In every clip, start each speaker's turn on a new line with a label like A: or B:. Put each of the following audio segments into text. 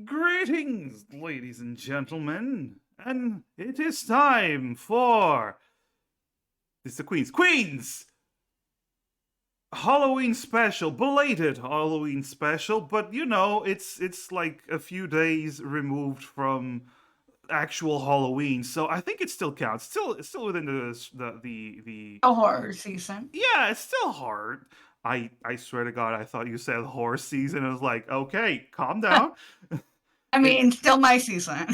A: Greetings, ladies and gentlemen, and it is time for this is the Queen's Halloween special, belated Halloween special, but it's like a few days removed from actual Halloween, so I think it still counts. It's still within the
B: A horror season.
A: yeah, it's still hard. I swear to God, I thought you said horror season. I was like, okay, calm down.
B: I mean, still my season.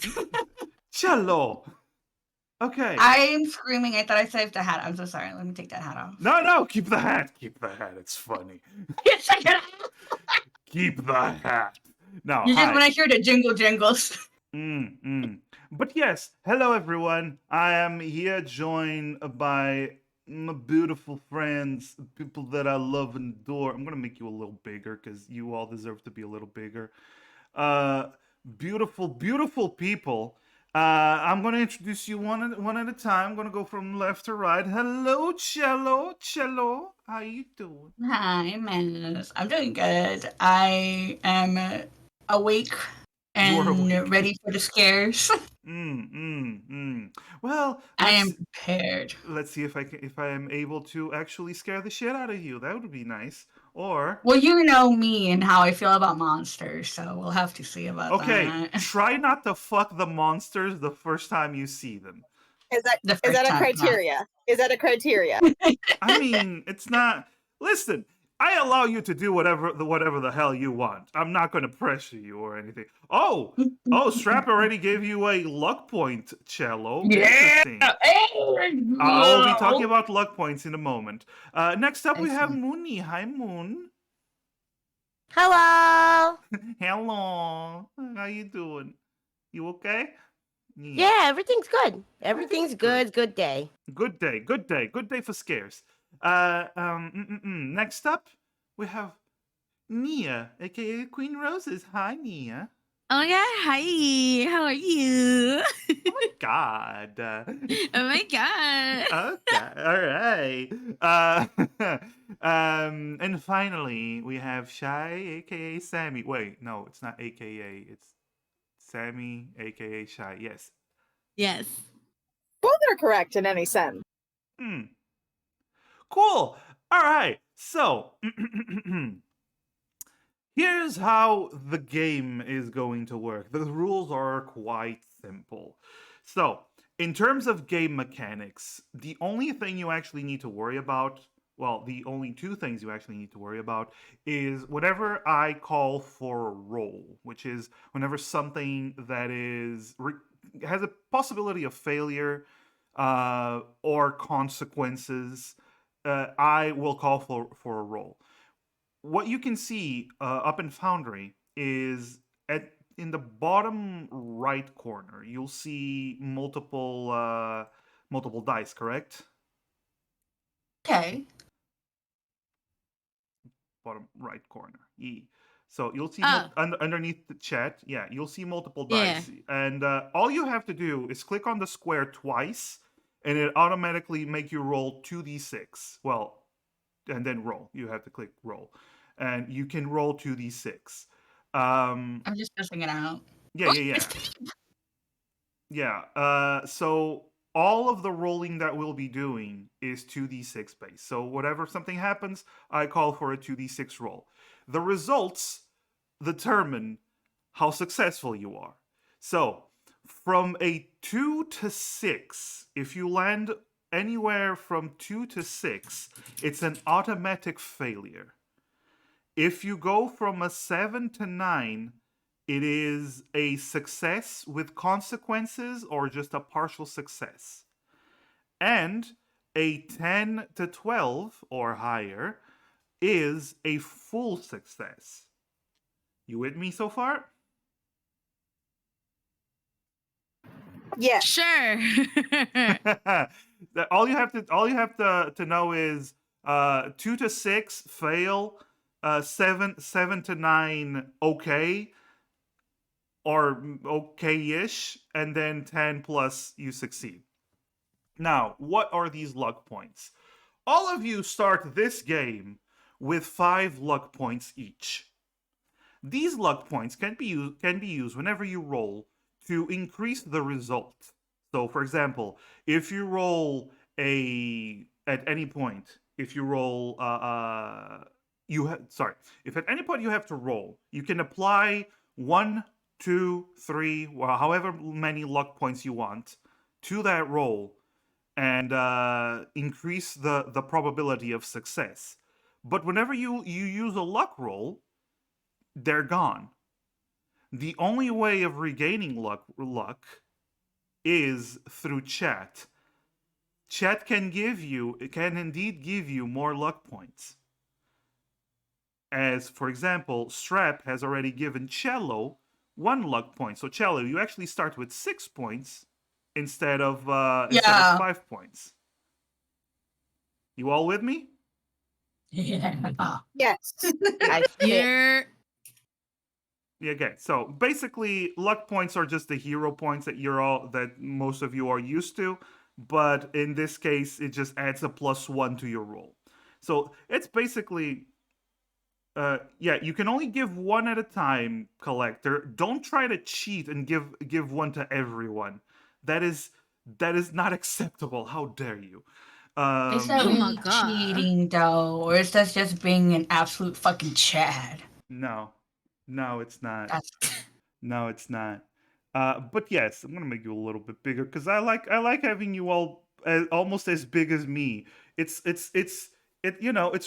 A: Cello. Okay.
B: I'm screaming. I thought I saved the hat. I'm so sorry. Let me take that hat off.
A: No, keep the hat. Keep the hat. It's funny.
B: Yes, I can.
A: Keep the hat. Now,
B: You just
A: hi.
B: when I hear the jingle jingles.
A: But yes, hello everyone. I am here joined by my beautiful friends, people that I love and adore. I'm gonna make you a little bigger because you all deserve to be a little bigger. Uh, beautiful, beautiful people. I'm gonna introduce you one at a time. I'm gonna go from left to right. Hello, Cello. How you doing?
B: Hi, Miss. I'm doing good. I am awake
A: You are
B: and
A: awake.
B: ready for the scares.
A: Well,
B: I am prepared.
A: let's see if I am able to actually scare the shit out of you. That would be nice. Or
B: Well, you know me and how I feel about monsters, so we'll have to see about
A: okay,
B: that
A: try not to fuck the monsters the first time you see them.
C: Is that
B: the
C: is
B: first
C: that a
B: time.
C: criteria? Is that a criteria?
A: I mean, it's not. Listen, I allow you to do whatever the hell you want. I'm not going to pressure you or anything. Oh, Strap already gave you a luck point, Cello.
B: Yeah.
A: Interesting. I will be talking about luck points in a moment. Next up, we have
B: Excellent.
A: Mooney. Hi, Moon.
D: Hello.
A: Hello. How you doing? You okay?
D: Yeah, everything's good. Everything's
A: Good.
D: good. Good day.
A: Good day. Good day for scares. Next up, we have Nia, aka Queen Roses. Hi, Nia.
E: Oh my god, hi. How are you?
A: Oh my God.
E: Oh my god.
A: Okay. All right. And finally, we have Shy, aka Sammy. Wait, no, it's not aka. It's Sammy, aka Shy. Yes.
E: Yes.
C: Both are correct in any sense.
A: Hmm. Cool. All right. So, here's how the game is going to work. The rules are quite simple. So, in terms of game mechanics, the only thing you actually need to worry about, well, the only two things you actually need to worry about is whenever I call for a roll, which is whenever something that has a possibility of failure or consequences, I will call for a roll. What you can see up in Foundry is at in the bottom right corner, you'll see multiple dice, correct?
B: Okay.
A: Bottom right corner. So you'll see
E: Oh,
A: underneath the chat, yeah, you'll see multiple
E: yeah.
A: dice. And all you have to do is click on the square twice, and it automatically make you roll 2d6. Well, and then roll. You have to click roll. And you can roll 2d6.
B: I'm just messing it out.
A: Yeah. Yeah. So all of the rolling that we'll be doing is 2d6 base. So whatever something happens, I call for a 2d6 roll. The results determine how successful you are. So from a 2 to 6, if you land anywhere from 2 to 6, it's an automatic failure. If you go from a 7 to 9, it is a success with consequences or just a partial success. And a 10 to 12 or higher is a full success. You with me so far?
C: Yes.
E: Sure.
A: all you have to know is 2 to 6 fail, 7 to 9 okay or okay-ish, and then 10 plus you succeed. Now, what are these luck points? All of you start this game with 5 luck points each. These luck points can be used whenever you roll to increase the result. So, for example, if you roll at any point, if you roll if at any point you have to roll, you can apply 1, 2, 3, well, however many luck points you want to that roll, and increase the probability of success. But whenever you use a luck roll, they're gone. The only way of regaining luck is through chat. Chat can indeed give you more luck points. As, for example, Strap has already given Cello 1 luck point. So Cello, you actually start with 6 points instead of 5 points. You all with me?
B: Yeah.
C: Yes.
D: I fit.
E: You're
A: Yeah, okay. So basically, luck points are just the hero points that most of you are used to, but in this case, it just adds a +1 to your roll. So it's basically, you can only give 1 at a time, Collector. Don't try to cheat and give 1 to everyone. That is not acceptable. How dare you?
B: Is that
E: Oh my
B: really
E: God.
B: cheating though, or is that just being an absolute fucking Chad?
A: No, it's not.
B: That's
A: No, it's not. But yes, I'm gonna make you a little bit bigger because I like having you all almost as big as me. It's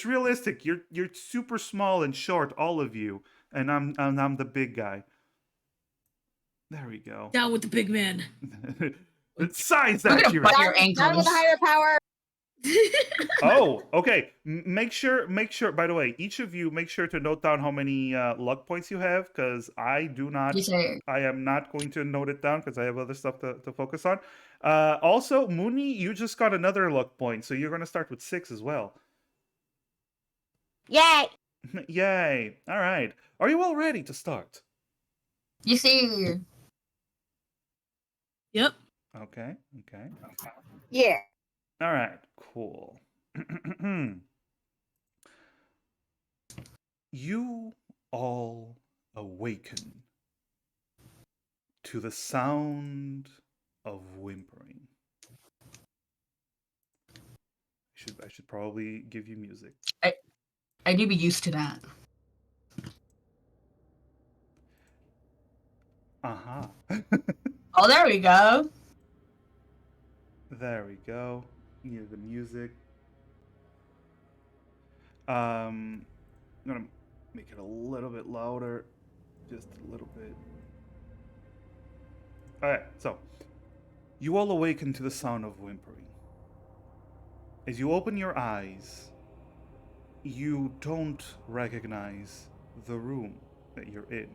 A: realistic. You're super small and short, all of you, and I'm the big guy. There we go.
E: down with the big man.
A: Size
B: We're gonna
A: accurate.
B: bite your
C: Down with
B: ankles.
C: a higher power.
A: Oh, okay. Make sure. By the way, each of you make sure to note down how many luck points you have, because I do not.
B: You say,
A: I am not going to note it down because I have other stuff to focus on. Also, Mooney, you just got another luck point, so you're going to start with 6 as well.
D: Yay!
A: Yay! All right. Are you all ready to start?
B: you see,
E: Yep.
A: Okay.
C: Yeah.
A: All right. Cool. You all awaken to the sound of whimpering. I should probably give you music.
B: I need to be used to that.
A: Uh-huh.
B: Oh, there we go.
A: There we go. Yeah, the music. I'm gonna make it a little bit louder. Just a little bit. Alright, so you all awaken to the sound of whimpering. As you open your eyes, you don't recognize the room that you're in.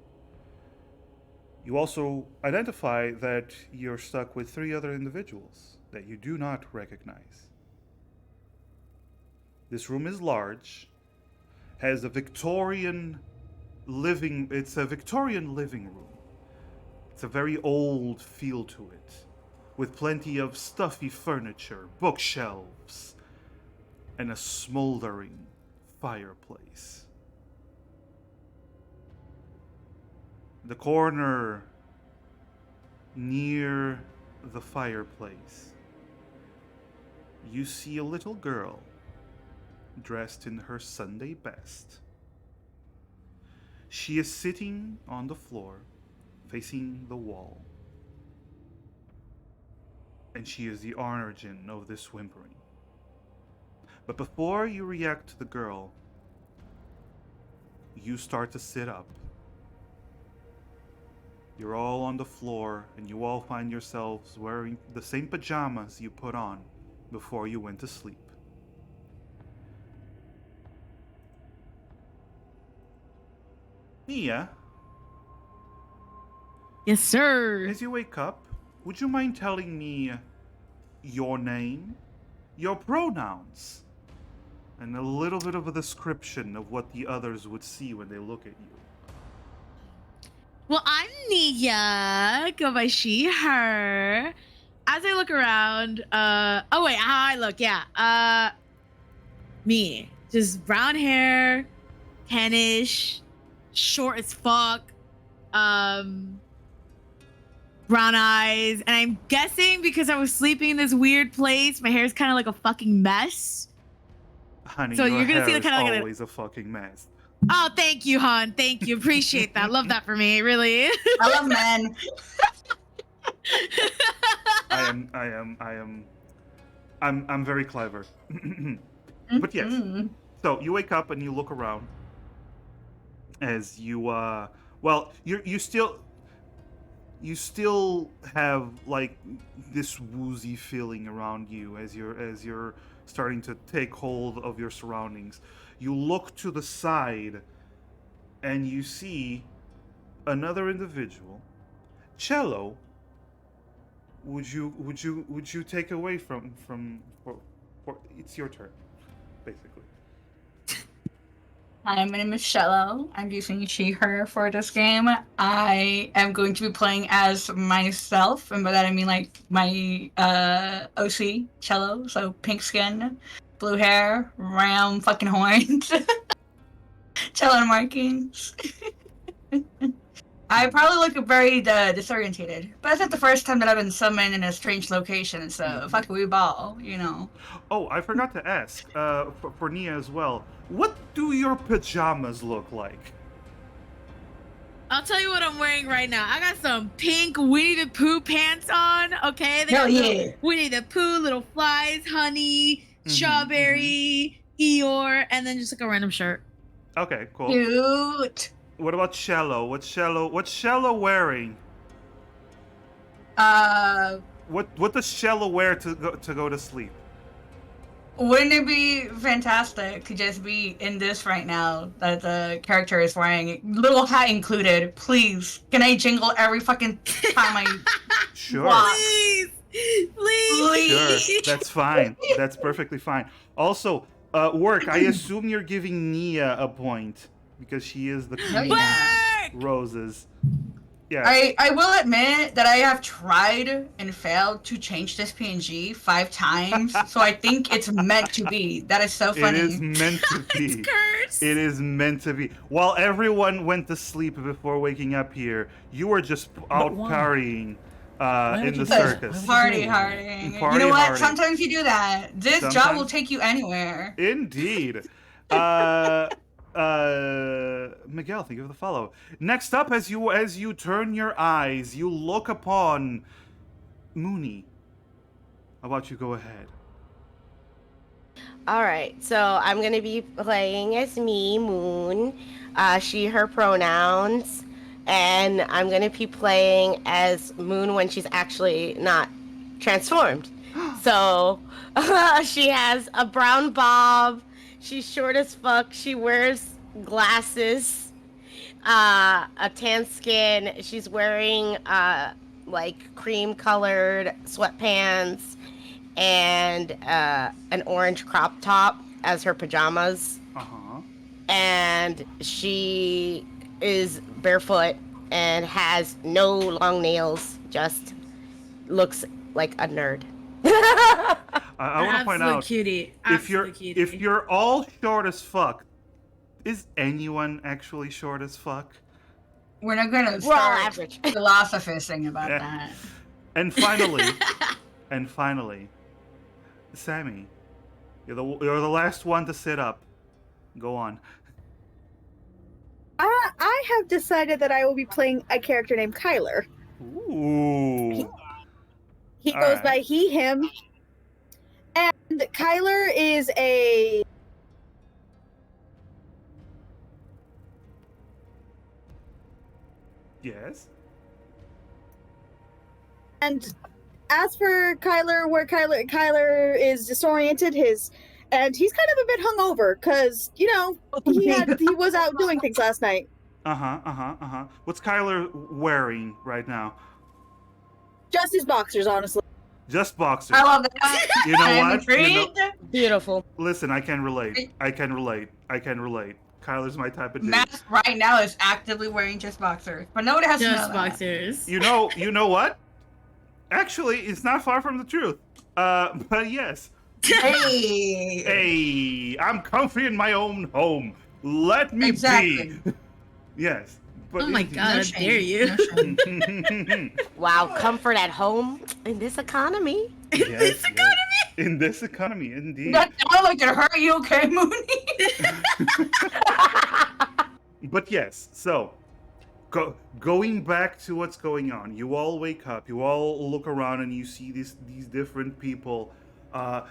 A: You also identify that you're stuck with 3 other individuals that you do not recognize. This room is large, has a Victorian living room. It's a very old feel to it, with plenty of stuffy furniture, bookshelves, and a smoldering fireplace. The corner near the fireplace, you see a little girl dressed in her Sunday best. She is sitting on the floor, facing the wall. And she is the origin of this whimpering. But before you react to the girl, you start to sit up. You're all on the floor, and you all find yourselves wearing the same pajamas you put on before you went to sleep. Mia,
E: Yes, sir.
A: as you wake up, would you mind telling me your name, your pronouns, and a little bit of a description of what the others would see when they look at you?
E: Well, I'm Nia. Go by she, her. As I look around, oh wait, how I look, me. Just brown hair, tannish, short as fuck, brown eyes, and I'm guessing because I was sleeping in this weird place, my hair's kind of like a fucking mess.
A: Honey,
E: So
A: your
E: you're gonna see
A: hair
E: the
A: is
E: kinda like a-
A: always a fucking mess.
E: Oh, thank you, hon. Thank you. Appreciate that. Love that for me. Really.
B: I love men.
A: I'm very clever. But yes.
B: Mhm.
A: So you wake up and you look around as you well, you still have like this woozy feeling around you as you're starting to take hold of your surroundings. You look to the side and you see another individual. Cello, would you take away from for it's your turn, basically.
B: Hi, my name is Shello. I'm using she, her for this game. I am going to be playing as myself, and by that I mean like my OC, Cello. So pink skin, blue hair, ram fucking horns, cello markings. I probably look very disorientated, but that's not the first time that I've been summoned in a strange location, so fuck it, we ball, you know.
A: Oh, I forgot to ask for Nia as well. What do your pajamas look like?
E: I'll tell you what I'm wearing right now. I got some pink Winnie the Pooh pants on. Okay, they
B: Hell
E: got
B: yeah.
E: little Winnie the Pooh, little flies, honey, strawberry, Eeyore, and then just like a random shirt.
A: Okay, cool.
B: Cute.
A: What about Cello? What's Cello wearing? What does Cello wear to go to sleep?
B: Wouldn't it be fantastic to just be in this right now that the character is wearing? Little hat included. Please. Can I jingle every fucking time I
A: Sure.
B: walk?
E: Please, please.
A: Sure. That's fine. That's perfectly fine. Also, work. I assume you're giving Nia a point because she is the
B: Oh,
A: queen
B: yeah.
A: of roses. Yeah.
B: I will admit that I have tried and failed to change this PNG 5 times, so I think it's meant to be. That is so funny.
A: It is meant to be.
E: It's cursed.
A: It is meant to be. While everyone went to sleep before waking up here, you were just out
F: why?
A: partying
F: would
A: in
F: you
A: the
F: do that?
A: circus.
F: Why would
B: Party
F: you-
B: harding.
A: Party
B: You know what?
A: harding.
B: Sometimes you do that. This job
A: Sometimes.
B: will take you anywhere.
A: Indeed. Miguel, thank you for the follow. Next up, as you turn your eyes, you look upon Mooney. How about you go ahead?
D: All right, so I'm going to be playing as me, Moon, she, her pronouns, and I'm going to be playing as Moon when she's actually not transformed. So she has a brown bob, she's short as fuck, she wears glasses, a tan skin, she's wearing like cream colored sweatpants, and an orange crop top as her pajamas. And she is barefoot and has no long nails, just looks like a nerd.
A: I want to point out,
E: cutie.
A: if
E: Absolute
A: if
E: cutie.
A: you're all short as fuck, is anyone actually short as fuck?
B: We're not gonna
D: We're all
B: start
D: average.
B: philosophizing about
A: Yeah.
B: that.
A: And finally, Sammy, you're the last one to sit up. Go on.
C: I have decided that I will be playing a character named Kyler.
A: Ooh.
C: He
A: All
C: goes
A: right.
C: by he, him. And Kyler is a
A: Yes.
C: and as for Kyler, where Kyler is disoriented, and he's kind of a bit hungover because he was out doing things last night.
A: What's Kyler wearing right now?
C: Just his boxers, honestly.
A: Just boxers.
B: I love that.
A: You know
B: I am
A: what? You know-
B: intrigued.
D: Beautiful.
A: Listen, I can relate. Kyler's my type of dude.
B: Matt right now is actively wearing just boxers, but nobody has to know
E: Just
B: that.
E: boxers.
A: You know what? Actually, it's not far from the truth. But yes.
B: Hey.
A: Hey, I'm comfy in my own home. Let me
B: Exactly.
A: be. Yes. But
E: Oh my
A: indeed.
E: God. How
B: shame,
E: dare you.
B: no shame.
D: Wow, comfort at home in this economy.
A: Yes,
E: This
A: yes. In this economy, indeed.
B: That sounded like it hurt you, okay, Mooney?
A: But yes, so going back to what's going on, you all wake up, you all look around, and you see these different people.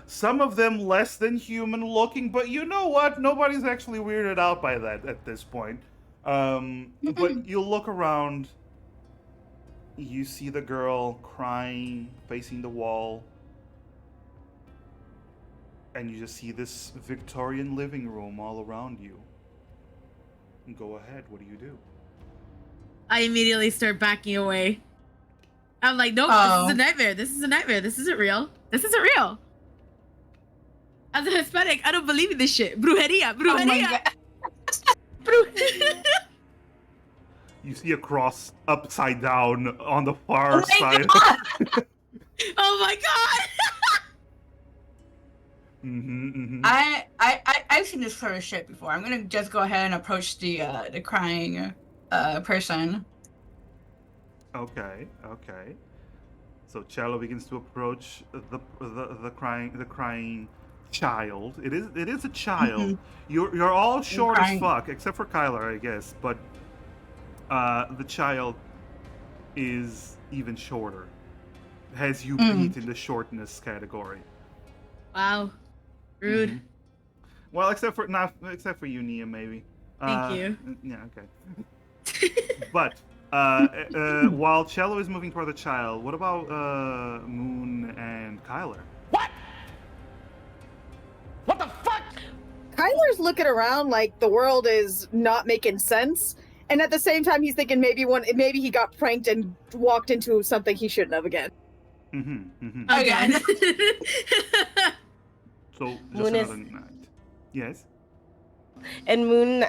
A: Some of them less than human looking, but you know what? Nobody's actually weirded out by that at this point. But you look around, you see the girl crying, facing the wall, and you just see this Victorian living room all around you. Go ahead, what do you do?
E: I immediately start backing away. I'm like, nope, this
B: Oh.
E: is a nightmare. This is a nightmare. This isn't real. This isn't real. As a Hispanic, I don't believe in this shit. Brujeria,
B: Oh my
E: brujeria.
B: God.
A: You see a cross upside down on the
B: Oh
A: far
B: my
A: side.
B: God.
E: Oh my God.
B: I've seen this sort of shit before. I'm gonna just go ahead and approach the crying person.
A: Okay, okay. So Cello begins to approach the crying child. It is a child. You're all short as
B: crying.
A: fuck, except for Kyler, I guess. But the child is even shorter. Has you beat in the shortness category.
E: Wow. Rude.
A: Mhm. Well, except for you, Nia, maybe.
E: Thank you.
A: Yeah, okay. But while Cello is moving toward the child, what about Moon and Kyler?
C: Kyler's looking around like the world is not making sense, and at the same time, he's thinking maybe he got pranked and walked into something he shouldn't have again.
B: Again.
A: So just
D: Moon is-
A: another night. Yes.
D: And Moon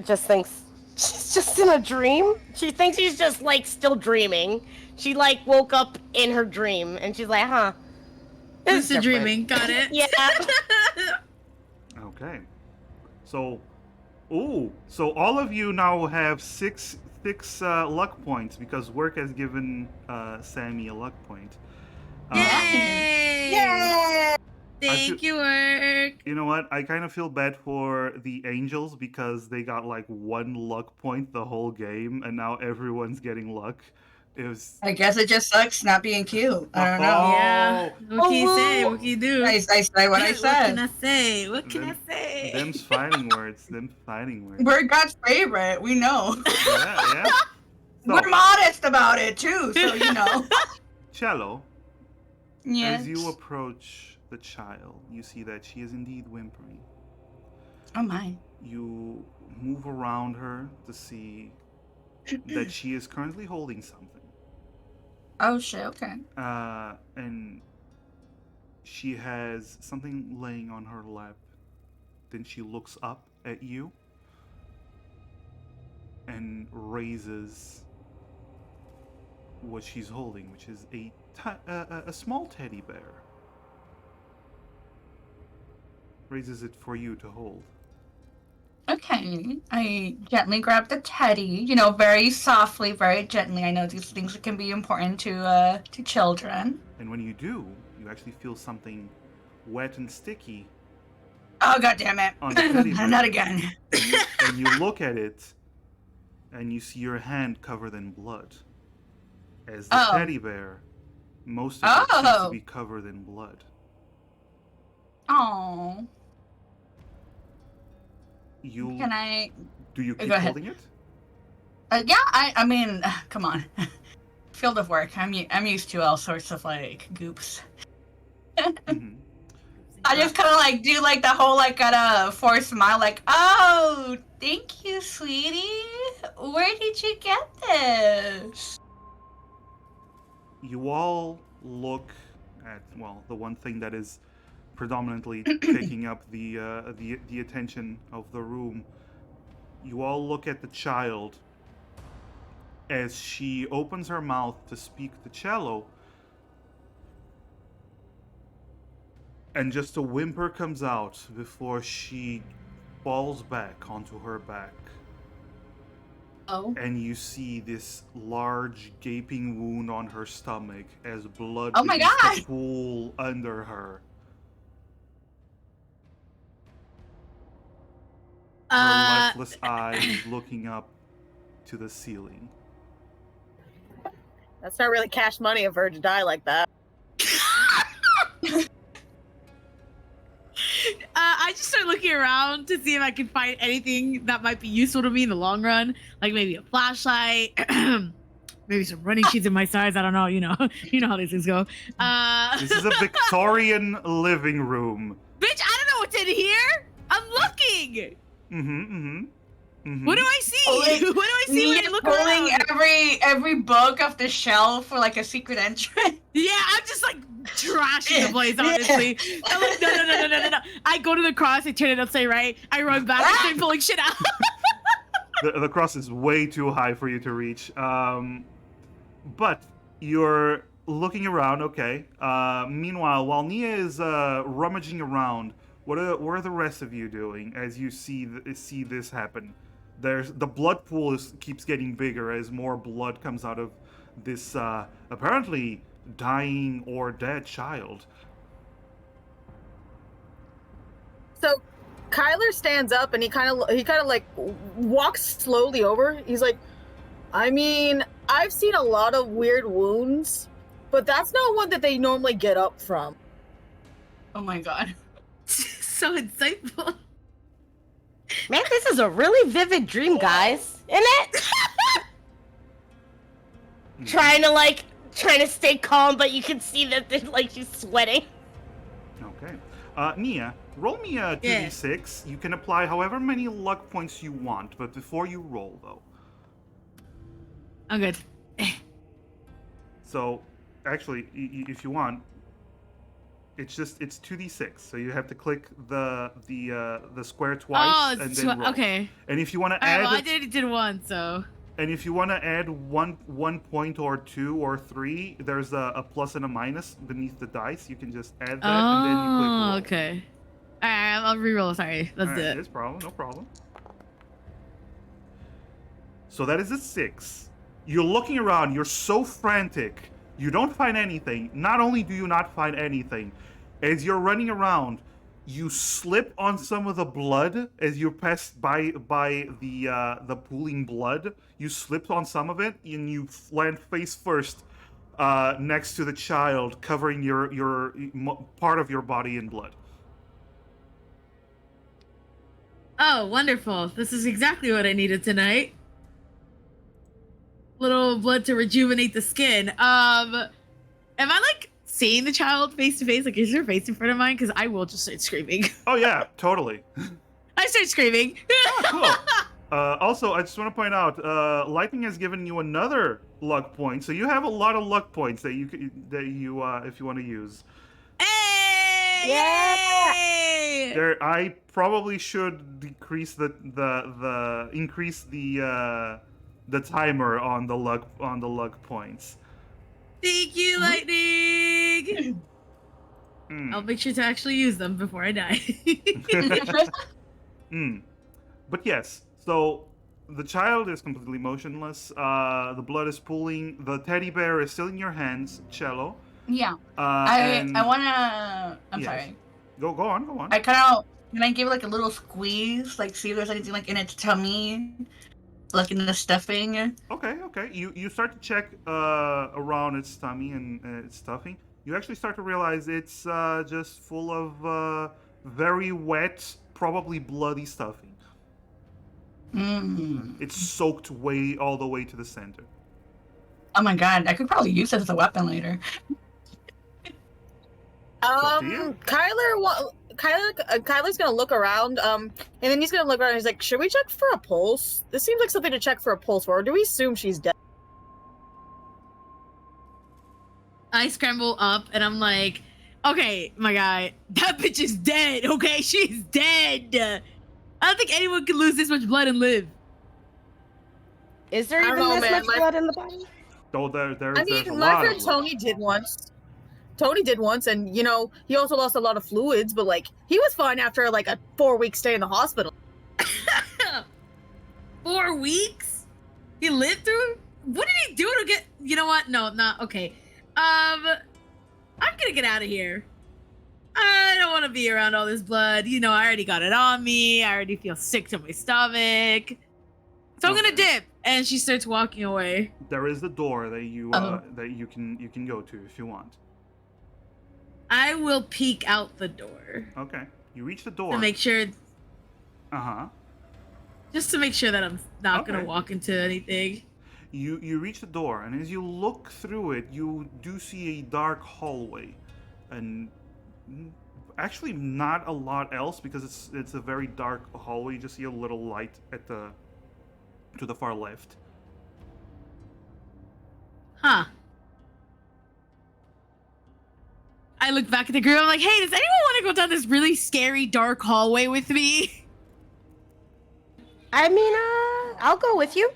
D: just thinks she's just in a dream. She thinks she's just like still dreaming. She like woke up in her dream and she's like, huh. This is
E: Lucid
D: different."
E: dreaming. Got it.
D: Yeah.
A: Okay. So, so all of you now have six luck points because work has given Sammy a luck point.
E: Yay!
C: Yay!
E: Thank you, work.
A: You know what? I kind of feel bad for the Angels because they got like 1 luck point the whole game, and now everyone's getting luck. It was.
B: I guess it just sucks not being cute. I don't know.
A: Oh.
E: Yeah. What can you say? What can you do?
B: I said what I
E: What can I
B: said.
E: say? What can I
A: Them-
E: say?
A: Them's fighting words. Them fighting words.
B: We're God's favorite. We know.
A: Yeah. So,
B: We're modest about it too, so you know.
A: Cello,
B: Yes.
A: as you approach the child, you see that she is indeed whimpering.
B: Oh my.
A: You move around her to see that she is currently holding something.
B: Oh shit. Okay.
A: And she has something laying on her lap. Then she looks up at you and raises what she's holding, which is a small teddy bear. Raises it for you to hold.
B: Okay. I gently grab the teddy. You know, very softly, very gently. I know these things can be important to children.
A: And when you do, you actually feel something wet and sticky.
B: Oh god damn it!
A: On the teddy bear.
B: Not again.
A: And you look at it, and you see your hand covered in blood. As the
B: Oh.
A: teddy bear, most of it seems to
B: Oh.
A: be covered in blood.
B: Oh.
A: You
B: Can I?
A: do you keep
B: go ahead.
A: holding it?
B: Yeah. I mean, come on. Field of work. I'm used to all sorts of like goops.
A: Mhm.
B: I just kind of like do like the whole like gotta forced smile, like, oh, thank you, sweetie. Where did you get this?
A: You all look at the one thing that is predominantly taking up the attention of the room. You all look at the child as she opens her mouth to speak to Cello, and just a whimper comes out before she falls back onto her back.
B: Oh.
A: and you see this large gaping wound on her stomach as blood
B: Oh my
A: begins
B: God!
A: to pool under her. Her lifeless eyes looking up to the ceiling.
C: That's not really cash money of her to die like that.
E: I just start looking around to see if I can find anything that might be useful to me in the long run, like maybe a flashlight, maybe some running sheets in my size. I don't know. You know how these things go.
A: This is a Victorian living room.
E: Bitch, I don't know what's in here. I'm looking. What do I see?
B: Pulling-
E: What do I see when I look
B: pulling
E: around?
B: every book off the shelf for like a secret entrance.
E: Yeah, I'm just like trashing the place, honestly. I'm like, no. I go to the cross, I turn it upside right, I run back, I start pulling shit out.
A: The cross is way too high for you to reach. But you're looking around, okay. Meanwhile, while Nia is rummaging around, what are the rest of you doing as you see this happen? The blood pool keeps getting bigger as more blood comes out of this apparently dying or dead child.
C: So Kyler stands up and he kind of like walks slowly over. He's like, I mean, I've seen a lot of weird wounds, but that's not one that they normally get up from.
B: Oh my god.
E: So insightful.
D: Man, this is a really vivid dream, guys. Isn't it? trying to stay calm, but you can see that she's sweating.
A: Okay. Nia, roll me a 2d6. You can apply however many luck points you want, but before you roll, though.
E: I'm good.
A: So, actually, if you want, it's 2d6. So you have to click the square twice and then roll.
E: Okay.
A: And if you want to
E: All right,
A: add,
E: well, I did one, so.
A: and if you want to add one point or 2 or 3, there's a plus and a minus beneath the dice. You can just add that and then you click roll.
E: Okay. All right, I'll re-roll. Sorry, let's do it.
A: No problem. So that is a 6. You're looking around. You're so frantic. You don't find anything. Not only do you not find anything, as you're running around, you slip on some of the blood as you pass by the pooling blood. You slipped on some of it, and you land face first next to the child, covering your part of your body in blood.
E: Oh, wonderful. This is exactly what I needed tonight. Little blood to rejuvenate the skin. Am I like seeing the child face to face? Like, is her face in front of mine? Because I will just start screaming.
A: Oh yeah, totally.
E: I start screaming.
A: Oh, cool. Also, I just want to point out, Lightning has given you another luck point, so you have a lot of luck points that you if you want to use.
E: Hey!
C: Yeah!
E: Yay!
A: There, I probably should decrease the timer on the luck points.
E: Thank you, Lightning.
A: Mm.
E: I'll make sure to actually use them before I die.
A: But yes, so the child is completely motionless. The blood is pooling. The teddy bear is still in your hands, Cello.
B: Yeah.
A: And
B: I wanna. I'm
A: Yes.
B: sorry.
A: Go on.
B: I kind of. Can I give it like a little squeeze? Like, see if there's anything like in its tummy? Like in the stuffing?
A: Okay. You start to check around its tummy and its stuffing. You actually start to realize it's just full of very wet, probably bloody stuffing. It's soaked all the way to the center.
B: Oh my god, I could probably use it as a weapon later.
A: up to you.
C: Kyler's gonna look around, and then he's gonna look around and he's like, should we check for a pulse? This seems like something to check for a pulse for, or do we assume she's dead?
E: I scramble up and I'm like, okay, my guy, that bitch is dead, okay? She's dead. I don't think anyone can lose this much blood and live.
D: Is there
C: I don't
D: even
C: know,
D: this
C: man,
D: much blood in the body?
A: So there's
C: I
A: there's a
C: mean, my
A: lot
C: friend
A: of blood.
C: Tony did once. Tony did once, and you know, he also lost a lot of fluids, but like, he was fine after like a 4-week stay in the hospital.
E: 4 weeks? He lived through. What did he do to get? You know what? No, not okay. I'm gonna get out of here. I don't want to be around all this blood. You know, I already got it on me. I already feel sick to my stomach. So I'm gonna
A: Okay.
E: dip. And she starts walking away.
A: There is the door that you can go to if you want.
E: I will peek out the door
A: Okay. You reach the door.
E: to make sure,
A: Uh-huh.
E: just to make sure that I'm not gonna
A: Okay.
E: walk into anything.
A: You reach the door, and as you look through it, you do see a dark hallway, and actually not a lot else because it's a very dark hallway. You just see a little light at to the far left.
E: Huh. I look back at the group. I'm like, hey, does anyone want to go down this really scary dark hallway with me?
D: I mean, I'll go with you.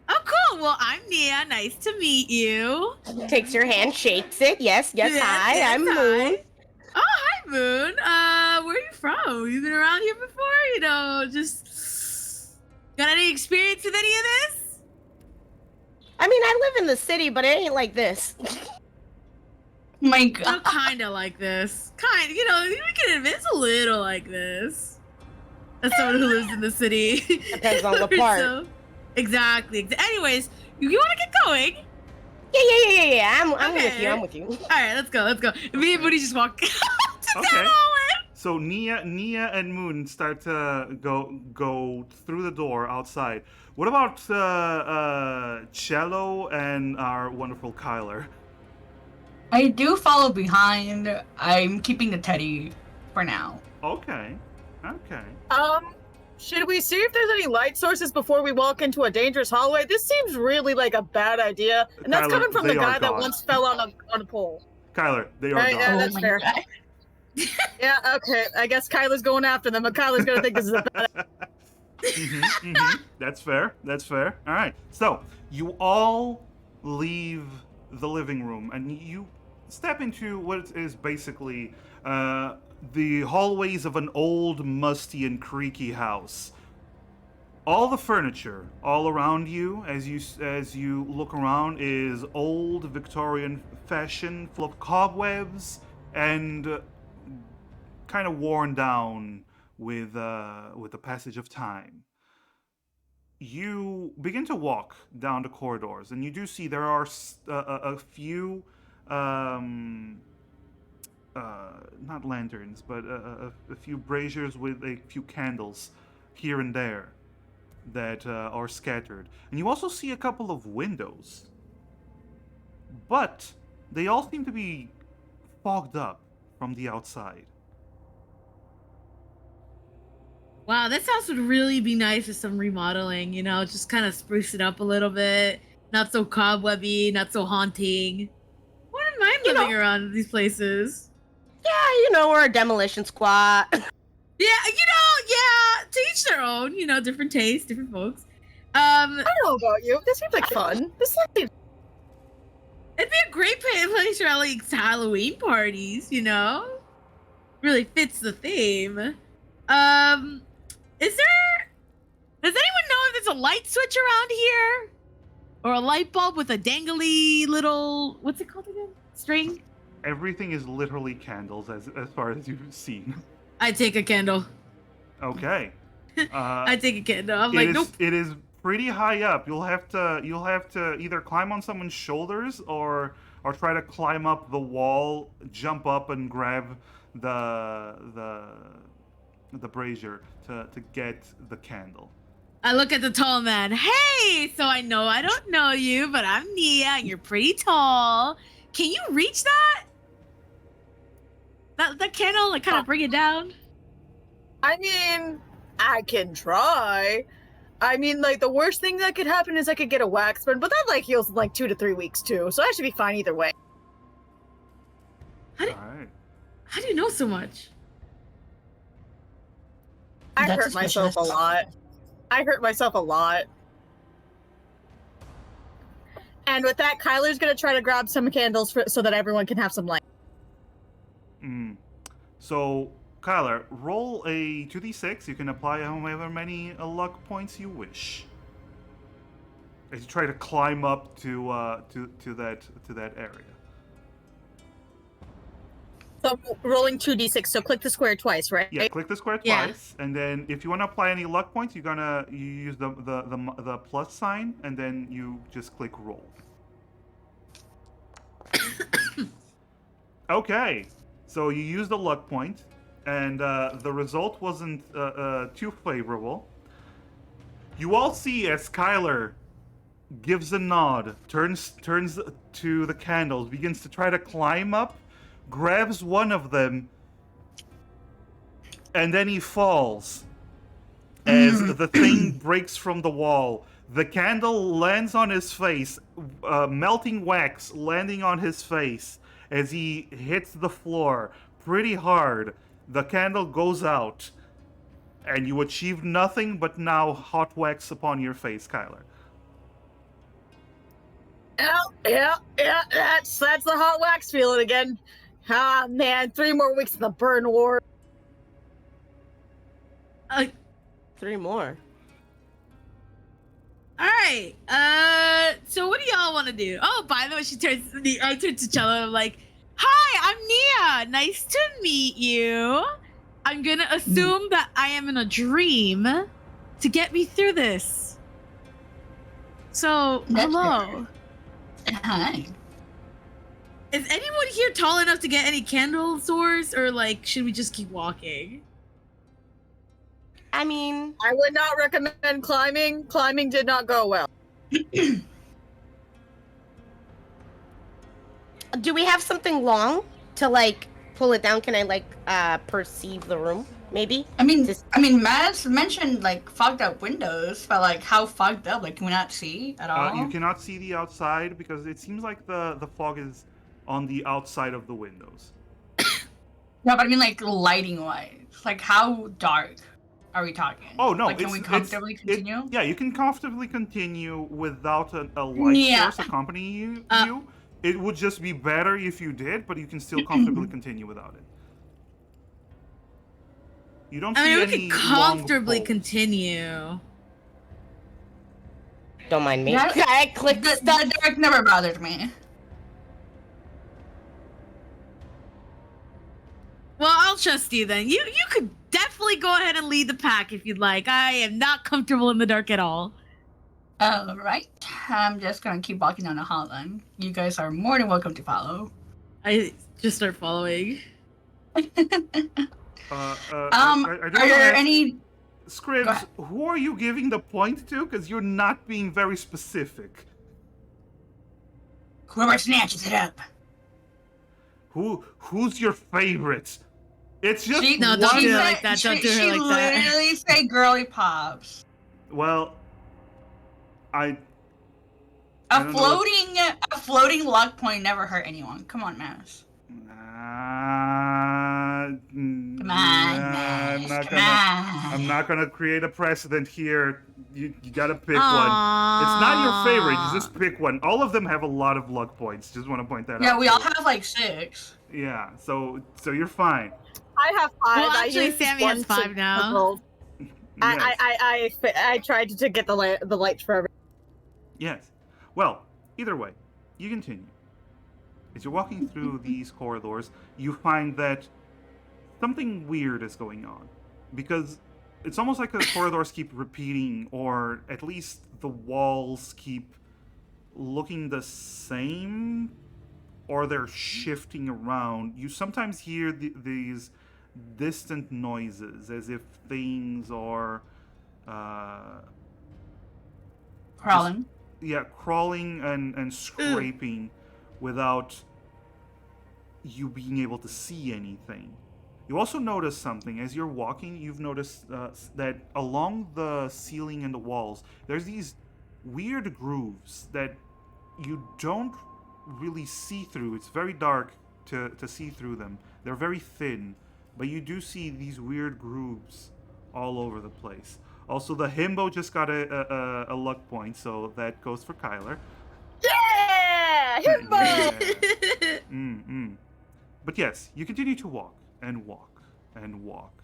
E: Oh, cool. Well, I'm Nia. Nice to meet you.
D: Takes your hand, shakes it. Yes,
E: Yes,
D: hi,
E: yes,
D: I'm
E: hi.
D: Moon.
E: Oh, hi, Moon. Where are you from? You been around here before? You know, just got any experience with any of this?
D: I mean, I live in the city, but it ain't like this.
B: My
E: Well,
B: God.
E: kind of like this. You know, we can admit it's a little like this. As someone who lives in the city.
D: Depends on what part.
E: Exactly. Anyways, you want to get going?
D: Yeah. I'm with
E: Okay.
D: you. I'm with you.
E: All right, let's go. Me and Moody just walk to
A: Okay.
E: that hallway.
A: So Nia and Moon start to go through the door outside. What about Cello and our wonderful Kyler?
B: I do follow behind. I'm keeping the teddy for now.
A: Okay. Okay.
C: Should we see if there's any light sources before we walk into a dangerous hallway? This seems really like a bad idea, and that's
A: Tyler,
C: coming from the
A: they are
C: guy that
A: gone.
C: once fell on a pole.
A: Kyler, they are
C: Right,
A: gone.
C: yeah,
B: Oh
C: that's
B: my
C: fair.
B: God.
C: Yeah, okay. I guess Kyler's going after them, but Kyler's gonna think this is a bad.
A: That's fair. That's fair. All right. So you all leave the living room and you step into what is basically the hallways of an old, musty, and creaky house. All the furniture all around you, as you look around, is old Victorian fashion, full of cobwebs and kind of worn down with the passage of time. You begin to walk down the corridors, and you do see there are a few, not lanterns, but a few braziers with a few candles here and there that are scattered. And you also see a couple of windows, but they all seem to be fogged up from the outside.
E: Wow, this house would really be nice with some remodeling, you know, just kind of spruce it up a little bit. Not so cobwebby, not so haunting. Wouldn't mind
D: You
E: living
D: know-
E: around these places.
D: Yeah, we're a demolition squad.
E: Yeah, to each their own, different tastes, different folks.
C: I don't know about you. This seems like fun. This seems
E: It'd be a great place for like Halloween parties, Really fits the theme. Does anyone know if there's a light switch around here? Or a light bulb with a dangly little, what's it called again? String?
A: Everything is literally candles as far as you've seen.
E: I take a candle.
A: Okay.
E: I take a candle. I'm
A: It
E: like,
A: is-
E: nope.
A: It is pretty high up. You'll have to either climb on someone's shoulders or try to climb up the wall, jump up and grab the brazier to get the candle.
E: I look at the tall man. Hey, so I know I don't know you, but I'm Nia, and you're pretty tall. Can you reach that? That candle, like, kind of bring it down?
C: I mean, I can try. I mean, like, the worst thing that could happen is I could get a wax burn, but that, like, heals in, like, 2 to 3 weeks, too. So I should be fine either way.
A: All right.
E: How do you know so much?
C: I
B: That's
C: hurt myself a
B: suspicious.
C: lot. I hurt myself a lot. And with that, Kyler's gonna try to grab some candles so that everyone can have some light.
A: So, Kyler, roll a 2d6. You can apply however many luck points you wish. as you try to climb up to that area.
C: So I'm rolling 2d6. So click the square twice, right?
A: Yeah, click the square
E: Yeah.
A: twice, and then if you want to apply any luck points, you use the plus sign, and then you just click roll. Okay, so you use the luck point, and the result wasn't too favorable. You all see as Skylar gives a nod, turns to the candles, begins to try to climb up, grabs one of them, and then he falls as the thing breaks from the wall. The candle lands on his face, melting wax landing on his face as he hits the floor pretty hard. The candle goes out, and you achieve nothing but now hot wax upon your face, Kyler.
C: Yeah. That's the hot wax feeling again. Ah, man, 3 more weeks in the burn war.
D: 3 more.
E: All right. So what do y'all want to do? Oh, by the way, I turn to Cello and I'm like, "Hi, I'm Nia. Nice to meet you. I'm gonna assume that I am in a dream to get me through this. So,
B: That's
E: hello.
B: Hi.
E: Is anyone here tall enough to get any candle source, or like, should we just keep walking?"
D: I mean,
C: I would not recommend climbing. Climbing did not go well.
D: do we have something long to like pull it down? Can I like perceive the room? Maybe.
B: I mean,
D: Just-
B: Maz mentioned like fogged up windows, but like how fogged up? Like, can we not see at all?
A: You cannot see the outside because it seems like the fog is on the outside of the windows.
B: No, but I mean like lighting wise. Like, how dark are we talking?
A: Oh no!
B: Like, can we comfortably continue?
A: Yeah, you can comfortably continue without a light
B: Yeah.
A: source accompanying you. It would just be better if you did, but you can still comfortably continue without it. You don't
E: I
A: see
E: mean, we
A: any
E: can comfortably
A: long poles.
E: continue.
D: Don't mind me.
B: Yeah,
D: I clicked
B: The
D: stuff.
B: dark never bothered me.
E: Well, I'll trust you then. You could definitely go ahead and lead the pack if you'd like. I am not comfortable in the dark at all.
B: All right, I'm just gonna keep walking down the hall then. You guys are more than welcome to follow.
E: I just start following.
A: I do
B: Are
A: wanna
B: there
A: ask,
B: any? Go
A: Scribs,
B: ahead.
A: who are you giving the point to? Because you're not being very specific.
B: Whoever snatches it up.
A: Who's your favorite? It's just
B: She,
E: No, don't
A: one.
E: do it
B: said-
E: like that. Don't do her
B: she
E: like that.
B: literally say girly pops.
A: Well, I
B: A
A: don't know what-
B: floating luck point never hurt anyone. Come on, Mouse.
A: Come
B: Come on, Mouse. Come on.
A: I'm not gonna create a precedent here. You gotta pick one. It's not your favorite. You just pick one. All of them have a lot of luck points. Just want to point that out.
B: Yeah, we all have like 6.
A: Yeah. So you're fine.
C: I have 5.
E: Well,
C: I
E: actually,
C: used
E: Sammy
C: one
E: has
C: to
E: 5 now.
C: roll.
A: Yes.
C: I tried to get the lights for everyone.
A: Yes. Well, either way, you continue. As you're walking through these corridors, you find that something weird is going on. Because it's almost like the corridors keep repeating, or at least the walls keep looking the same, or they're shifting around. You sometimes hear these distant noises, as if things are
B: Crawling.
A: crawling and scraping without you being able to see anything. You also notice something as you're walking. You've noticed that along the ceiling and the walls, there's these weird grooves that you don't really see through. It's very dark to see through them. They're very thin, but you do see these weird grooves all over the place. Also, the himbo just got a luck point, so that goes for Kyler.
C: Yeah! Himbo!
A: Yeah. But yes, you continue to walk and walk and walk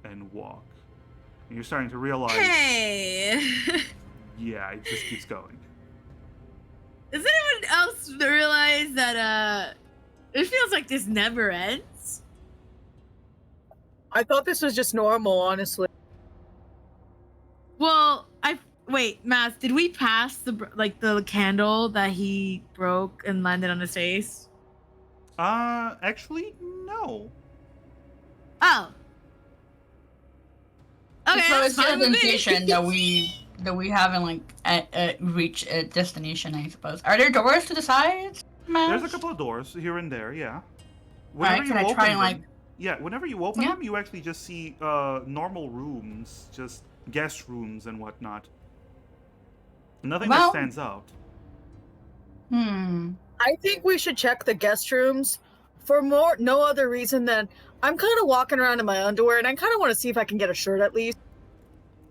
A: and walk. And you're starting to realize,
E: Hey.
A: yeah, it just keeps going.
E: else realize that it feels like this never ends?
C: I thought this was just normal, honestly.
E: Well, wait, Matt, did we pass the candle that he broke and landed on his face?
A: Actually, no.
E: Oh. Okay,
B: so
E: that's
B: it's just
E: fine
B: an
E: with me.
B: indication that we haven't like reached a destination, I suppose. Are there doors to the sides, Matt?
A: There's a couple of doors here and there, yeah.
B: Alright, can I try and like...
A: Yeah, whenever you open
B: Yeah.
A: them, you actually just see normal rooms, just guest rooms and whatnot. Nothing that
B: Well-
A: stands out.
C: I think we should check the guest rooms for no other reason than I'm kind of walking around in my underwear and I kind of want to see if I can get a shirt at least.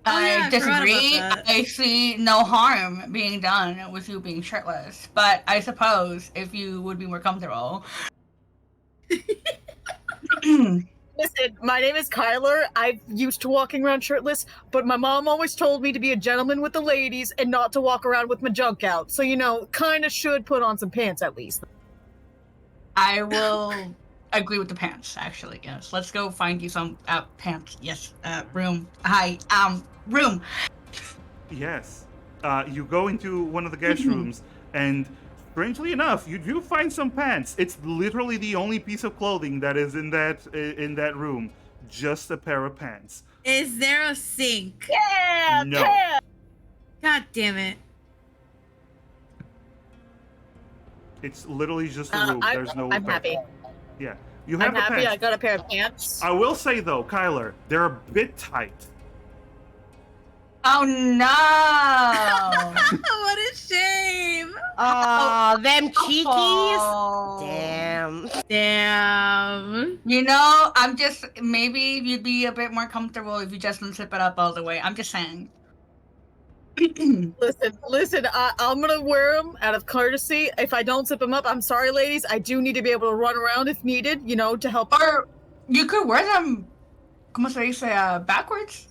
E: Oh, yeah,
B: I
E: I forgot about
B: disagree.
E: that.
B: I see no harm being done with you being shirtless, but I suppose if you would be more comfortable.
C: Listen, my name is Kyler. I'm used to walking around shirtless, but my mom always told me to be a gentleman with the ladies and not to walk around with my junk out. So, kind of should put on some pants at least.
B: I will agree with the pants, actually. Yes, let's go find you some pants. Yes, room. Hi, room.
A: Yes. You go into one of the guest rooms, and strangely enough, you do find some pants. It's literally the only piece of clothing that is in that room. Just a pair of pants.
E: Is there a sink?
C: Yeah,
A: No.
C: pants!
E: God damn it.
A: It's literally just a room. There's no.
C: I'm happy.
A: Yeah, you have
C: I'm
A: the
C: happy
A: pants.
C: I got a pair of pants.
A: I will say though, Kyler, they're a bit tight.
B: Oh no!
E: What a shame.
D: Oh, them cheekies.
B: Oh.
D: Damn.
E: Damn.
B: You know, I'm just maybe you'd be a bit more comfortable if you just didn't zip it up all the way. I'm just saying.
C: Listen, I'm gonna wear them out of courtesy. If I don't zip them up, I'm sorry, ladies. I do need to be able to run around if needed, to help.
B: Or you could wear them, como se dice, backwards.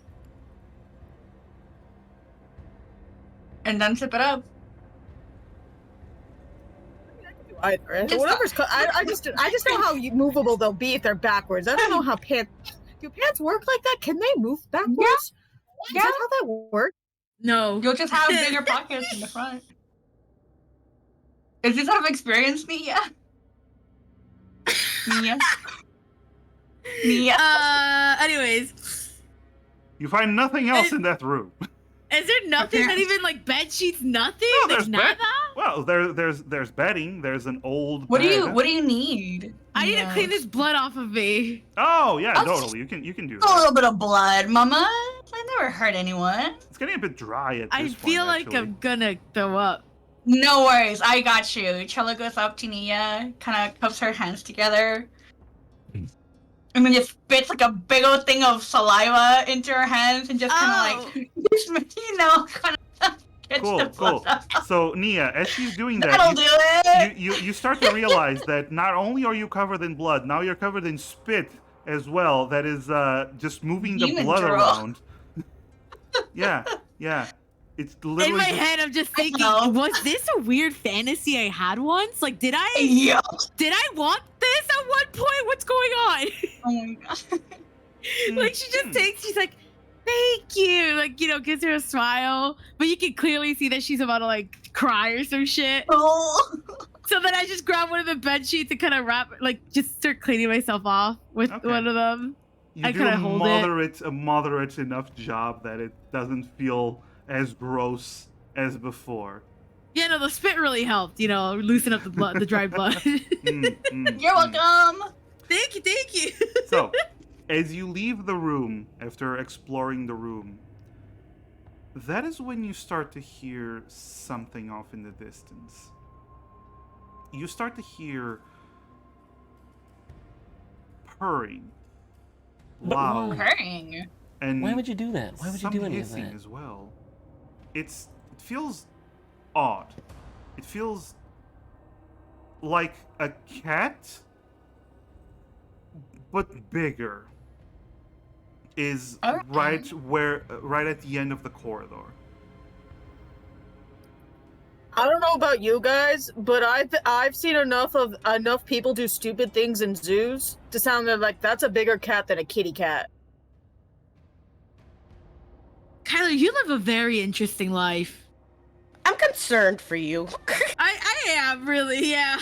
B: And then zip it up.
C: Either.
B: Just-
C: Whatever's. I just know how movable they'll be if they're backwards. I don't know how pants. Do pants work like that? Can they move backwards? Is
B: Yeah.
C: that how that works?
E: No.
B: You'll just have bigger pockets in the front. Is this out of experience, Nia? Nia? Nia?
E: Anyways.
A: You find nothing else in that room.
E: Is there nothing, not
B: Apparently.
E: even like bed sheets, nothing?
A: No,
E: There's nada?
A: Well, there's bedding. There's an old.
B: What do
A: bed.
B: you need?
E: I need to
B: Nia?
E: clean this blood off of me.
A: Oh yeah,
B: Oh,
A: totally. You can do
B: A
A: that.
B: little bit of blood, mama. I never hurt anyone.
A: It's getting a bit dry at this
E: I
A: point.
E: feel like
A: actually.
E: I'm gonna throw up.
B: No worries, I got you. Chella goes up to Nia, kind of cups her hands together, and then just spits like a big old thing of saliva into her hands, and just kind of like, kind of gets
A: Cool,
B: the blood
A: cool.
B: out.
A: So Nia, as she's doing
B: That'll do
A: that,
B: it.
A: you start to realize that not only are you covered in blood, now you're covered in spit as well. That is just moving the
B: Demon
A: blood
B: drool.
A: around. Yeah. It's literally.
E: In my
A: just-
E: head, I'm just thinking,
B: know.
E: was this a weird fantasy I had once? Like, did I
B: Yeah.
E: want this at one point? What's going on?
B: Oh my god.
E: Like, she just she's like, thank you. Like, gives her a smile. But you can clearly see that she's about to, like, cry or some shit.
B: Oh.
E: So then I just grab one of the bed sheets and kind of just start cleaning myself off with
A: Okay.
E: one of them.
A: You
E: I
A: do
E: kinda
A: a
E: hold it.
A: moderate enough job that it doesn't feel as gross as before.
E: Yeah, no, the spit really helped, loosen up the blood, the dry blood.
B: You're
A: Mm.
B: welcome.
E: Thank you.
A: So, as you leave the room after exploring the room, that is when you start to hear something off in the distance. You start to hear purring,
F: But
A: loud,
F: why?
B: Purring.
A: and
F: Why would you do that? Why would you
A: some
F: do any of
A: hissing
F: that?
A: as well. It feels odd. It feels like a cat, but bigger. Is
B: Okay.
A: right at the end of the corridor.
C: I don't know about you guys, but I've seen enough people do stupid things in zoos to sound like that's a bigger cat than a kitty cat.
E: Kyler, you live a very interesting life.
D: I'm concerned for you.
E: I am really, yeah.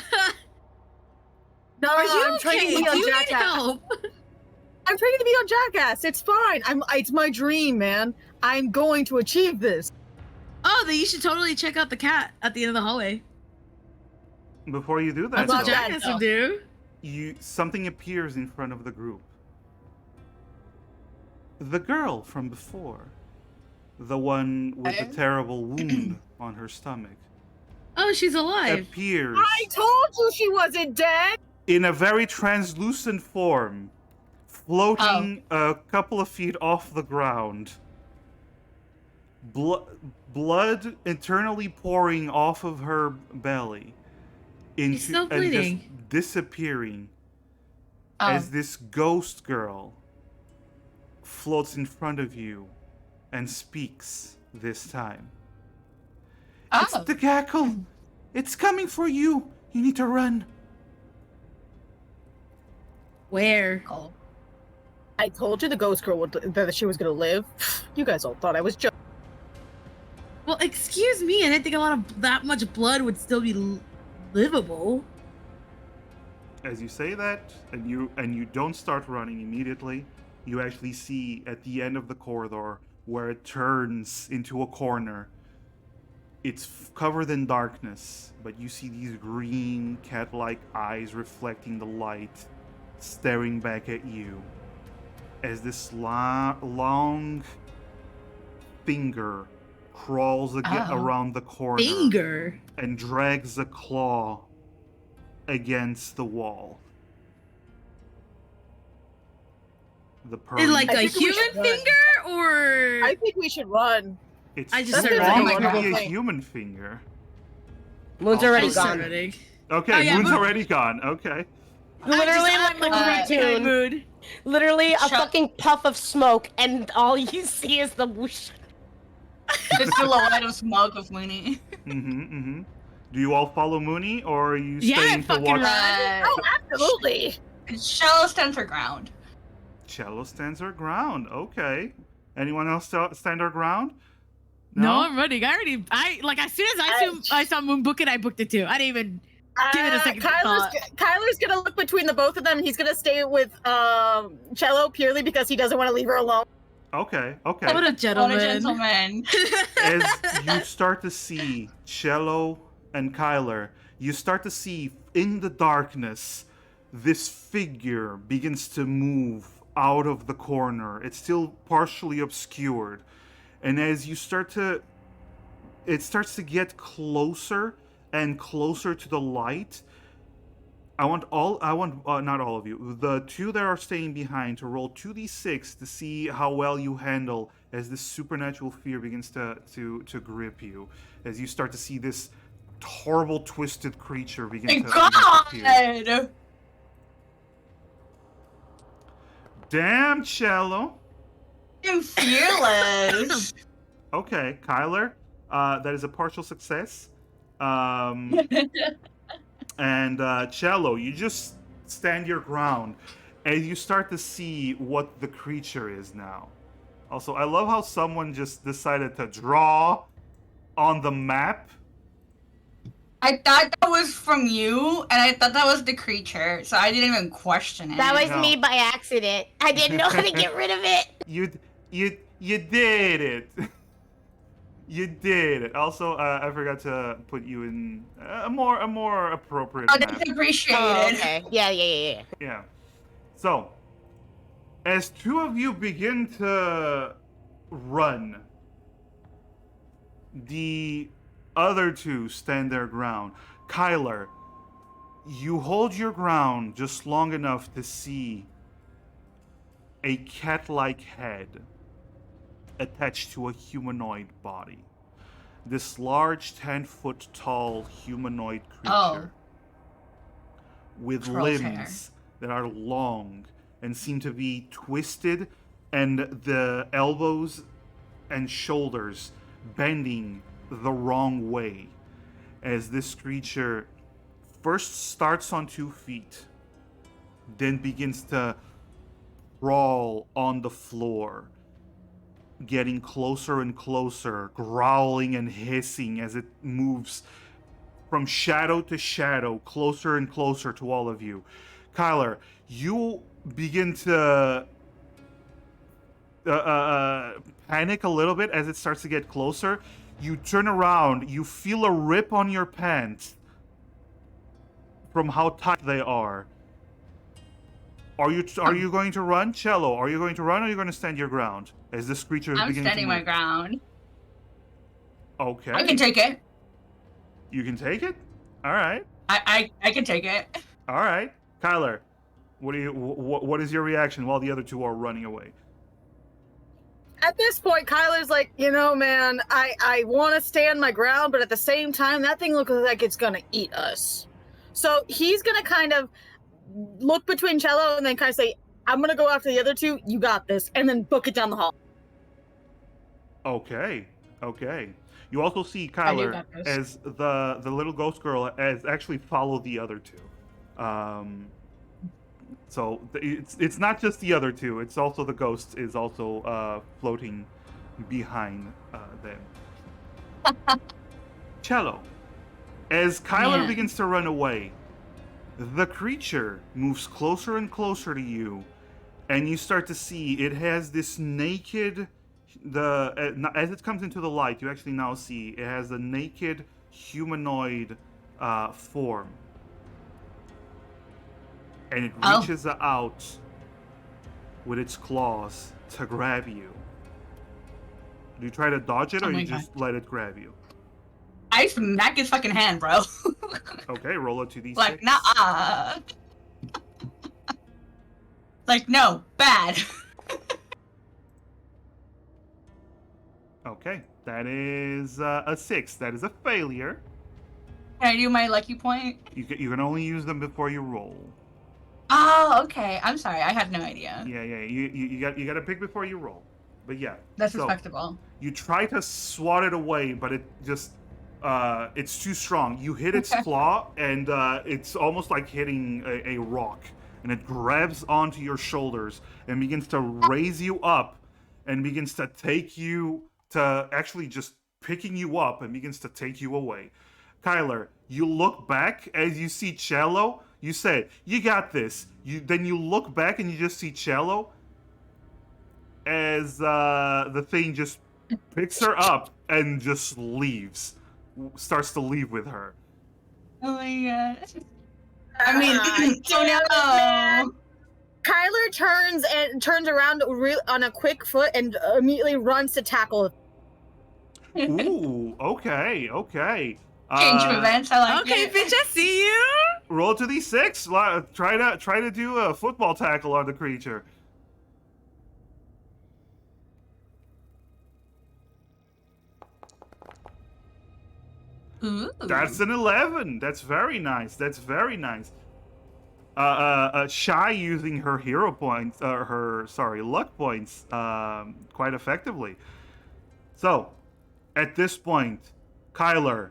C: No,
E: Are you
C: I'm training
E: okay?
C: to be
E: Do
C: on
E: you need
C: Jackass.
E: help?
C: I'm training to be on Jackass. It's fine. It's my dream, man. I'm going to achieve this.
E: Oh, then you should totally check out the cat at the end of the hallway.
A: Before you do that,
E: That's what
C: Well,
A: though,
E: Jackass would do.
A: something appears in front of the group. The girl from before. The one with the terrible wound on her stomach.
E: Oh, she's alive.
A: Appears
C: I told you she wasn't dead.
A: in a very translucent form, floating a couple of feet off the ground. Blood internally pouring off of her belly into
E: still
A: and just
E: bleeding.
A: disappearing as this ghost girl floats in front of you and speaks this time. It's the cackle. It's coming for you. You need to run.
E: Where?
C: I told you the ghost girl that she was gonna live. You guys all thought I was joking.
E: Well, excuse me. I didn't think that much blood would still be livable.
A: As you say that, and you don't start running immediately, you actually see at the end of the corridor where it turns into a corner. It's covered in darkness, but you see these green cat-like eyes reflecting the light, staring back at you. As this long finger crawls around the corner
E: Finger.
A: and drags a claw against the wall. The
E: Is like
C: I
E: a
C: think we should
E: human
C: run.
E: finger or
C: I think we should run.
A: It's
E: I just
C: started
A: strong
C: running.
A: to
C: Oh my
A: be a
C: God.
A: human finger.
D: Moon's
A: Also-
D: already
E: I start
D: gone.
E: running.
A: Okay,
E: Oh, yeah,
A: Moon's
E: Moon-
A: already gone. Okay.
D: Literally,
E: I'm like
D: like,
E: right behind Moon.
D: literally a
B: Shut-
D: fucking puff of smoke, and all you see is the whoosh.
B: The silhouette of smoke of Mooney.
A: Do you all follow Mooney, or are you
E: Yeah,
A: staying to
E: fucking
A: watch?
E: run.
C: Oh, absolutely.
B: Shallow stands her ground.
A: Cello stands her ground. Okay. Anyone else stand her ground?
E: No, I'm running. As soon as I saw Moon book it, I booked it too. I didn't even give it a second thought.
C: Kyler's gonna look between the both of them. He's gonna stay with Cello purely because he doesn't want to leave her alone.
A: Okay. Okay.
E: What a
B: What a
E: gentleman.
B: gentleman.
A: As you start to see Cello and Kyler, you start to see in the darkness this figure begins to move out of the corner. It's still partially obscured. And as you it starts to get closer and closer to the light. Not all of you, the two that are staying behind, to roll 2d6 to see how well you handle as this supernatural fear begins to grip you. As you start to see this horrible twisted creature begin to appear.
B: God!
A: Damn, Cello.
B: I'm fearless.
A: Okay, Kyler, that is a partial success. And Cello, you just stand your ground, and you start to see what the creature is now. Also, I love how someone just decided to draw on the map.
B: I thought that was from you, and I thought that was the creature, so I didn't even question it.
D: That was
A: No.
D: me by accident. I didn't know how to get rid of it.
A: You did it. You did it. Also, I forgot to put you in a more appropriate
B: Oh,
A: map.
B: that's appreciated.
D: Oh, okay. Yeah.
A: Yeah. So, as two of you begin to run, the other two stand their ground. Kyler, you hold your ground just long enough to see a cat-like head attached to a humanoid body. This large 10-foot tall humanoid creature with
B: Troll's
A: limbs that are long and seem to be twisted, and the elbows and shoulders bending the wrong way. as this creature first starts on 2 feet, then begins to crawl on the floor, getting closer and closer, growling and hissing as it moves from shadow to shadow, closer and closer to all of you. Kyler, you begin to panic a little bit as it starts to get closer. You turn around, you feel a rip on your pants from how tight they are. Are you going to run, Cello? Are you going to run, or are you going to stand your ground as this creature is
B: I'm
A: beginning
B: standing
A: to
B: my
A: move?
B: ground.
A: Okay.
B: I can take it.
A: You can take it. All right.
B: I can take it.
A: All right. Kyler, what is your reaction while the other two are running away?
C: At this point, Kyler's like, man, I want to stand my ground, but at the same time, that thing looks like it's gonna eat us. So he's gonna kind of look between Cello and then kind of say, I'm gonna go after the other two. You got this, and then book it down the hall.
A: Okay. You also see
B: I do
A: Kyler
B: got this.
A: as the little ghost girl has actually followed the other two. So it's not just the other two; it's also the ghost is also floating behind them. Cello, as Kyler
B: Yeah.
A: begins to run away, the creature moves closer and closer to you, and you start to see it has this naked. As it comes into the light, you actually now see it has a naked humanoid form. And it
B: Oh.
A: reaches out with its claws to grab you. Do you try to dodge it,
B: Oh
A: or
B: my
A: you just let it grab you?
B: I smack his fucking hand, bro.
A: Okay, roll a 2d6.
B: Like, nah. Like, no, bad.
A: Okay, that is a 6. That is a failure.
B: Can I do my lucky point?
A: You can only use them before you roll.
B: Oh, okay. I'm sorry. I had no idea.
A: Yeah. You got to pick before you roll. But yeah.
B: That's
A: so
B: respectable.
A: you try to swat it away, but it just it's too strong. You hit its claw, and it's almost like hitting a rock, and it grabs onto your shoulders and begins to raise you up, and begins to take you to actually just picking you up and begins to take you away. Kyler, you look back as you see Cello. You said, "You got this." Then you look back and you just see Cello as the thing just picks her up and just leaves. Starts to leave with her.
B: Oh my god. I mean,
C: Damn it,
B: oh
C: man.
B: no.
C: Kyler turns around on a quick foot and immediately runs to tackle.
A: Ooh, okay.
B: Change of events. I like
E: Okay,
B: it.
E: bitch, I see you.
A: Roll to d6. Try to do a football tackle on the creature.
B: Ooh.
A: That's an 11. That's very nice. Shy using her hero points, luck points, quite effectively. So, at this point, Kyler,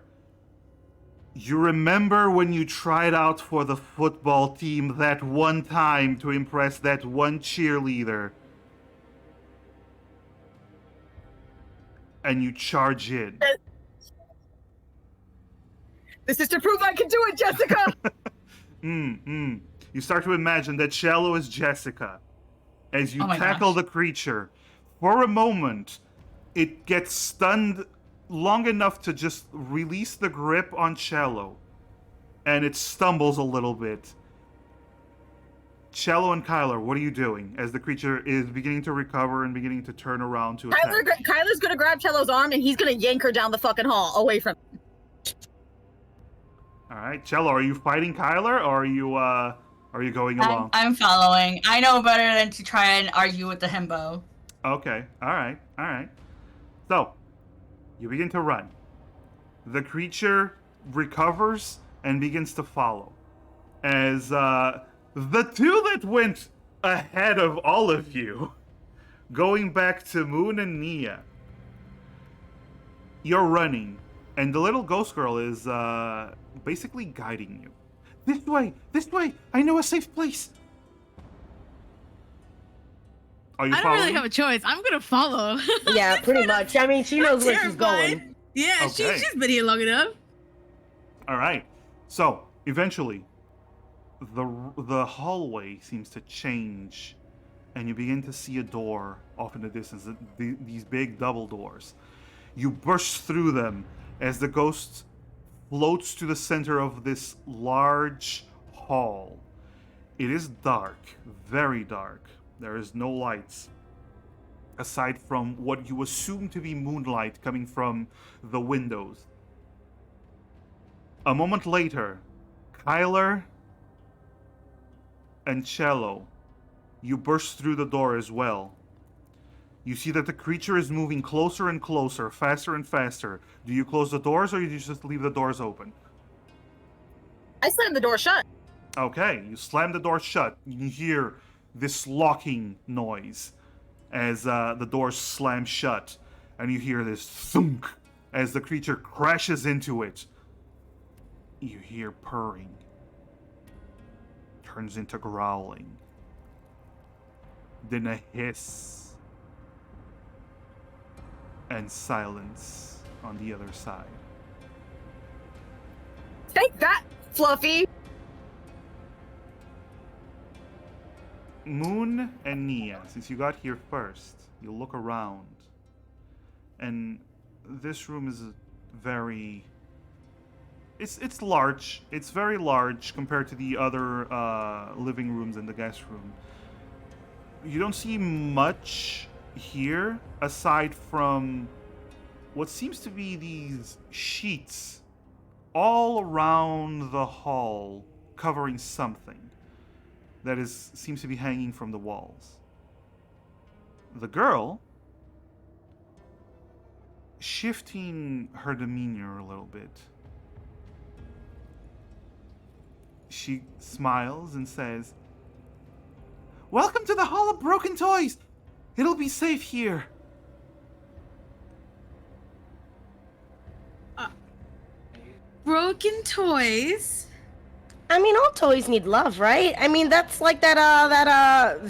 A: you remember when you tried out for the football team that one time to impress that one cheerleader? And you charge in.
C: This is to prove I can do it, Jessica.
A: You start to imagine that Cello is Jessica. As you
B: Oh my
A: tackle
B: gosh.
A: the creature, for a moment, it gets stunned long enough to just release the grip on Cello, and it stumbles a little bit. Cello and Kyler, what are you doing as the creature is beginning to recover and beginning to turn around to attack?
C: Kyler's gonna grab Cello's arm and he's gonna yank her down the fucking hall away from.
A: All right, Cello, are you fighting Kyler, or are you going along?
B: I'm following. I know better than to try and argue with the himbo.
A: Okay. All right. So, you begin to run. The creature recovers and begins to follow. As the two that went ahead of all of you, going back to Moon and Nia, you're running. And the little ghost girl is basically guiding you. This way! This way! I know a safe place! Are you
E: I don't
A: following?
E: really have a choice. I'm gonna follow.
D: Yeah, pretty much. I mean, she knows
E: I'm
D: where she's
E: terrified.
D: going.
E: Yeah,
A: Okay.
E: she's been here long enough.
A: All right. So eventually, the hallway seems to change, and you begin to see a door off in the distance. These big double doors. You burst through them as the ghost floats to the center of this large hall. It is dark, very dark. There is no lights aside from what you assume to be moonlight coming from the windows. A moment later, Kyler and Cello, you burst through the door as well. You see that the creature is moving closer and closer, faster and faster. Do you close the doors or do you just leave the doors open?
C: I slammed the door shut.
A: Okay, you slam the door shut. You hear this locking noise as the door slams shut, and you hear this thunk as the creature crashes into it. You hear purring. Turns into growling. Then a hiss. And silence on the other side.
C: Take that, Fluffy.
A: Moon and Nia, since you got here first, you look around. And this room is very... It's large. It's very large compared to the other living rooms in the guest room. You don't see much here aside from what seems to be these sheets all around the hall covering something that seems to be hanging from the walls. The girl, shifting her demeanor a little bit, she smiles and says, "Welcome to the Hall of Broken Toys! It'll be safe here."
E: Broken toys.
D: I mean, all toys need love, right? I mean, that's like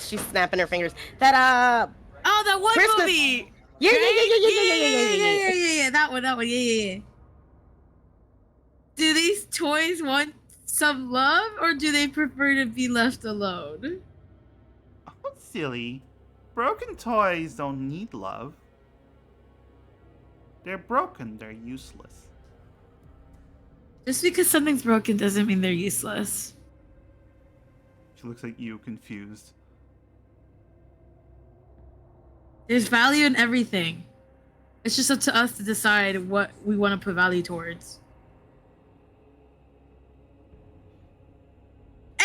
D: she's snapping her fingers.
E: Oh, that one
D: Christmas-
E: movie.
D: Yeah, yeah, yeah,
E: Right?
D: yeah, yeah, yeah, yeah, yeah,
E: yeah. That one. Yeah. Do these toys want some love, or do they prefer to be left alone?
A: Oh, silly. Broken toys don't need love. They're broken, they're useless.
E: Just because something's broken doesn't mean they're useless.
A: She looks at you, confused.
E: There's value in everything. It's just up to us to decide what we want to put value towards.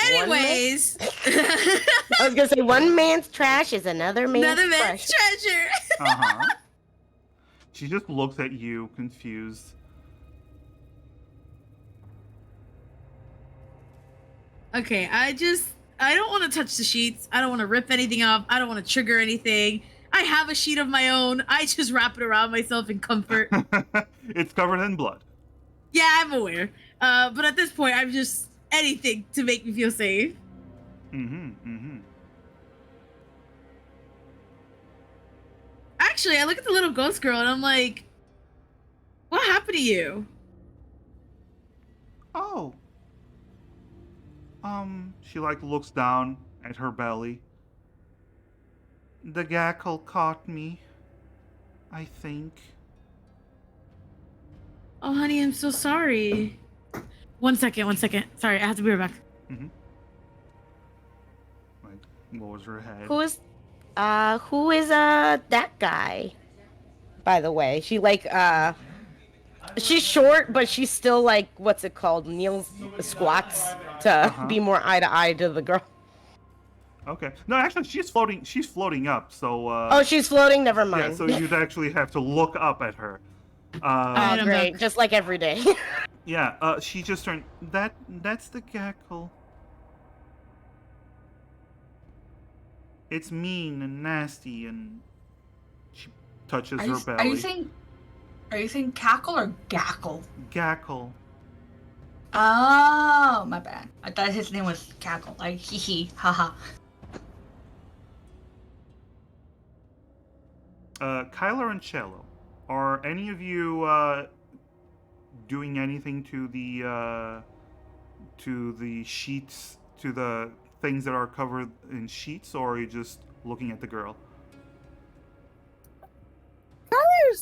E: Anyways,
D: I was gonna say one man's trash is another man's
E: another man's
D: treasure.
E: treasure.
A: Uh-huh. She just looks at you, confused.
E: Okay, I don't want to touch the sheets. I don't want to rip anything up. I don't want to trigger anything. I have a sheet of my own. I just wrap it around myself in comfort.
A: It's covered in blood.
E: Yeah, I'm aware. But at this point, I'm just anything to make me feel safe.
A: Mm-hmm.
E: Actually, I look at the little ghost girl and I'm like, what happened to you?
A: Oh. She looks down at her belly. The gackle caught me, I think.
E: Oh, honey, I'm so sorry. One second. Sorry, I have to be right back.
A: Lowers her head.
D: Who is that guy? By the way, she's short, but she's still what's it called? Kneels, squats to be more eye to eye to the girl.
A: Okay. No, actually, she's floating up, so...
D: Oh, she's floating? Never mind.
A: Yeah, so you'd actually have to look up at her.
E: Alright, I'm
D: Great,
E: back.
D: just like every day.
A: Yeah, she just turned... That's the gackle. It's mean and nasty, and she touches her belly.
B: Are you saying Are you saying cackle or gackle?
A: Gackle.
B: Oh, my bad. I thought his name was Cackle. Like, hee hee, haha.
A: Kyler and Cello, are any of you doing anything to the sheets, to the things that are covered in sheets, or are you just looking at the girl?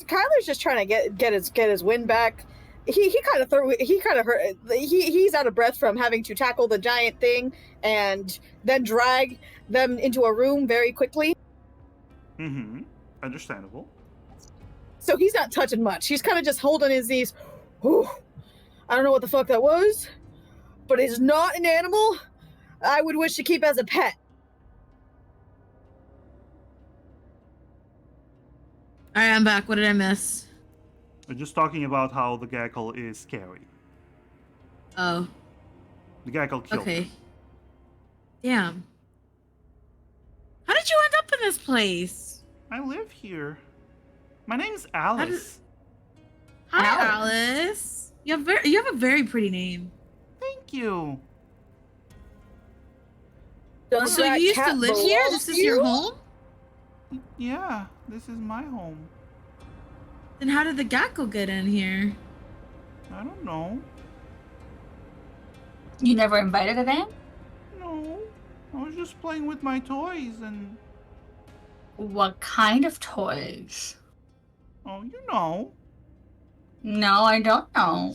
C: Kyler's just trying to get his wind back. He's out of breath from having to tackle the giant thing and then drag them into a room very quickly.
A: Mm-hmm. Understandable.
C: So he's not touching much. He's kind of just holding his knees. Whew. I don't know what the fuck that was, but it's not an animal I would wish to keep as a pet.
E: All right, I'm back. What did I miss?
A: We're just talking about how the Gackle is scary.
E: Oh,
A: The Gackle killed
E: okay.
A: him.
E: Damn. How did you end up in this place?
A: I live here. My name's Alice.
E: Hi,
B: Alice.
E: Alice. You have a very pretty name.
A: Thank you.
C: Does
E: So
C: that
E: you used to
C: cat
E: live here?
C: belong
E: This is
C: to
E: your
C: you?
E: home?
A: Yeah, this is my home.
E: Then how did the Gackle get in here?
A: I don't know.
B: You never invited it in?
A: No, I was just playing with my toys and...
B: What kind of toys?
A: Oh, you know.
B: No, I don't know.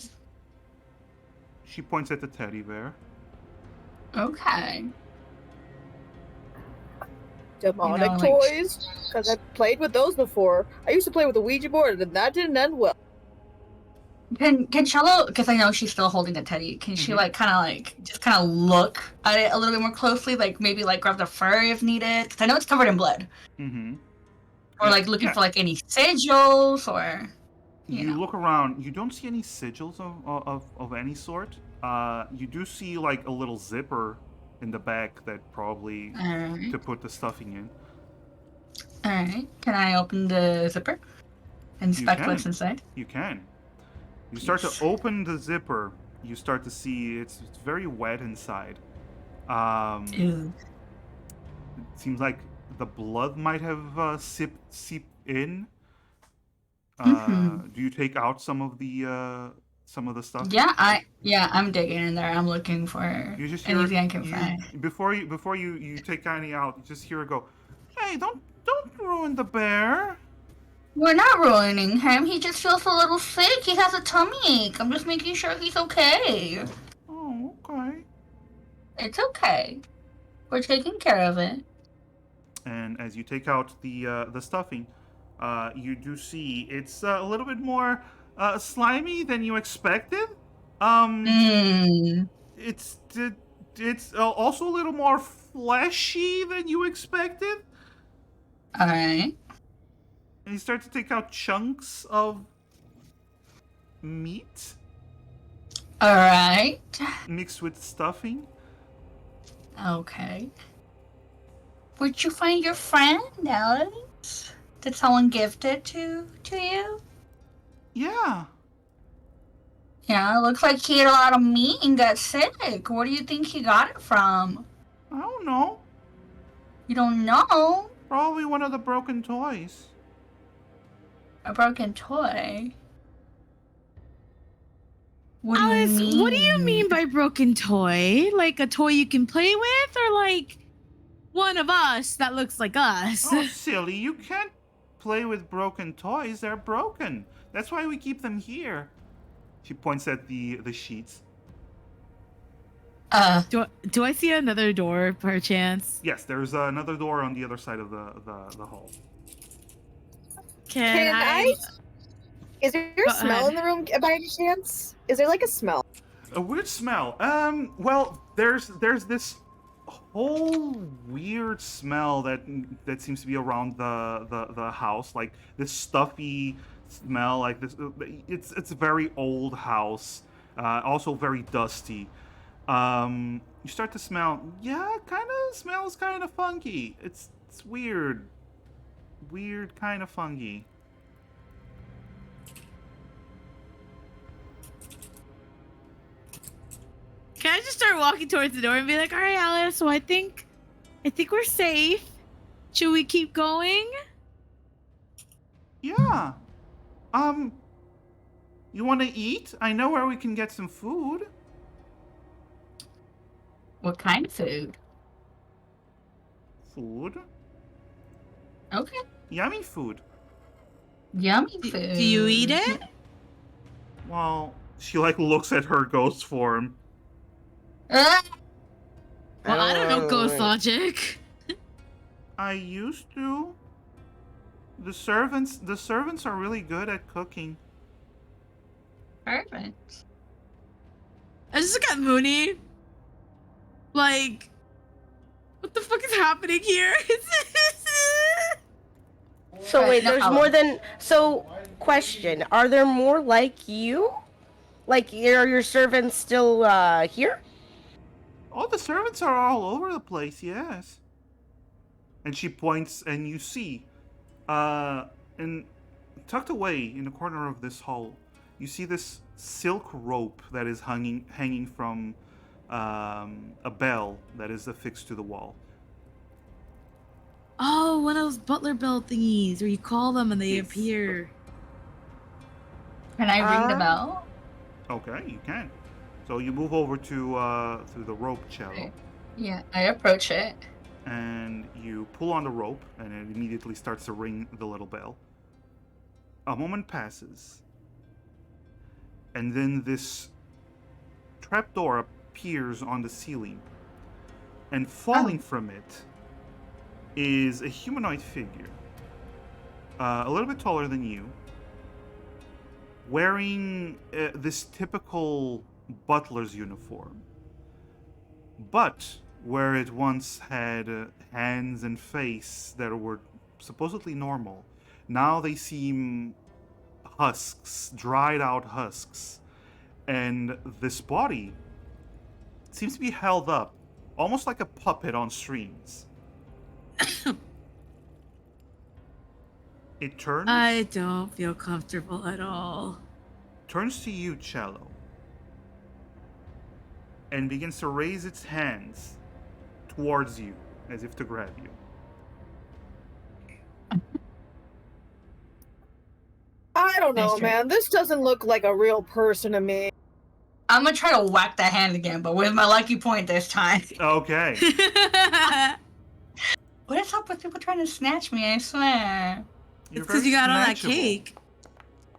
A: She points at the teddy bear.
B: Okay.
C: Demonic
B: You know, like-
C: toys? Because I played with those before. I used to play with the Ouija board, and that didn't end well.
B: Can Cello, because I know she's still holding the teddy, can she
A: Mhm.
B: like kind of look at it a little bit more closely, like maybe like grab the fur if needed? Because I know it's covered in blood.
A: Mm-hmm.
B: Or like looking for like any sigils or
A: You
B: know.
A: look around. You don't see any sigils of any sort. You do see like a little zipper in the back that probably
B: Alright.
A: to put the stuffing in.
B: Alright. Can I open the zipper? Inspect
A: can.
B: what's inside?
A: You can. You start
B: Yes.
A: to open the zipper. You start to see it's very wet inside. It
B: Ew.
A: seems like the blood might have seeped in.
B: Mhm.
A: Do you take out some of the stuff?
B: Yeah, I'm digging in there. I'm looking for
A: You just hear
B: anything I can find.
A: before you take any out. You just hear it go. Hey, don't ruin the bear.
B: We're not ruining him. He just feels a little sick. He has a tummy ache. I'm just making sure he's okay.
A: Oh, okay.
B: It's okay. We're taking care of it.
A: And as you take out the stuffing, you do see it's a little bit more slimy than you expected.
B: Mmm.
A: It's also a little more fleshy than you expected.
B: Alright.
A: And you start to take out chunks of meat
B: Alright.
A: mixed with stuffing.
B: Okay. Where'd you find your friend, Alex? Did someone gift it to you?
A: Yeah.
B: Yeah, it looks like he ate a lot of meat and got sick. Where do you think he got it from?
A: I don't know.
B: You don't know?
A: Probably one of the broken toys.
B: A broken toy? What
E: Alice,
B: do you mean?
E: what do you mean by broken toy? Like a toy you can play with, or like one of us that looks like us?
A: Oh, silly. You can't play with broken toys. They're broken. That's why we keep them here. She points at the sheets.
E: Do I see another door, perchance?
A: Yes, there's another door on the other side of the hall.
E: Can I?
C: Is there
E: Go
C: a smell
E: ahead.
C: in the room by any chance? Is there like a smell?
A: A weird smell. Well, there's this whole weird smell that seems to be around the house, like this stuffy smell, like this. It's a very old house, also very dusty. You start to smell. Yeah, kind of smells kind of funky. It's weird kind of funky.
E: start walking towards the door and be like, all right, Alice, so I think we're safe. Should we keep going?
A: Yeah. You want to eat? I know where we can get some food.
B: What kind of food?
A: Food?
B: Okay.
A: Yummy food.
B: Yummy
E: Do
B: food.
E: you eat it?
A: Well, she like looks at her ghost form.
B: Ah!
E: Well, I don't know ghost
D: wait.
E: logic.
A: I used to. The servants are really good at cooking.
B: Perfect.
E: I just look at Mooney. Like, what the fuck is happening here?
D: So
B: Right,
D: wait,
B: no,
D: there's
B: I'll-
D: more than question, are there more like you? Like are your servants still here?
A: Oh, the servants are all over the place, yes. And she points, and you see, and tucked away in the corner of this hall, you see this silk rope that is hanging from a bell that is affixed to the wall.
E: Oh, one of those butler bell thingies where you call them and they
A: Yes.
E: appear.
B: Can I ring the bell?
A: Okay, you can. So you move over to the rope, Cello,
B: Okay. Yeah, I approach it.
A: and you pull on the rope, and it immediately starts to ring the little bell. A moment passes, and then this trapdoor appears on the ceiling, and falling from it is a humanoid figure, a little bit taller than you, wearing this typical butler's uniform. But where it once had hands and face that were supposedly normal, now they seem husks, dried out husks. And this body seems to be held up, almost like a puppet on strings. It turns
E: I don't feel comfortable at all.
A: turns to you, Cello, and begins to raise its hands towards you as if to grab you.
C: I don't know,
B: Nice try.
C: man. This doesn't look like a real person to me.
B: I'm gonna try to whack that hand again, but with my lucky point this time.
A: Okay.
B: What is up with people trying to snatch me? I swear.
A: You're
E: It's because
A: very
E: you got all that
A: snatchable.
E: cake.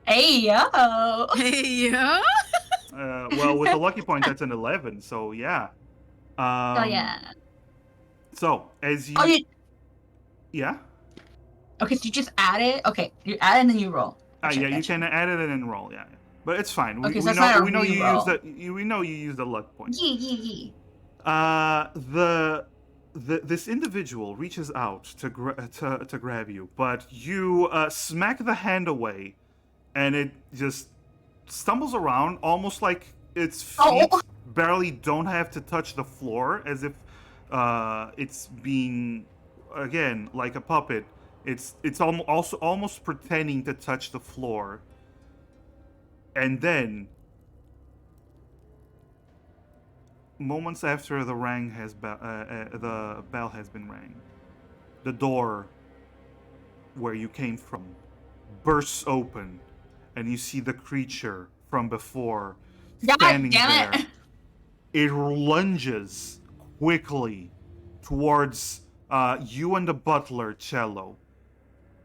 B: Hey yo.
E: Hey, yo.
A: Well, with the lucky point, that's an 11, so yeah.
B: Oh yeah.
A: So, as you...
B: Oh, you.
A: Yeah?
B: Okay, so you just add it. Okay, you add it and then you roll. Gotcha,
A: Yeah, you
B: gotcha.
A: can add it and then roll, yeah. But it's fine.
B: Okay, so that's not a
A: we know you
B: reroll.
A: use we know you use the luck point.
B: Yee.
A: This individual reaches out to grab you, but you smack the hand away, and it just stumbles around, almost like its feet
B: Oh.
A: barely don't have to touch the floor, as if it's being, again, like a puppet. It's also almost pretending to touch the floor, and then moments after the the bell has been rang, the door where you came from bursts open, and you see the creature from before
B: God
A: standing
B: damn
A: there.
B: it.
A: It lunges quickly towards you and the butler, Cello.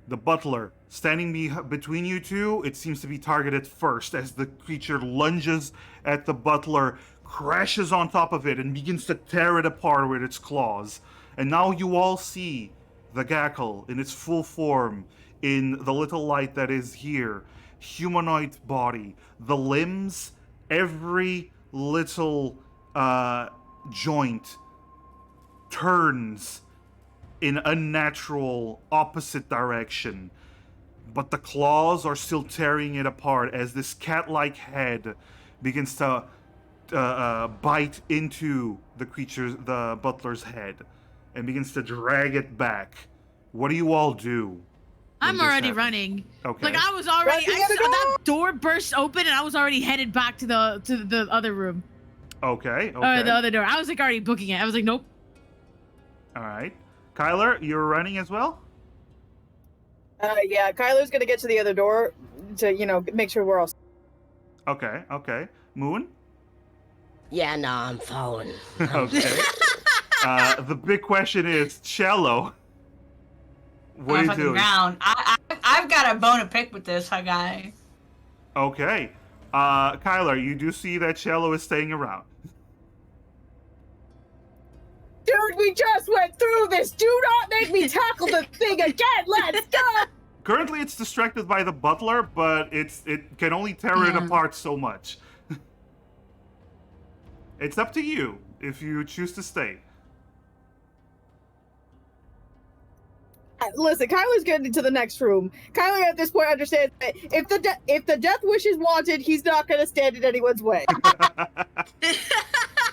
A: The butler, standing between you two, it seems to be targeted first as the creature lunges at the butler, crashes on top of it, and begins to tear it apart with its claws. And now you all see the Gackle in its full form, in the little light that is here. Humanoid body, the limbs, every little joint turns in unnatural opposite direction, but the claws are still tearing it apart as this cat-like head begins to bite into the butler's head, and begins to drag it back. What do you all do? when
E: I'm
A: this
E: already
A: happens?
E: running.
A: Okay.
E: Like I was already.
C: Right, you
E: I
C: gotta
E: saw
C: go!
E: that door burst open, and I was already headed back to the other room.
A: Okay.
E: Or
A: Okay.
E: the other door. I was like already booking it. I was like, nope.
A: All right. Kyler, you're running as well.
C: Yeah, Kyler's gonna get to the other door to, make sure we're all.
A: Okay. Okay. Moon.
D: Yeah, no, I'm following.
A: Okay. The big question is Cello. What are
B: I'm
A: you
B: fucking
A: doing?
B: ground. I've got a bone to pick with this guy.
A: Okay. Kyler, you do see that Cello is staying around.
C: Dude, we just went through this. Do not make me tackle the thing again. Let's go.
A: Currently, it's distracted by the butler, but it can only tear it
B: Yeah.
A: apart so much. It's up to you if you choose to stay.
C: Listen, Kyler's getting into the next room. Kyler at this point understands that if the death wish is wanted, he's not gonna stand in anyone's way.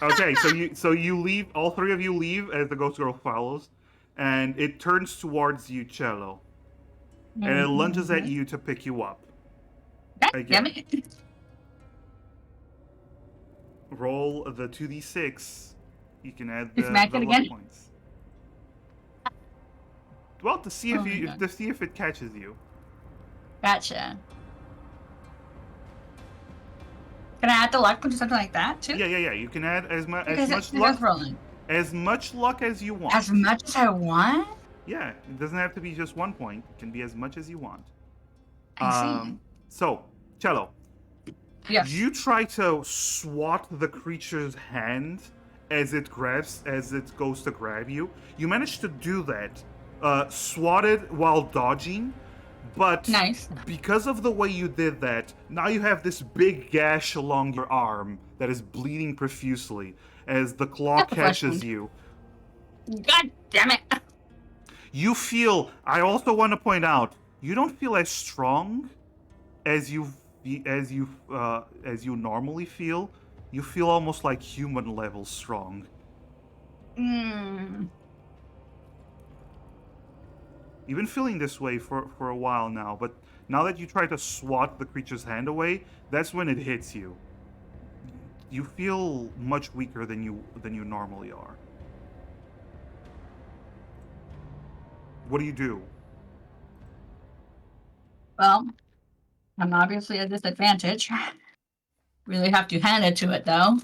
A: Okay, so you leave. All three of you leave as the ghost girl follows, and it turns towards you, Cello, and it lunges at you to pick you up.
B: God damn it.
A: Roll the 2d6. You can add
B: Is
A: the
B: Mac
A: luck
B: it again?
A: points. Well, to see if
B: Oh my
A: you
B: God.
A: to see if it catches you.
B: Gotcha. Can I add the luck to something like that too?
A: Yeah. You can add as much
B: Because
A: much
B: it's
A: luck
B: rolling.
A: as much luck as you want.
B: As much as I want?
A: Yeah, it doesn't have to be just 1 point. It can be as much as you want.
B: I see.
A: So, Cello,
B: Yes.
A: you try to swat the creature's hand as it goes to grab you. You manage to do that, swatted while dodging, but
B: Nice.
A: because of the way you did that, now you have this big gash along your arm that is bleeding profusely as the claw
B: That's a
A: catches
B: question.
A: you.
B: God damn it.
A: You feel. I also want to point out, you don't feel as strong as you normally feel. You feel almost like human level strong.
B: Mm.
A: You've been feeling this way for a while now, but now that you try to swat the creature's hand away, that's when it hits you. You feel much weaker than you normally are. What do you do?
B: Well, I'm obviously at a disadvantage. Really have to hand it to it though.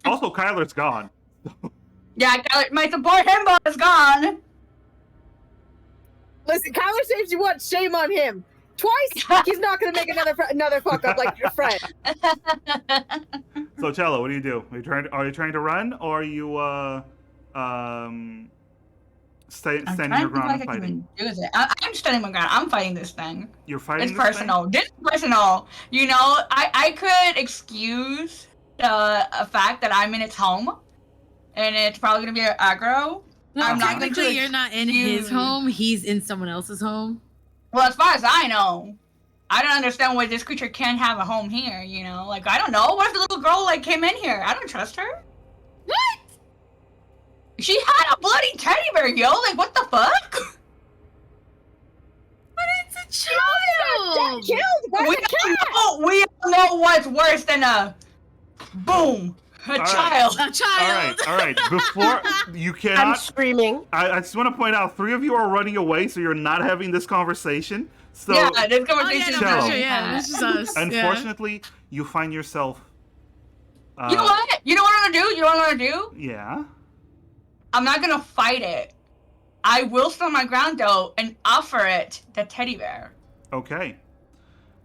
A: Also, Kyler's gone.
B: Yeah, my support himbo is gone.
C: Listen, Kyler saves you once, shame on him. Twice, he's not gonna make another fuck up like your friend.
A: So, Cello, what do you do? Are you trying to run, or are you standing
B: I'm
A: your
B: trying to think
A: ground
B: like
A: and
B: I can
A: fighting?
B: even do this. I'm standing my ground. I'm fighting this thing.
A: You're fighting
B: It's
A: this thing?
B: personal. This is personal. You know, I could excuse the fact that I'm in its home, and it's probably gonna be an aggro.
E: No,
B: I'm not going to
E: technically, you're not in his
B: excuse-
E: home. He's in someone else's home.
B: Well, as far as I know, I don't understand why this creature can't have a home here. You know, like I don't know. What if the little girl like came in here? I don't trust her.
E: What?
B: She had a bloody teddy bear, yo. Like what the fuck?
E: But it's a child.
C: Killed by the cat.
B: We all know what's worse than a boom, a
A: right.
B: child.
E: A child.
A: All right. Before you
D: I'm
A: cannot.
D: screaming.
A: I just want to point out, 3 of you are running away, so you're not having this conversation. So,
B: Yeah, this
E: Oh
B: conversation.
E: yeah, no,
A: Cello.
E: for sure. Yeah, this is us. Yeah.
A: unfortunately, you find yourself.
B: You know what? You know what I'm gonna do? You know what I'm gonna do?
A: Yeah.
B: I'm not gonna fight it. I will stand my ground though and offer it the teddy bear
A: Okay.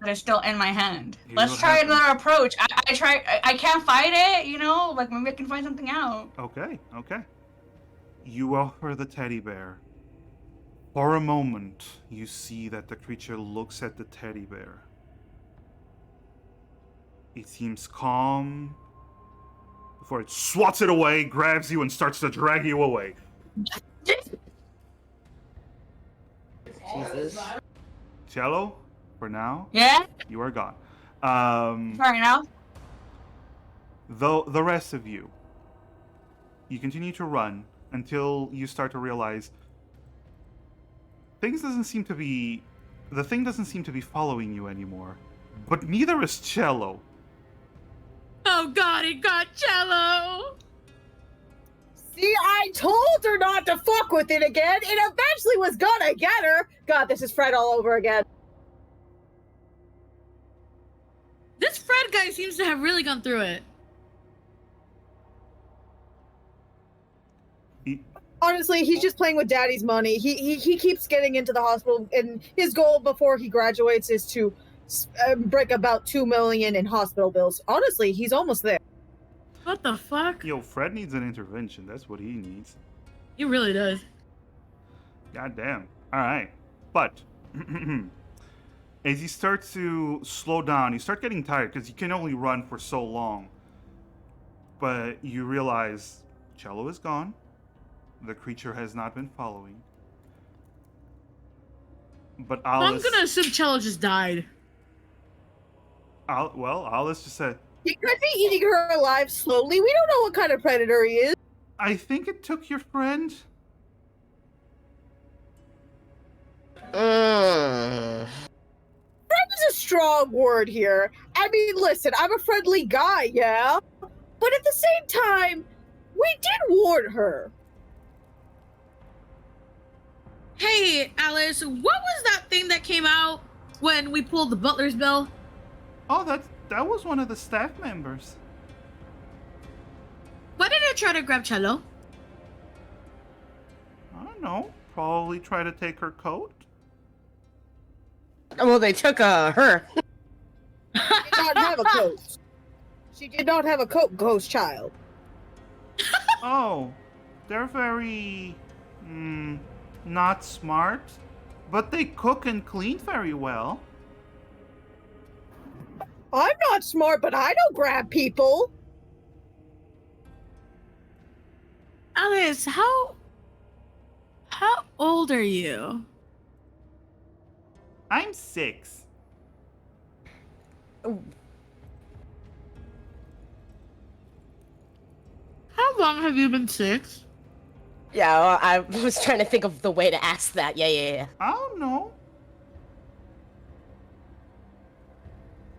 B: that is still in my hand.
A: Here's
B: Let's
A: what
B: try
A: happens.
B: another approach. I can't fight it, you know? Like maybe I can find something out.
A: Okay. You offer the teddy bear. For a moment, you see that the creature looks at the teddy bear. It seems calm before it swats it away, grabs you, and starts to drag you away.
F: Jesus.
A: Cello, for now,
B: Yeah?
A: you are gone.
B: Sorry now.
A: Though the rest of you continue to run until you start to realize the thing doesn't seem to be following you anymore. But neither is Cello.
E: Oh god, it got Cello!
C: See, I told her not to fuck with it again. It eventually was gonna get her. God, this is Fred all over again.
E: This Fred guy seems to have really gone through it.
C: Honestly, he's just playing with daddy's money. He keeps getting into the hospital, and his goal before he graduates is to break about $2 million in hospital bills. Honestly, he's almost there.
E: What the fuck?
A: Yo, Fred needs an intervention. That's what he needs.
E: He really does.
A: God damn. All right. But as you start to slow down, you start getting tired because you can only run for so long. But you realize Cello is gone. The creature has not been following. But Alice...
E: I'm gonna assume Cello just died.
A: Alice just said,
C: He could be eating her alive slowly. We don't know what kind of predator he is.
A: I think it took your friend.
C: Friend is a strong word here. I mean, listen, I'm a friendly guy, yeah? But at the same time, we did warn her.
E: Hey, Alice, what was that thing that came out when we pulled the butler's bell?
A: Oh, that was one of the staff members.
E: Why did it try to grab Cello?
A: I don't know. Probably try to take her coat.
D: Well, they took her.
C: She did not have a coat. She did not have a coat, ghost child.
A: Oh, they're very, not smart, but they cook and clean very well.
C: I'm not smart, but I don't grab people.
E: Alice, how old are you?
A: I'm 6.
E: How long have you been 6?
D: Yeah, well, I was trying to think of the way to ask that. Yeah.
A: I don't know.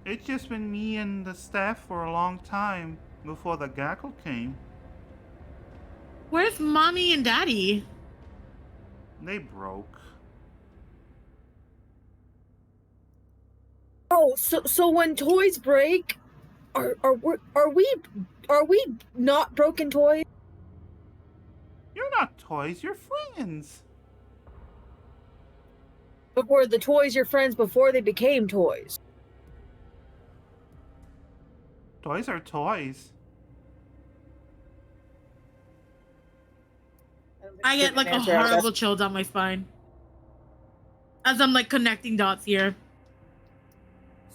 A: It's just been me and the staff for a long time before the Gackle came.
E: Where's mommy and daddy?
A: They broke.
C: Oh, so when toys break, are we not broken toys?
A: You're not toys, you're friends.
C: But were the toys your friends before they became toys?
A: Toys are toys.
E: I get like a horrible chill down my spine. As I'm like connecting dots here.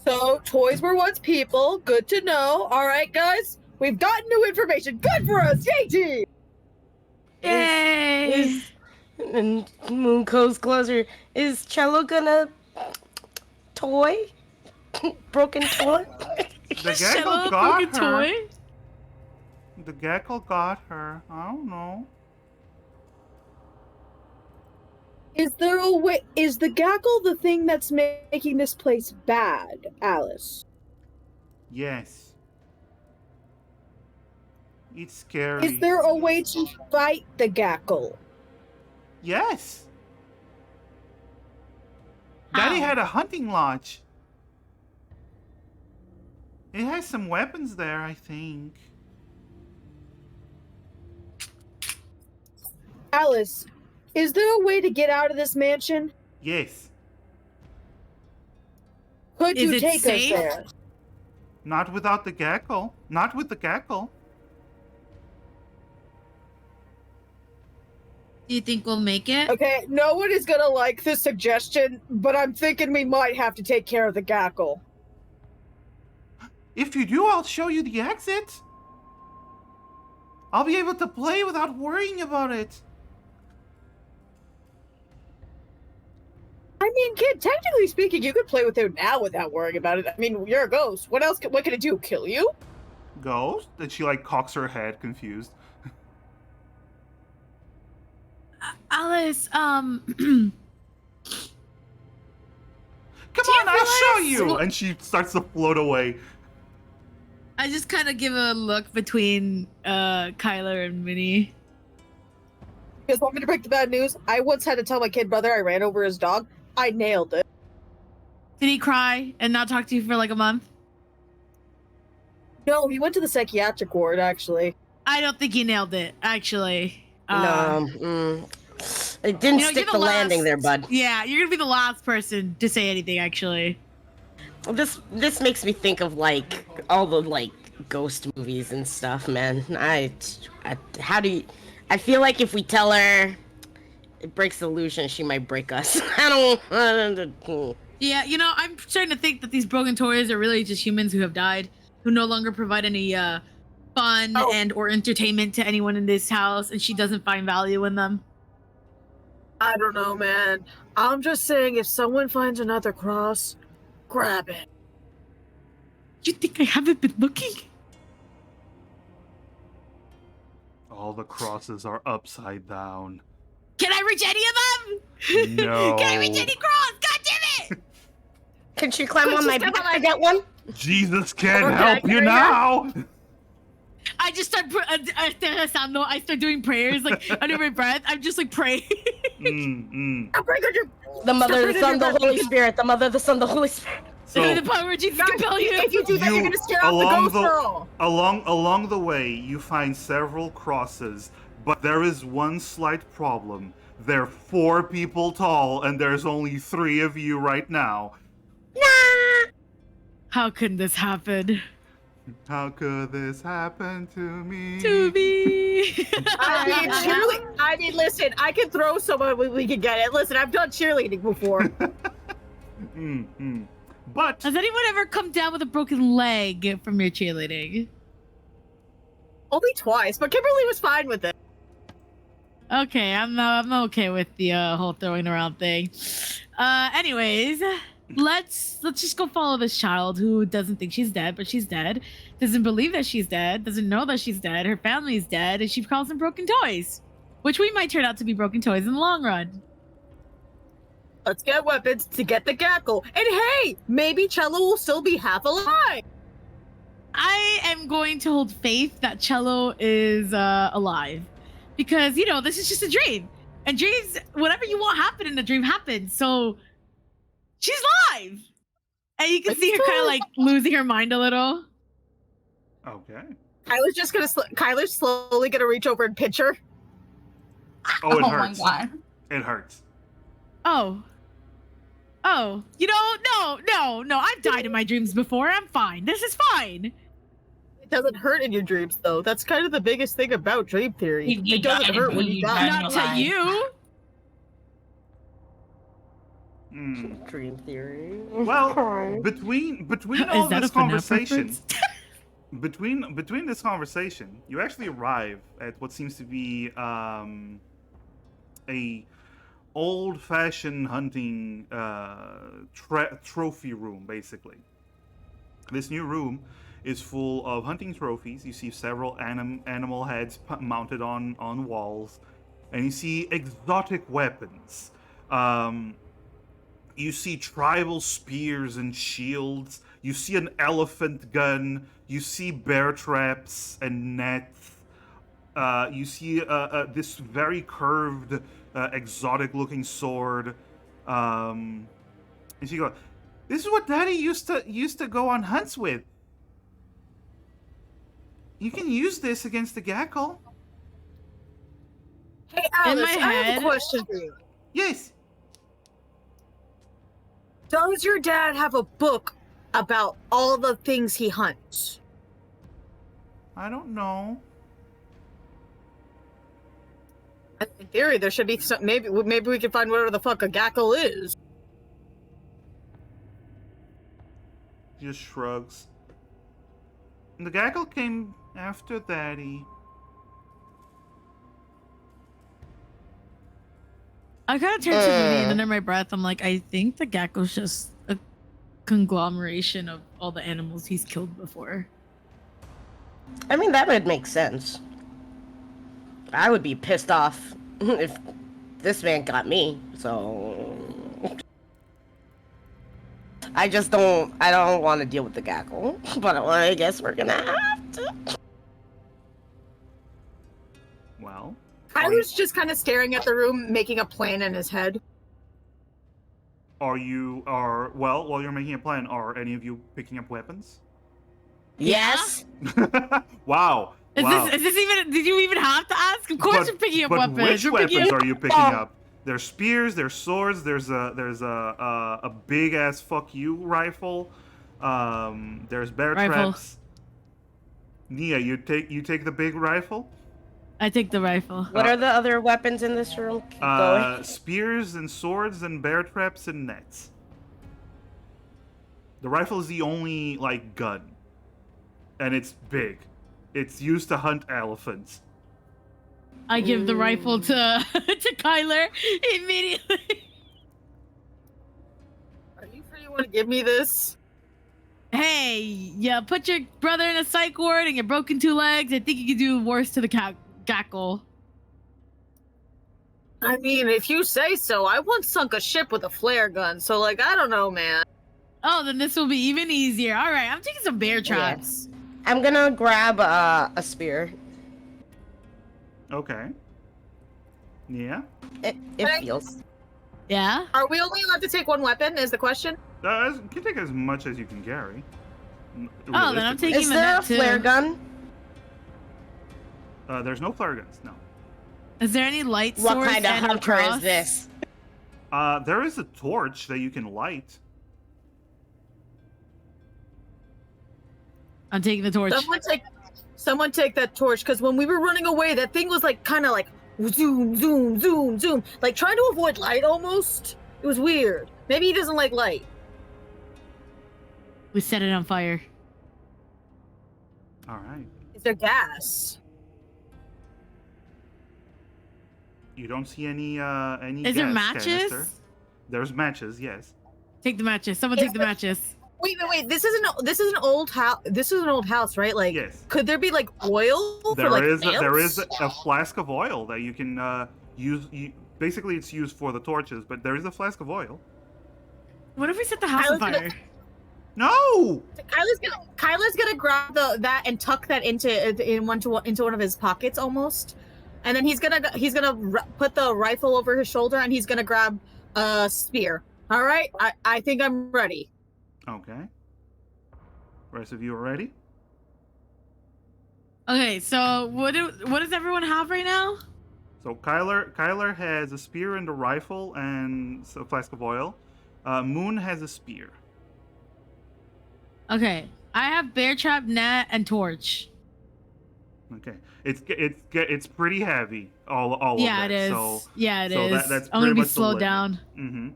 C: So, toys were once people. Good to know. All right, guys. We've got new information. Good for us. Yay, team!
E: Yay!
D: And Moon goes closer. Is Cello gonna toy? Broken toy?
A: The
E: Cello
A: Gackle got
E: broken
A: her.
E: toy?
A: The Gackle got her. I don't know.
C: Is there a way? Is the Gackle the thing that's making this place bad, Alice?
A: Yes. It's scary.
C: Is there a way to fight the Gackle?
A: Yes. Daddy
E: How?
A: had a hunting lodge. It has some weapons there, I think.
C: Alice, is there a way to get out of this mansion?
A: Yes.
C: Could
E: Is
C: you
E: it
C: take
E: safe?
C: us there?
A: Not without the Gackle. Not with the Gackle.
E: Do you think we'll make it?
C: Okay, no one is gonna like this suggestion, but I'm thinking we might have to take care of the Gackle.
A: If you do, I'll show you the exit. I'll be able to play without worrying about it.
C: I mean, kid, technically speaking, you could play with it now without worrying about it. I mean, you're a ghost. What else? What can it do? Kill you?
A: Ghost? And she like cocks her head, confused.
E: Alice,
A: Come on, I'll show you! And she starts to float away.
E: I just kind of give a look between Kyler and Minnie.
C: You guys want me to break the bad news? I once had to tell my kid brother I ran over his dog. I nailed it.
E: Did he cry and not talk to you for like a month?
C: No, he went to the psychiatric ward, actually.
E: I don't think he nailed it, actually.
D: It didn't
E: You know,
D: stick
E: you're
D: the
E: the
D: landing
E: last-
D: there, bud.
E: Yeah, you're gonna be the last person to say anything, actually.
D: This makes me think of like all the like ghost movies and stuff, man. How do you? I feel like if we tell her it breaks the illusion, she might break us. I don't.
E: Yeah, you know, I'm starting to think that these broken toys are really just humans who have died, who no longer provide any fun
C: Oh.
E: and or entertainment to anyone in this house, and she doesn't find value in them.
C: I don't know, man. I'm just saying, if someone finds another cross, grab it.
E: You think I haven't been looking?
A: All the crosses are upside down.
E: Can I reach any of them?
A: No.
E: Can I reach any cross? God damn it!
D: Can she climb
C: Could
D: on
C: you
D: my
C: step
D: back
C: on
D: to
C: my-
D: get one?
A: Jesus can't
C: Okay,
A: help you
C: here you go.
A: now.
E: I just start I start doing prayers like under my breath. I'm just like praying.
C: I'll break her.
D: The Mother, the
C: Step
D: Son,
C: it
D: the
C: in your
D: Holy
C: back.
D: Spirit. The Mother, the Son, the Holy Spirit.
A: So
E: the power of Jesus
C: Guys,
E: compel you.
C: if you do that,
A: You-
C: you're gonna scare off the
A: along
C: ghost
A: the-
C: girl.
A: along the way, you find several crosses, but there is one slight problem. They're 4 people tall, and there's only 3 of you right now.
E: How can this happen
A: How could this happen to me?
E: to me?
C: I mean, listen, I can throw someone when we can get it. Listen, I've done cheerleading before.
A: But
E: Has anyone ever come down with a broken leg from your cheerleading?
C: Only twice, but Kimberly was fine with it.
E: Okay, I'm okay with the whole throwing around thing. Anyways, let's just go follow this child who doesn't think she's dead, but she's dead. Doesn't believe that she's dead. Doesn't know that she's dead. Her family's dead, and she calls them broken toys, which we might turn out to be broken toys in the long run.
C: Let's get weapons to get the gackle. And hey, maybe Cello will still be half alive.
E: I am going to hold faith that Cello is alive, because you know this is just a dream, and dreams, whatever you want happen in a dream happens. So she's alive, and you can see her kind of like losing her mind a little.
A: okay.
C: Kyler's slowly gonna reach over and pinch her.
A: Oh, it
B: my
A: hurts.
B: god.
A: It hurts.
E: Oh, you know, no. I've died in my dreams before. I'm fine. This is fine.
C: It doesn't hurt in your dreams, though. That's kind of the biggest thing about dream theory.
B: You
C: It doesn't
B: died
C: hurt when
B: when
C: you
B: you
C: die.
B: died.
E: Not
B: alive.
E: to you.
D: Dream theory.
A: Well, between all
E: Is that
A: this
E: a FNAF
A: conversation,
E: reference?
A: between this conversation, you actually arrive at what seems to be a old-fashioned hunting trophy room, basically. This new room is full of hunting trophies. You see several animal heads mounted on walls, and you see exotic weapons. You see tribal spears and shields. You see an elephant gun. You see bear traps and nets. You see this very curved, exotic-looking sword. And she goes, "This is what Daddy used to go on hunts with. You can use this against the Gackle."
C: Hey,
E: In
C: Alice,
E: my
C: I have
E: head-
C: a question for you.
A: Yes.
C: Does your dad have a book about all the things he hunts?
A: I don't know.
C: In theory, there should be some. Maybe we can find whatever the fuck a gackle is.
A: Just shrugs. The Gackle came after Daddy.
E: I kind of turn to Minnie, and under my breath, I'm like, I think the Gackle's just a conglomeration of all the animals he's killed before.
D: I mean, that would make sense. I would be pissed off if this man got me, so... I don't want to deal with the gaggle, but I guess we're gonna have to.
A: Well,
C: Tyler's just kind of staring at the room, making a plan in his head.
A: while you're making a plan, are any of you picking up weapons?
D: Yes.
A: Wow.
E: Is this even? Did you even have to ask? Of course, you're picking up weapons.
A: Which
E: You're picking
A: weapons
E: up-
A: are you picking up? There's spears, there's swords, there's a big ass fuck you rifle. There's bear
E: Rifle.
A: traps. Nia, you take the big rifle.
E: I take the rifle.
D: What are the other weapons in this room? Keep going.
A: Spears and swords and bear traps and nets. The rifle is the only like gun, and it's big. It's used to hunt elephants.
E: I give the rifle to to Kyler immediately.
C: Are you sure you want to give me this?
E: Hey, yeah, put your brother in a psych ward and you're broken 2 legs. I think you could do worse to the gackle.
C: I mean, if you say so. I once sunk a ship with a flare gun, so like, I don't know, man.
E: Oh, then this will be even easier. All right, I'm taking some bear traps.
D: I'm gonna grab a spear.
A: Okay. Yeah.
D: It
C: Thanks.
D: feels.
E: Yeah.
C: Are we only allowed to take one weapon? Is the question?
A: You can take as much as you can carry.
E: Oh, then I'm
A: realistically.
E: taking
D: Is
E: the
D: there a
E: net too.
D: flare gun?
A: There's no flare guns. No.
E: Is there any light
D: What
E: source
D: kind of
E: and a
D: hunter
E: cross?
D: is this?
A: There is a torch that you can light.
E: I'm taking the torch.
C: Someone take that torch, because when we were running away, that thing was like kind of like zoom, zoom, zoom, zoom, like trying to avoid light almost. It was weird. Maybe he doesn't like light.
E: We set it on fire.
A: All right.
C: Is there gas?
A: You don't see any
E: Is there
A: gas
E: matches?
A: canister. There's matches, yes.
E: Take the matches. Someone
C: Is
E: take the
C: there-
E: matches.
C: Wait. This is an old house. This is an old house, right? Like,
A: Yes.
C: could there be like oil for
A: There
C: like
A: is
C: lamps?
A: a flask of oil that you can use. Basically, it's used for the torches, but there is a flask of oil.
E: What if we set the house
C: I
E: on
C: was gonna-
E: fire?
A: No.
C: Kyler's gonna grab that and tuck that into one of his pockets almost, and then he's gonna put the rifle over his shoulder and he's gonna grab a spear. All right, I think I'm ready.
A: Okay. Rest of you are ready?
E: Okay, so what does everyone have right now?
A: So Kyler has a spear and a rifle and a flask of oil. Moon has a spear.
E: Okay, I have bear trap, net, and torch.
A: Okay. It's pretty heavy. All
E: Yeah,
A: of
E: it
A: that.
E: is.
A: So
E: Yeah, it
A: so
E: is.
A: that's
E: I'm gonna
A: pretty
E: be
A: much the
E: slowed
A: limit.
E: down.
A: Mm-hmm.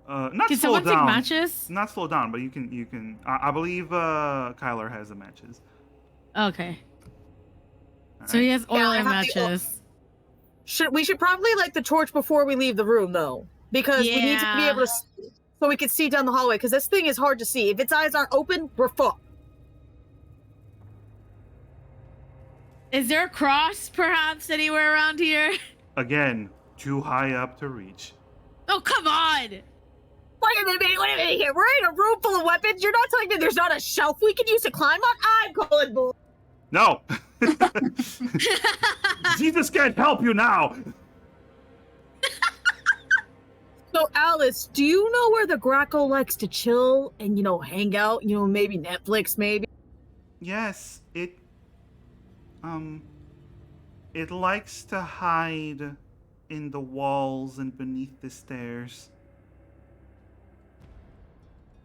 A: Not
E: Can
A: slow
E: someone take
A: down.
E: matches?
A: Not slow down, but you can. I believe Kyler has the matches.
E: Okay.
A: All
E: So he
A: right.
E: has oil
C: Yeah, I
E: and
C: have the oil.
E: matches.
C: We should probably light the torch before we leave the room though, because we need to be
E: Yeah.
C: able to so we can see down the hallway. Because this thing is hard to see. If its eyes aren't open, we're fucked.
E: Is there a cross, perhaps, anywhere around here?
A: Again, too high up to reach.
E: Oh, come on!
C: Wait a minute here. We're in a room full of weapons. You're not telling me there's not a shelf we can use to climb on? I'm calling bull.
A: No. Jesus can't help you now.
C: So, Alice, do you know where the Grackle likes to chill and, hang out? Maybe Netflix, maybe?
A: Yes, it likes to hide in the walls and beneath the stairs.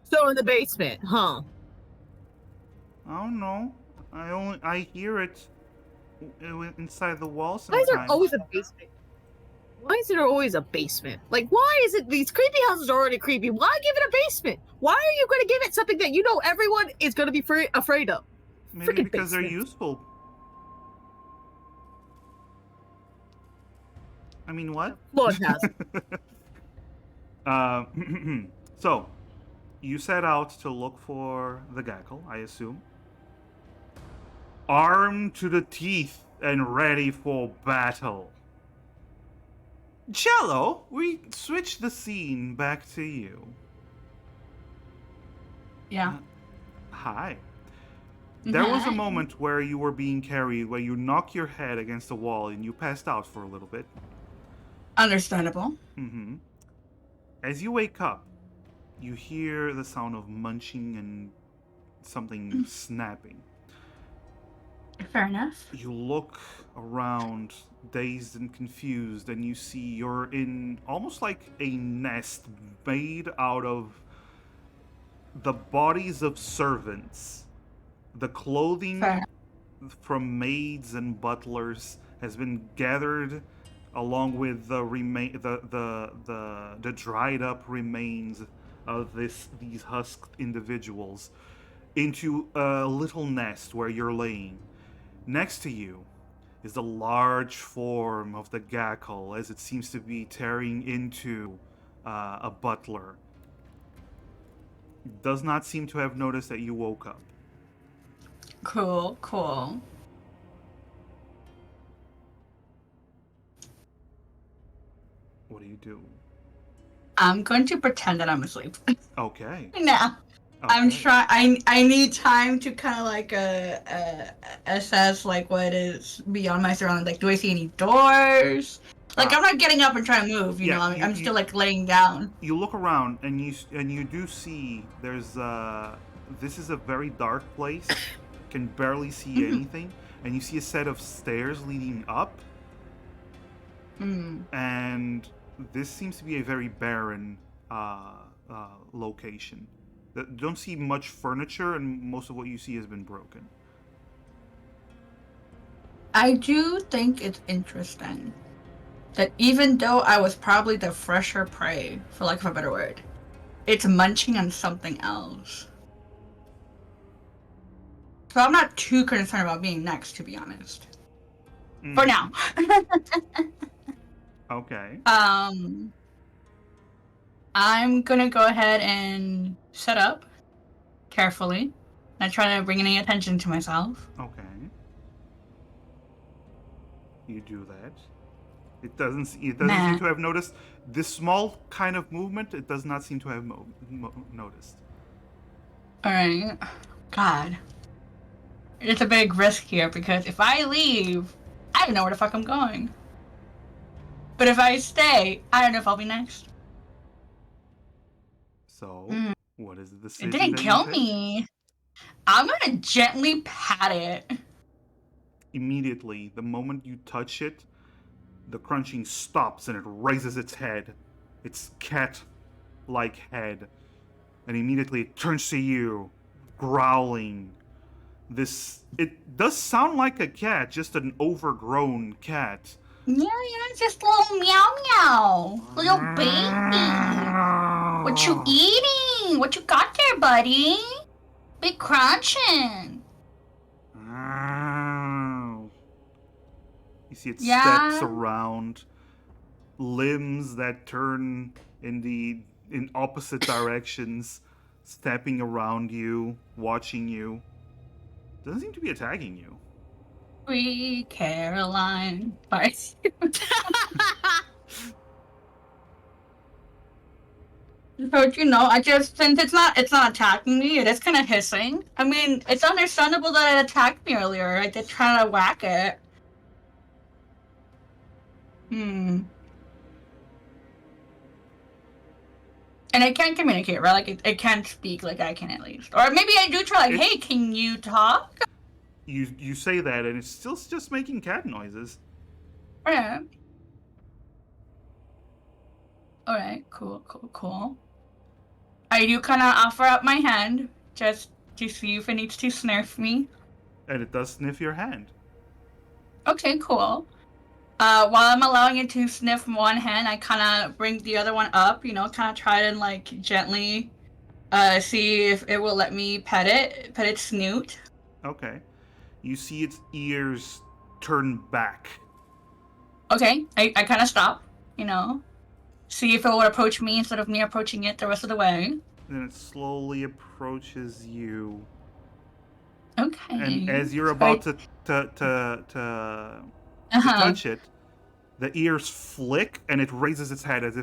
C: So, in the basement, huh?
A: I don't know. I hear it inside the wall
C: Why is
A: sometimes.
C: there always a basement? Why is there always a basement? Like, why is it these creepy houses are already creepy? Why give it a basement? Why are you going to give it something that everyone is going to be afraid of?
A: Maybe
C: freaking
A: because they're
C: basement.
A: useful. I mean, what?
C: Lord has.
A: So, you set out to look for the Gackle, I assume. Armed to the teeth and ready for battle. Cello, we switch the scene back to you.
B: Yeah.
A: Hi. There was a
B: Hi.
A: moment where you were being carried, where you knocked your head against the wall and you passed out for a little bit.
B: Understandable.
A: Mm-hmm. As you wake up, you hear the sound of munching and something snapping.
B: Fair enough.
A: You look around, dazed and confused, and you see you're in almost like a nest made out of the bodies of servants. The clothing
B: Fair.
A: from maids and butlers has been gathered along with the the dried up remains of these husked individuals into a little nest where you're laying. Next to you is the large form of the Gackle as it seems to be tearing into a butler. Does not seem to have noticed that you woke up.
B: Cool, cool.
A: What do you do?
B: I'm going to pretend that I'm asleep.
A: Okay.
B: Now, I'm
A: okay.
B: trying. I need time to kind of like assess like what is beyond my surroundings. Like, do I see any doors? Like, I'm not getting up and trying to move. You
A: Yeah,
B: know, I'm still like laying down.
A: You look around and you do see there's this is a very dark place. Can barely see anything, and you see a set of stairs leading up. And this seems to be a very barren location. Don't see much furniture, and most of what you see has been broken.
B: I do think it's interesting that even though I was probably the fresher prey, for lack of a better word, it's munching on something else. So I'm not too concerned about being next, to be honest. For now.
A: Okay.
B: I'm gonna go ahead and set up carefully. Not trying to bring any attention to myself.
A: Okay. You do that. It doesn't seem to have noticed this small kind of movement. It does not seem to have noticed.
B: All right. God. It's a big risk here because if I leave, I don't know where the fuck I'm going. But if I stay, I don't know if I'll be next.
A: So, what is the decision?
B: It didn't
A: that
B: kill
A: you take?
B: me. I'm gonna gently pat it.
A: Immediately, the moment you touch it, the crunching stops and it raises its head, its cat-like head, and immediately it turns to you, growling. It does sound like a cat, just an overgrown cat.
B: Yeah, just a little meow meow. Little baby. What you eating? What you got there, buddy? Big crunching.
A: You see it
B: Yeah.
A: steps around, limbs that turn in opposite directions, stepping around you, watching you. Doesn't seem to be attacking you.
B: Sweet Caroline. Sorry. But I just since it's not attacking me, it is kind of hissing. I mean, it's understandable that it attacked me earlier. I did try to whack it. And it can't communicate, right? Like it can't speak like I can at least. Or maybe I do try like, hey, can you talk?
A: You say that, and it's still just making cat noises.
B: Alright. Alright, cool. I do kind of offer up my hand, just to see if it needs to sniff me.
A: And it does sniff your hand.
B: Okay, cool. While I'm allowing it to sniff one hand, I kind of bring the other one up, kind of try and, like, gently see if it will let me pet its snoot.
A: Okay. You see its ears turn back.
B: Okay, I kind of stop, see if it would approach me instead of me approaching it the rest of the way.
A: Then it slowly approaches you.
B: Okay.
A: And as you're about to touch it, the ears flick and it raises its head as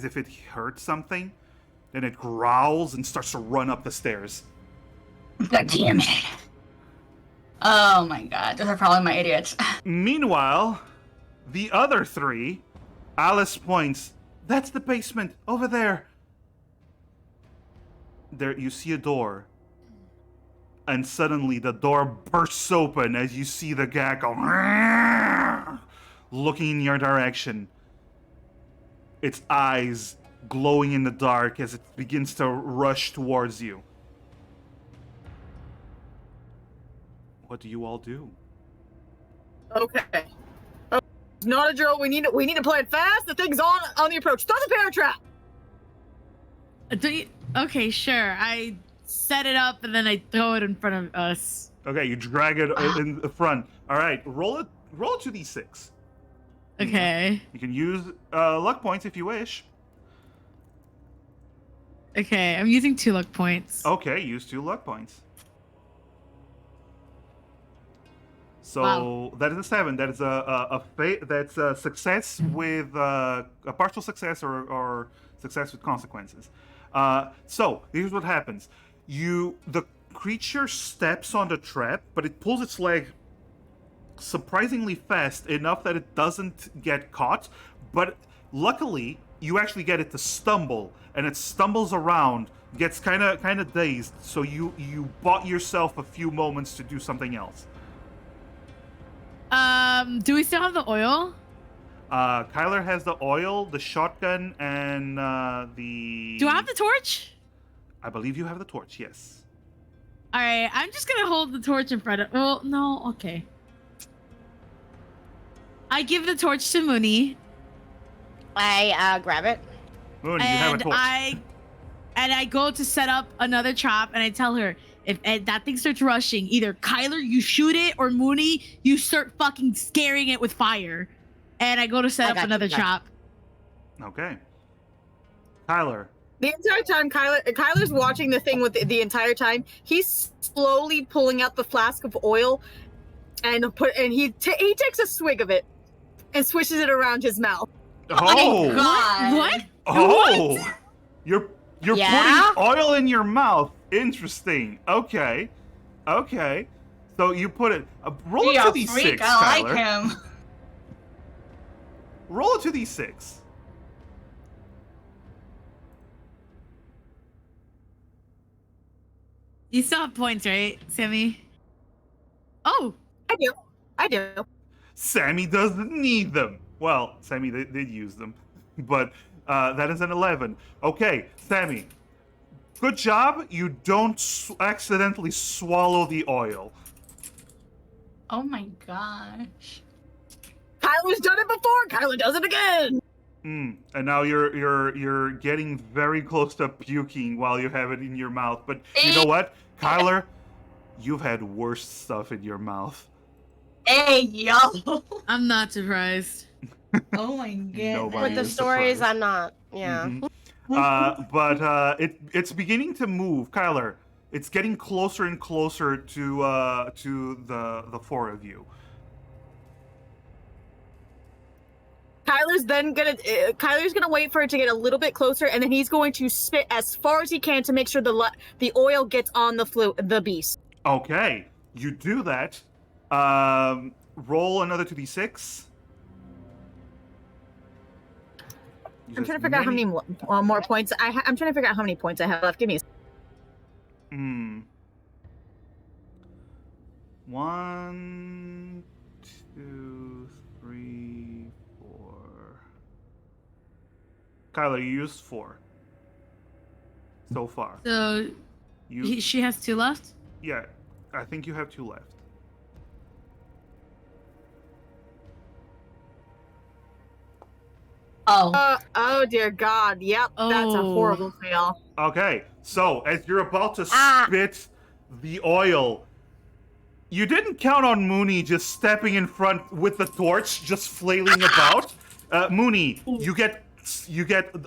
A: if it heard something. Then it growls and starts to run up the stairs.
B: God damn it. Oh my god, those are probably my idiots.
A: Meanwhile, the other three, Alice points. That's the basement over there. There, you see a door, and suddenly the door bursts open as you see the gag go, looking in your direction. Its eyes glowing in the dark as it begins to rush towards you. What do you all do?
C: Okay. Oh, it's not a drill. We need to play it fast. The thing's on the approach. Throw the parent trap.
E: Okay, sure. I set it up and then I throw it in front of us.
A: Okay, you drag it in the front. All right, roll it 2d6.
E: Okay.
A: You can use luck points if you wish.
E: Okay, I'm using 2 luck points.
A: Okay, use 2 luck points. So
E: Wow.
A: that is a 7. That is that's a success with a partial success or success with consequences. So here's what happens: the creature steps on the trap, but it pulls its leg surprisingly fast enough that it doesn't get caught. But luckily, you actually get it to stumble, and it stumbles around, gets kind of dazed. So you bought yourself a few moments to do something else.
E: Do we still have the oil?
A: Kyler has the oil, the shotgun, and the.
E: Do I have the torch?
A: I believe you have the torch. Yes.
E: All right, I'm just gonna hold the torch in front of. Well, no, okay. I give the torch to Mooney,
D: I grab it.
A: Moon, you have a
E: and
A: torch.
E: I go to set up another trap, and I tell her if that thing starts rushing, either Kyler you shoot it, or Mooney you start fucking scaring it with fire. And I go to set
D: I
E: up
D: got you,
E: another
D: got you.
E: trap.
A: Okay. Kyler.
C: The entire time, Kyler's watching the thing with the entire time. He's slowly pulling out the flask of oil, and he takes a swig of it, and swishes it around his mouth.
A: Oh.
B: God.
E: What?
A: Oh. You're
D: Yeah?
A: putting oil in your mouth. Interesting. Okay. So you put it. Roll
B: Be
A: a
B: a
A: 2d6,
B: freak, I
A: Kyler.
B: like him.
A: Roll a 2d6.
E: You still have points, right, Sammy? Oh,
C: I do.
A: Sammy doesn't need them. Well, Sammy did use them, but that is an 11. Okay, Sammy, good job. You don't accidentally swallow the oil.
B: Oh my gosh.
C: Kyler's done it before. Kyler does it again.
A: And now you're getting very close to puking while you have it in your mouth. But you know what, Kyler, you've had worse stuff in your mouth.
B: Hey, yo.
E: I'm not surprised.
B: Oh my goodness.
A: Nobody
D: With the
A: is
D: stories,
A: surprised.
D: I'm not. Yeah.
A: Mhm. But it's beginning to move, Kyler. It's getting closer and closer to the four of you.
C: Kyler's gonna wait for it to get a little bit closer, and then he's going to spit as far as he can to make sure the oil gets on the beast.
A: Okay, you do that. Roll another 2d6.
C: I'm trying to figure out how many more points I'm trying to figure out how many points I have left. Give me a
A: Hmm. 1, 2, 3, 4. Kyler, you used 4 so far.
E: So she has 2 left.
A: Yeah, I think you have 2 left.
B: Oh.
C: oh dear God. Yep, that's a
E: Oh.
C: horrible fail.
A: Okay, so as you're about to
D: Ah.
A: spit the oil, you didn't count on Mooney just stepping in front with the torch, just flailing about. Mooney, you get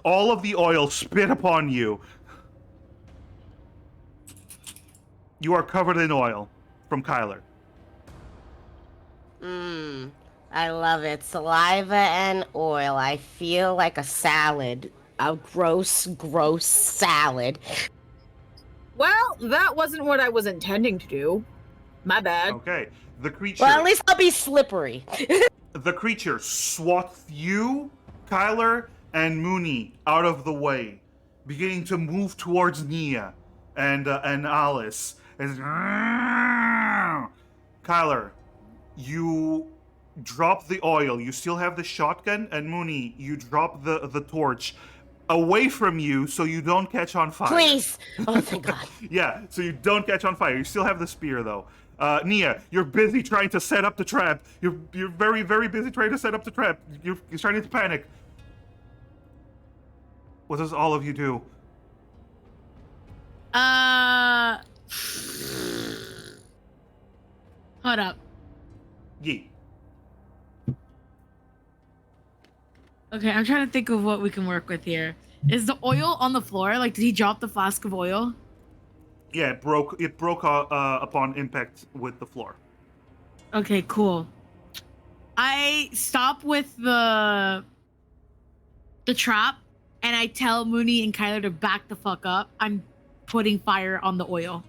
A: all of the oil spit upon you. You are covered in oil from Kyler.
D: I love it. Saliva and oil. I feel like a salad. A gross, gross salad.
C: Well, that wasn't what I was intending to do. My bad.
A: Okay. The creature.
D: Well, at least I'll be slippery.
A: The creature swats you, Kyler, and Mooney out of the way, beginning to move towards Nia and Alice. And Kyler, you drop the oil. You still have the shotgun, and Mooney, you drop the torch away from you so you don't catch on fire.
D: Please. Oh, thank God.
A: Yeah, so you don't catch on fire. You still have the spear, though. Nia, you're busy trying to set up the trap. You're very, very busy trying to set up the trap. You're starting to panic. What does all of you do?
E: Hold up.
A: Yee.
E: Okay, I'm trying to think of what we can work with here. Is the oil on the floor? Like, did he drop the flask of oil?
A: Yeah, it broke upon impact with the floor.
E: Okay, cool. I stop with the trap, and I tell Mooney and Kyler to back the fuck up. I'm putting fire on the oil.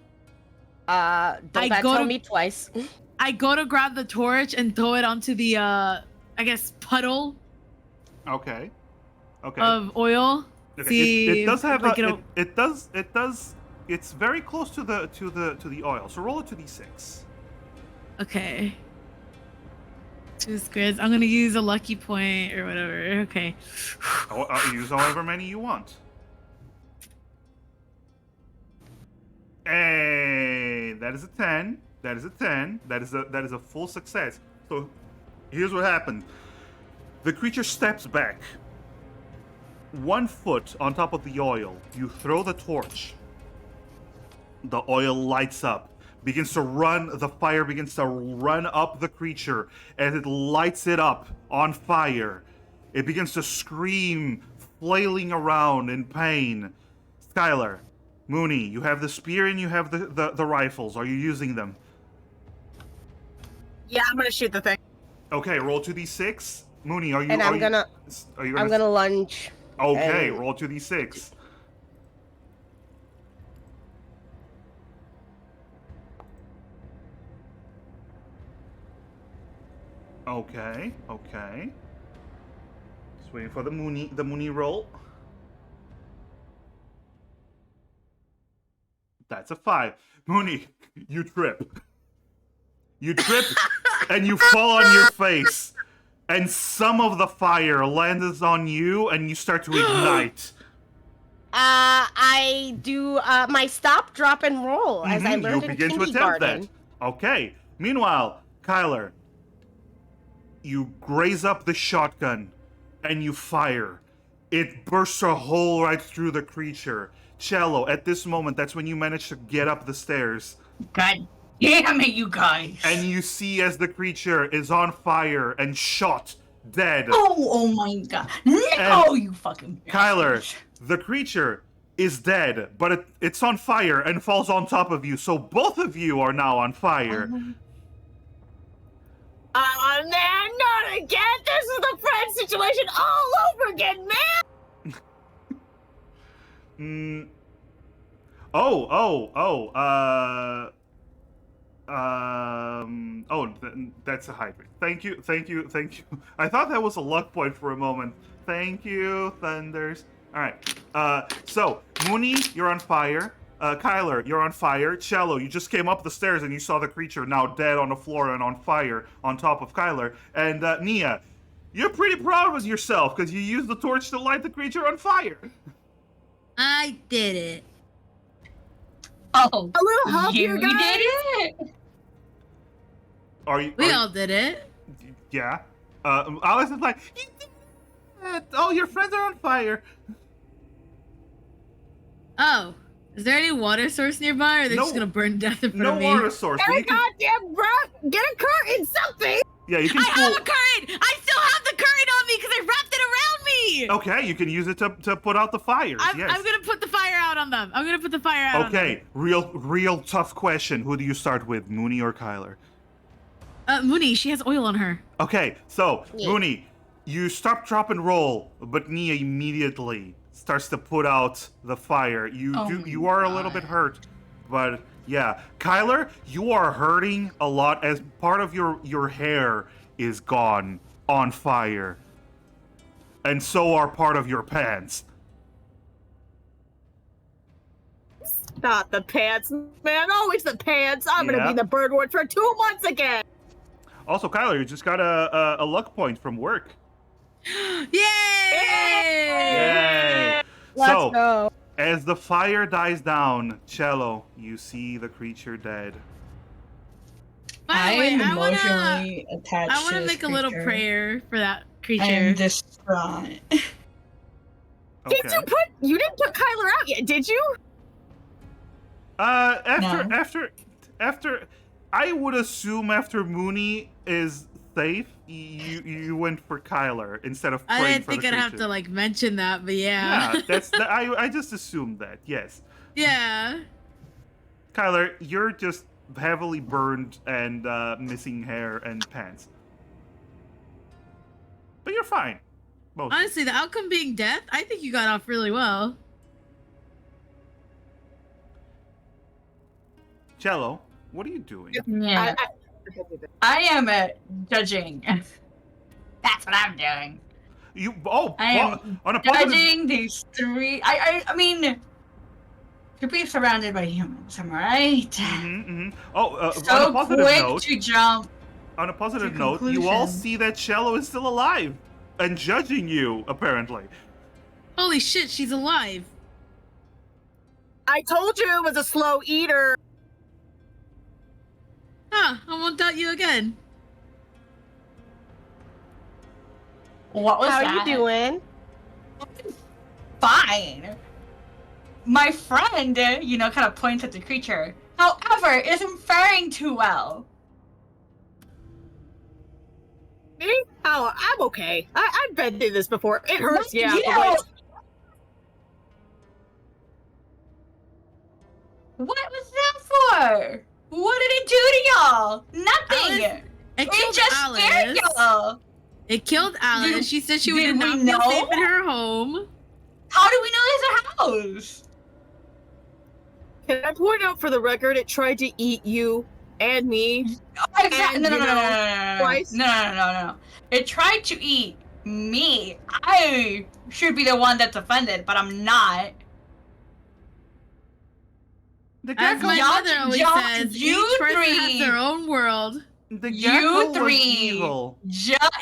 D: Don't
E: I
D: that
E: go
D: tell
E: to-
D: me twice.
E: I go to grab the torch and throw it onto the, I guess, puddle
A: Okay. Okay.
E: of oil.
A: Okay,
E: See,
A: it does have
E: like,
A: a, it does it's very close to the oil. So roll a 2d6.
E: Okay. 2 squids. I'm gonna use a lucky point or whatever. Okay.
A: Use however many you want. Hey, that is a 10. That is a 10. That is a full success. So here's what happened. The creature steps back. 1 foot on top of the oil. You throw the torch. The oil lights up. Begins to run. The fire begins to run up the creature as it lights it up on fire. It begins to scream, flailing around in pain. Skylar, Mooney, you have the spear and you have the rifles. Are you using them?
C: Yeah, I'm gonna shoot the thing.
A: Okay, roll 2d6. Mooney, are you?
D: And I'm
A: you-
D: gonna-
A: Are you
D: I'm gonna lunge.
A: Okay,
D: and-
A: roll 2d6. Okay, okay. Just waiting for the Mooney roll. That's a 5. Mooney, you trip. You trip and you fall on your face. And some of the fire lands on you and you start to ignite.
D: I do my stop, drop, and roll as I
A: Mhm,
D: learned
A: you
D: in
A: begin to attempt
D: kindergarten.
A: that. Okay. Meanwhile, Kyler, you graze up the shotgun and you fire. It bursts a hole right through the creature. Cello, at this moment, that's when you manage to get up the stairs.
B: God damn it, you guys.
A: And you see as the creature is on fire and shot, dead.
B: Oh my god. No, you fucking
A: Kyler,
B: bastards.
A: the creature is dead, but it's on fire and falls on top of you. So both of you are now on fire.
C: Oh man, not again! This is the friend situation all over again, man!
A: That's a hybrid. Thank you. I thought that was a luck point for a moment. Thank you, Thunders. All right. So Mooney, you're on fire. Kyler, you're on fire. Cello, you just came up the stairs and you saw the creature now dead on the floor and on fire on top of Kyler. And Nia, you're pretty proud of yourself because you used the torch to light the creature on fire.
E: I did it.
B: Oh,
C: A little help
B: you
C: here, guys.
B: did it.
A: Are you?
E: We
A: are
E: all did it.
A: Yeah. Alice is like, you did it! Oh, your friends are on fire.
E: Oh, is there any water source nearby, or are they
A: No.
E: just gonna burn to death in front
A: No
E: of me?
A: water source. but
C: Get a
A: you can-
C: goddamn bro! Get a curtain, something!
A: yeah, you can
E: I have
A: pull.
E: a current. I still have the current on me because I wrapped it around me.
A: Okay, you can use it to put out the fires.
E: I'm
A: yes.
E: gonna put the fire out on them. I'm gonna put the fire out.
A: Okay, real tough question. Who do you start with, Mooney or Kyler?
E: On them. Mooney, she has oil on her.
A: Okay, so
D: Yeah.
A: Mooney, you stop, drop, and roll, but Nia immediately starts to put out the fire. You
B: Oh
A: do.
B: my
A: You are a little
B: God.
A: bit hurt, But yeah, Kyler, you are hurting a lot as part of your hair is gone on fire. And so are part of your pants.
C: Not the pants, man. Always the pants. I'm gonna
A: Yeah.
C: be the bird ward for 2 months again.
A: Also, Kyler, you just got a luck point from work.
E: Yay!
A: Yay!
D: Let's
A: So,
D: go.
A: as the fire dies down, Cello, you see the creature dead.
E: By the way,
B: I'm
E: I wanna
B: emotionally attached
E: I
B: to
E: wanna
B: this
E: make a little
B: creature.
E: prayer for that
B: I
E: creature.
B: am distraught.
A: Okay.
C: You didn't put Kyler out yet, did you?
A: After, I would assume after Mooney is safe, you went for Kyler instead of
E: I
A: praying
E: didn't
A: for
E: think
A: the
E: I'd have
A: creature.
E: to like mention that, but yeah.
A: Yeah, that's I just assumed that. Yes,
E: Yeah.
A: Kyler, you're just heavily burned and missing hair and pants, but you're fine. Mostly.
E: Honestly, the outcome being death, I think you got off really well.
A: Cello, what are you doing?
B: Yeah. I am judging. That's what I'm doing. I am
A: on a positive.
B: Judging these three. I mean, to be surrounded by humans, am I right?
A: Mm-hmm. Oh, on a
B: So
A: positive
B: quick
A: note.
B: to jump.
A: On a positive
B: to
A: note, you all
B: conclusion.
A: see that Cello is still alive and judging you, apparently.
E: Holy shit, she's alive.
C: I told you it was a slow eater.
E: Huh, I won't doubt you again.
B: What was
D: How
B: that?
D: you doing?
B: Fine. My friend, kind of points at the creature. However, isn't faring too well.
C: Me? Oh, I'm okay. I've been through this before. It hurts, yeah.
B: You
C: but
B: What was that for? What did it do to y'all? Nothing.
E: Alice, It
B: It
E: killed
B: just scared
E: Alice.
B: y'all.
E: It killed Alice.
B: Did-
E: She said she
B: did
E: would not
B: we
E: feel
B: know?
E: safe in her home.
B: How do we know there's a house?
C: Can I point out for the record, it tried to eat you and me.
B: Exactly.
C: And,
B: No, no,
C: you
B: no, no,
C: know,
B: no, no, no,
C: twice.
B: no. It tried to eat me. I should be the one that's offended, but I'm not.
A: The
E: As
A: gecko,
E: my
B: Y'all-
E: mother always
B: y'all-
E: says,
B: you
E: each person
B: three-
E: has their own world.
A: the
B: you
A: gecko was
B: three-
A: evil.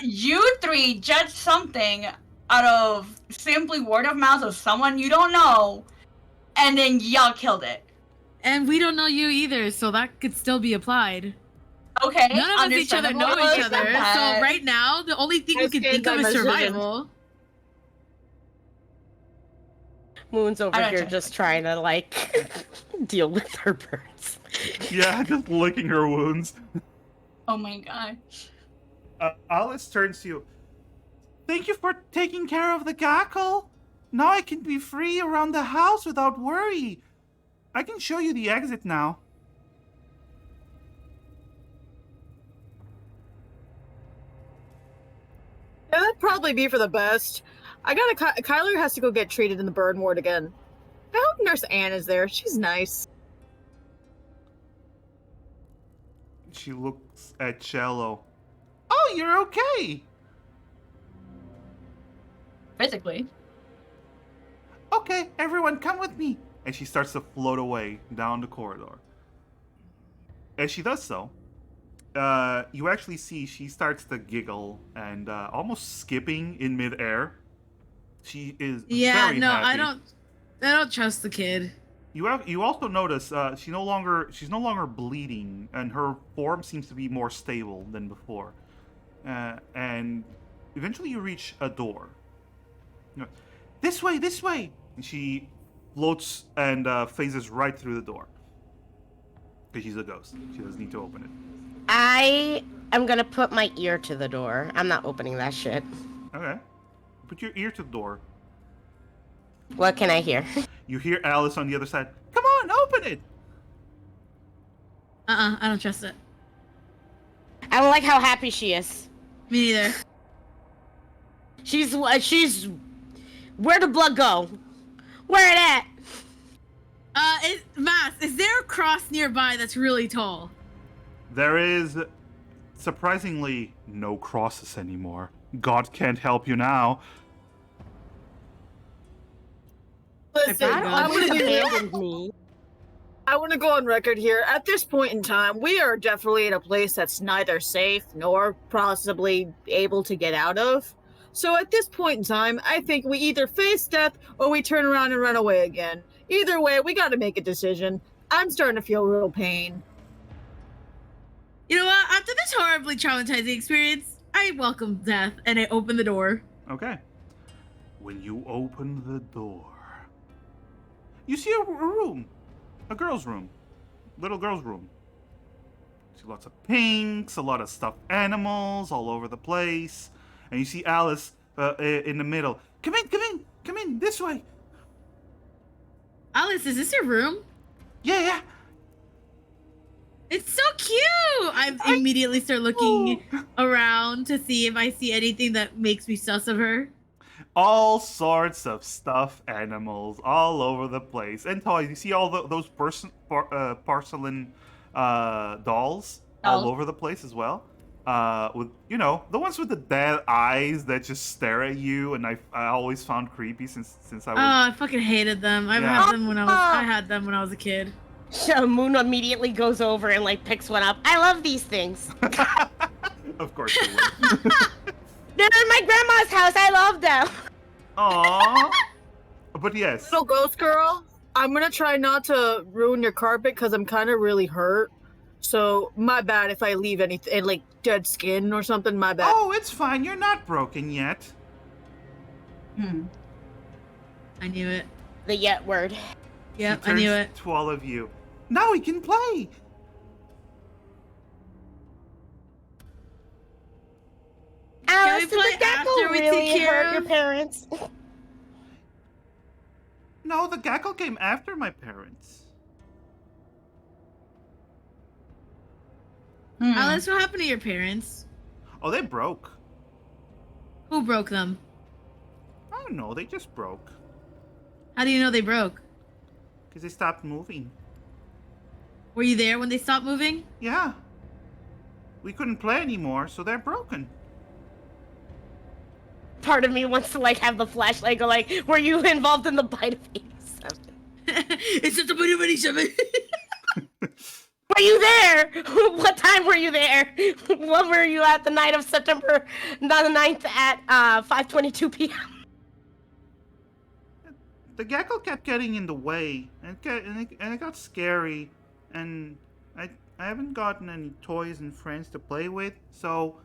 B: You three judge something out of simply word of mouth of someone you don't know, and then y'all killed it.
E: And we don't know you either, so that could still be applied.
B: Okay.
E: None of us each other know
B: understandable.
E: each other, so right now, the only thing we
C: I
E: can
C: stand
E: think
C: by
E: of is
C: my decision.
E: survival.
D: Moon's over
B: I don't
D: here
B: check.
D: just trying to like deal with her birds.
A: Yeah, just licking her wounds.
B: Oh my god.
A: Alice turns to you. Thank you for taking care of the gecko. Now I can be free around the house without worry. I can show you the exit now.
C: Yeah, that'd probably be for the best. Kyler has to go get treated in the bird ward again. I hope Nurse Anne is there. She's nice.
A: She looks at Cello. Oh, you're okay.
B: Physically.
A: Okay, everyone, come with me. And she starts to float away down the corridor. As she does so, you actually see she starts to giggle and almost skipping in midair. She is
E: Yeah,
A: very
E: no,
A: happy.
E: I don't trust the kid.
A: You also notice she's no longer bleeding, and her form seems to be more stable than before. And eventually, you reach a door. You know, this way! And she floats and phases right through the door. Because she's a ghost. She doesn't need to open it.
D: I am gonna put my ear to the door. I'm not opening that shit.
A: Okay. Put your ear to the door.
D: What can I hear?
A: You hear Alice on the other side. Come on, open it!
E: I don't trust it.
D: I don't like how happy she is.
E: Me neither.
D: She's where'd the blood go? Where it at?
E: Mass, is there a cross nearby that's really tall?
A: There is surprisingly no crosses anymore. God can't help you now.
C: Listen,
E: God
C: I
E: always
C: want to
D: abandoned me.
C: I want to go on record here. At this point in time, we are definitely in a place that's neither safe nor possibly able to get out of. So at this point in time, I think we either face death or we turn around and run away again. Either way, we got to make a decision. I'm starting to feel real pain.
E: You know what? After this horribly traumatizing experience, I welcome death and I open the door.
A: Okay. When you open the door, you see a room. A girl's room. Little girl's room. See lots of pinks, a lot of stuffed animals all over the place. And you see Alice in the middle. Come in, this way.
E: Alice, is this your room?
A: Yeah.
E: It's so cute! I immediately start looking around to see if I see anything that makes me sus of her.
A: All sorts of stuffed animals all over the place. And toys. You see all those porcelain dolls all over the place as well. With the ones with the dead eyes that just stare at you, and I always found creepy since I was.
E: I fucking hated them. I had them when I was a kid.
D: So Moon immediately goes over and like picks one up. I love these things.
A: Of course you would.
D: They're in my grandma's house. I love them.
A: Aww. But yes.
C: Little ghost girl, I'm gonna try not to ruin your carpet because I'm kind of really hurt. So my bad if I leave anything like dead skin or something. My bad.
A: Oh, it's fine. You're not broken yet.
E: I knew it.
D: The yet word.
E: Yep,
A: She
E: I knew
A: turns
E: it.
A: to all of you. Now we can play.
D: Alice,
E: we
D: did
E: play
D: the gecko
E: after we take
D: really
E: care
D: hurt your
E: of-
D: parents?
A: No, the gecko came after my parents.
E: Alice, what happened to your parents?
A: Oh, they broke.
E: Who broke them?
A: I don't know. They just broke
E: How do you know they broke?
A: because they stopped moving.
E: Were you there when they stopped moving?
A: Yeah. We couldn't play anymore, so they're broken.
D: Part of me wants to like have the flashlight go like, were you involved in the bite of 87?
E: It's just a bit of 87.
D: Were you there? What time were you there? When were you at the night of September the 9th at 5:22 p.m.?
A: The gecko kept getting in the way, and it got scary, and I haven't gotten any toys and friends to play with, so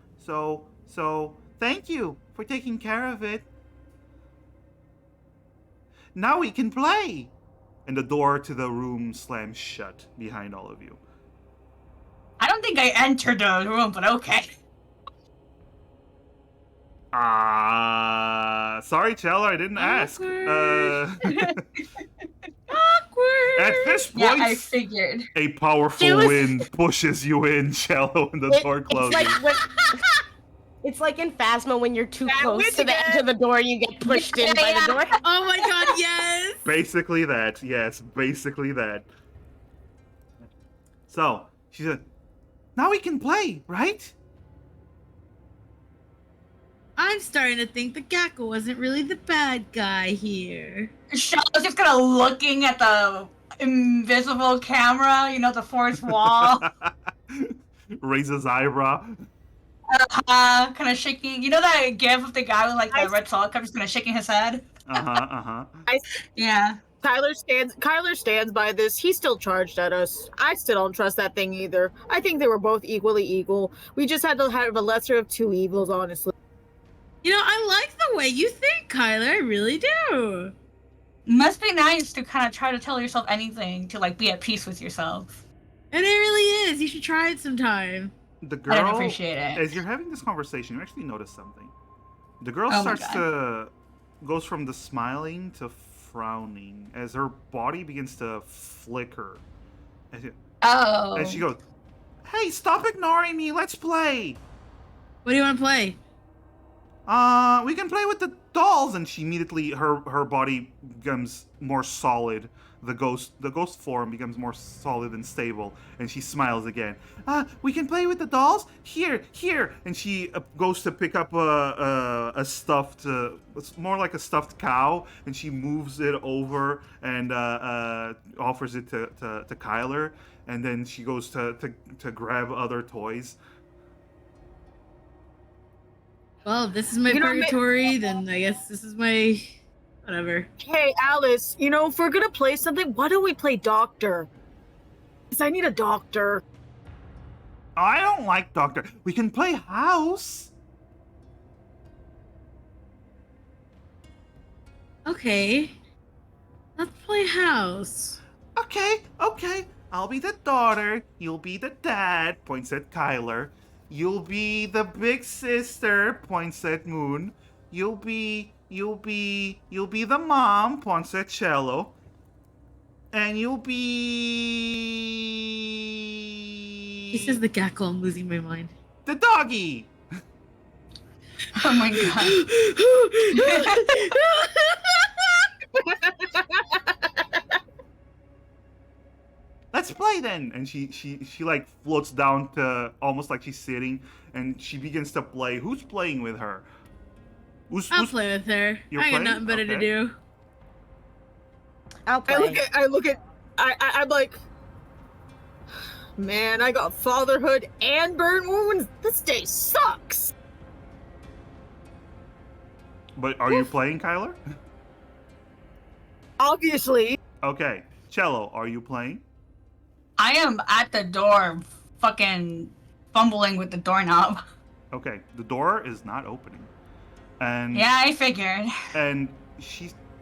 A: thank you for taking care of it. Now we can play! And the door to the room slams shut behind all of you.
B: I don't think I entered the room, but okay.
A: Sorry, Cello, I didn't ask.
E: Awkward.
A: At this
B: Yeah,
A: point,
B: I figured.
A: a powerful
D: It was-
A: wind pushes you in, Cello, and the door closes.
D: It's like in Phasma when you're too
C: That
D: close
C: witch
D: to the edge
C: again.
D: of the door, you get pushed in by the door.
E: Oh my god, yes!
A: Basically that, yes, basically that. So, she said, now we can play, right?
E: I'm starting to think the Gakko wasn't really the bad guy here.
B: Shallow's just kind of looking at the invisible camera, the fourth wall.
A: Raises eyebrow.
B: Kind of shaking. You know that gif of the guy with like the red salt cup just kind of shaking his head? Yeah.
C: Kyler stands by this. He still charged at us. I still don't trust that thing either. I think they were both equally evil. We just had to have a lesser of two evils, honestly.
E: I like the way you think, Kyler. I really do.
B: Must be nice to kind of try to tell yourself anything to like be at peace with yourself.
E: And it really is. You should try it sometime.
A: The
B: I don't
A: girl,
B: appreciate it.
A: as you're having this conversation, you actually notice something. The girl
B: Oh my
A: starts goes from the smiling to frowning as her body begins to flicker.
B: Oh.
A: And she goes, "Hey, stop ignoring me. Let's play."
E: What do you want to play?
A: We can play with the dolls. And she immediately, her body becomes more solid. the ghost form becomes more solid and stable, and she smiles again. We can play with the dolls here, and she goes to pick up a stuffed, it's more like a stuffed cow, and she moves it over and offers it to Kyler, and then she goes to grab other toys.
E: Well, if this is my
C: You know,
E: purgatory, then I guess this is my whatever.
C: Hey, Alice, if we're gonna play something, why don't we play doctor? Because I need a doctor.
A: I don't like Doctor. We can play house.
E: Okay. Let's play house.
A: Okay. I'll be the daughter. You'll be the dad. Points at Kyler. You'll be the big sister. Points at Moon. You'll be the mom. Points at Cello. And you'll be.
E: He says the cackle. I'm losing my mind.
A: The doggy.
B: Oh my god.
A: Let's play then. And she like floats down to almost like she's sitting, and she begins to play. Who's playing with her?
E: I'll play with her.
A: You're
E: I got
A: playing?
E: nothing better to
A: Okay.
E: do.
D: I'll play.
C: I'm like, man, I got fatherhood and burn wounds. This day sucks.
A: But are you playing, Kyler?
C: Obviously.
A: Okay. Cello, are you playing?
B: I am at the door, fucking fumbling with the doorknob.
A: Okay. The door is not opening. And
B: Yeah, I figured.
A: and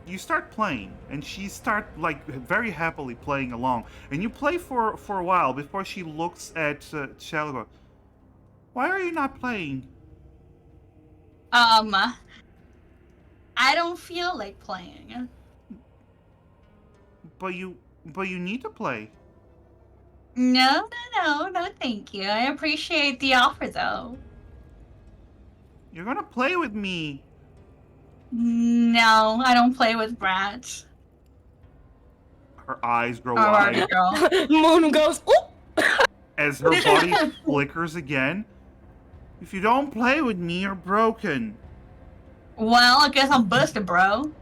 A: you start playing, and she start like very happily playing along, and you play for a while before she looks at Cello. Why are you not playing?
B: I don't feel like playing.
A: But you need to play.
B: No, thank you. I appreciate the offer, though.
A: You're gonna play with me.
B: No, I don't play with brats.
A: Her eyes grow
B: Or Barbie
A: wide
B: girl.
D: Moon goes, "Oop!"
A: as her body flickers again. If you don't play with me, you're broken.
B: Well, I guess I'm busted, bro.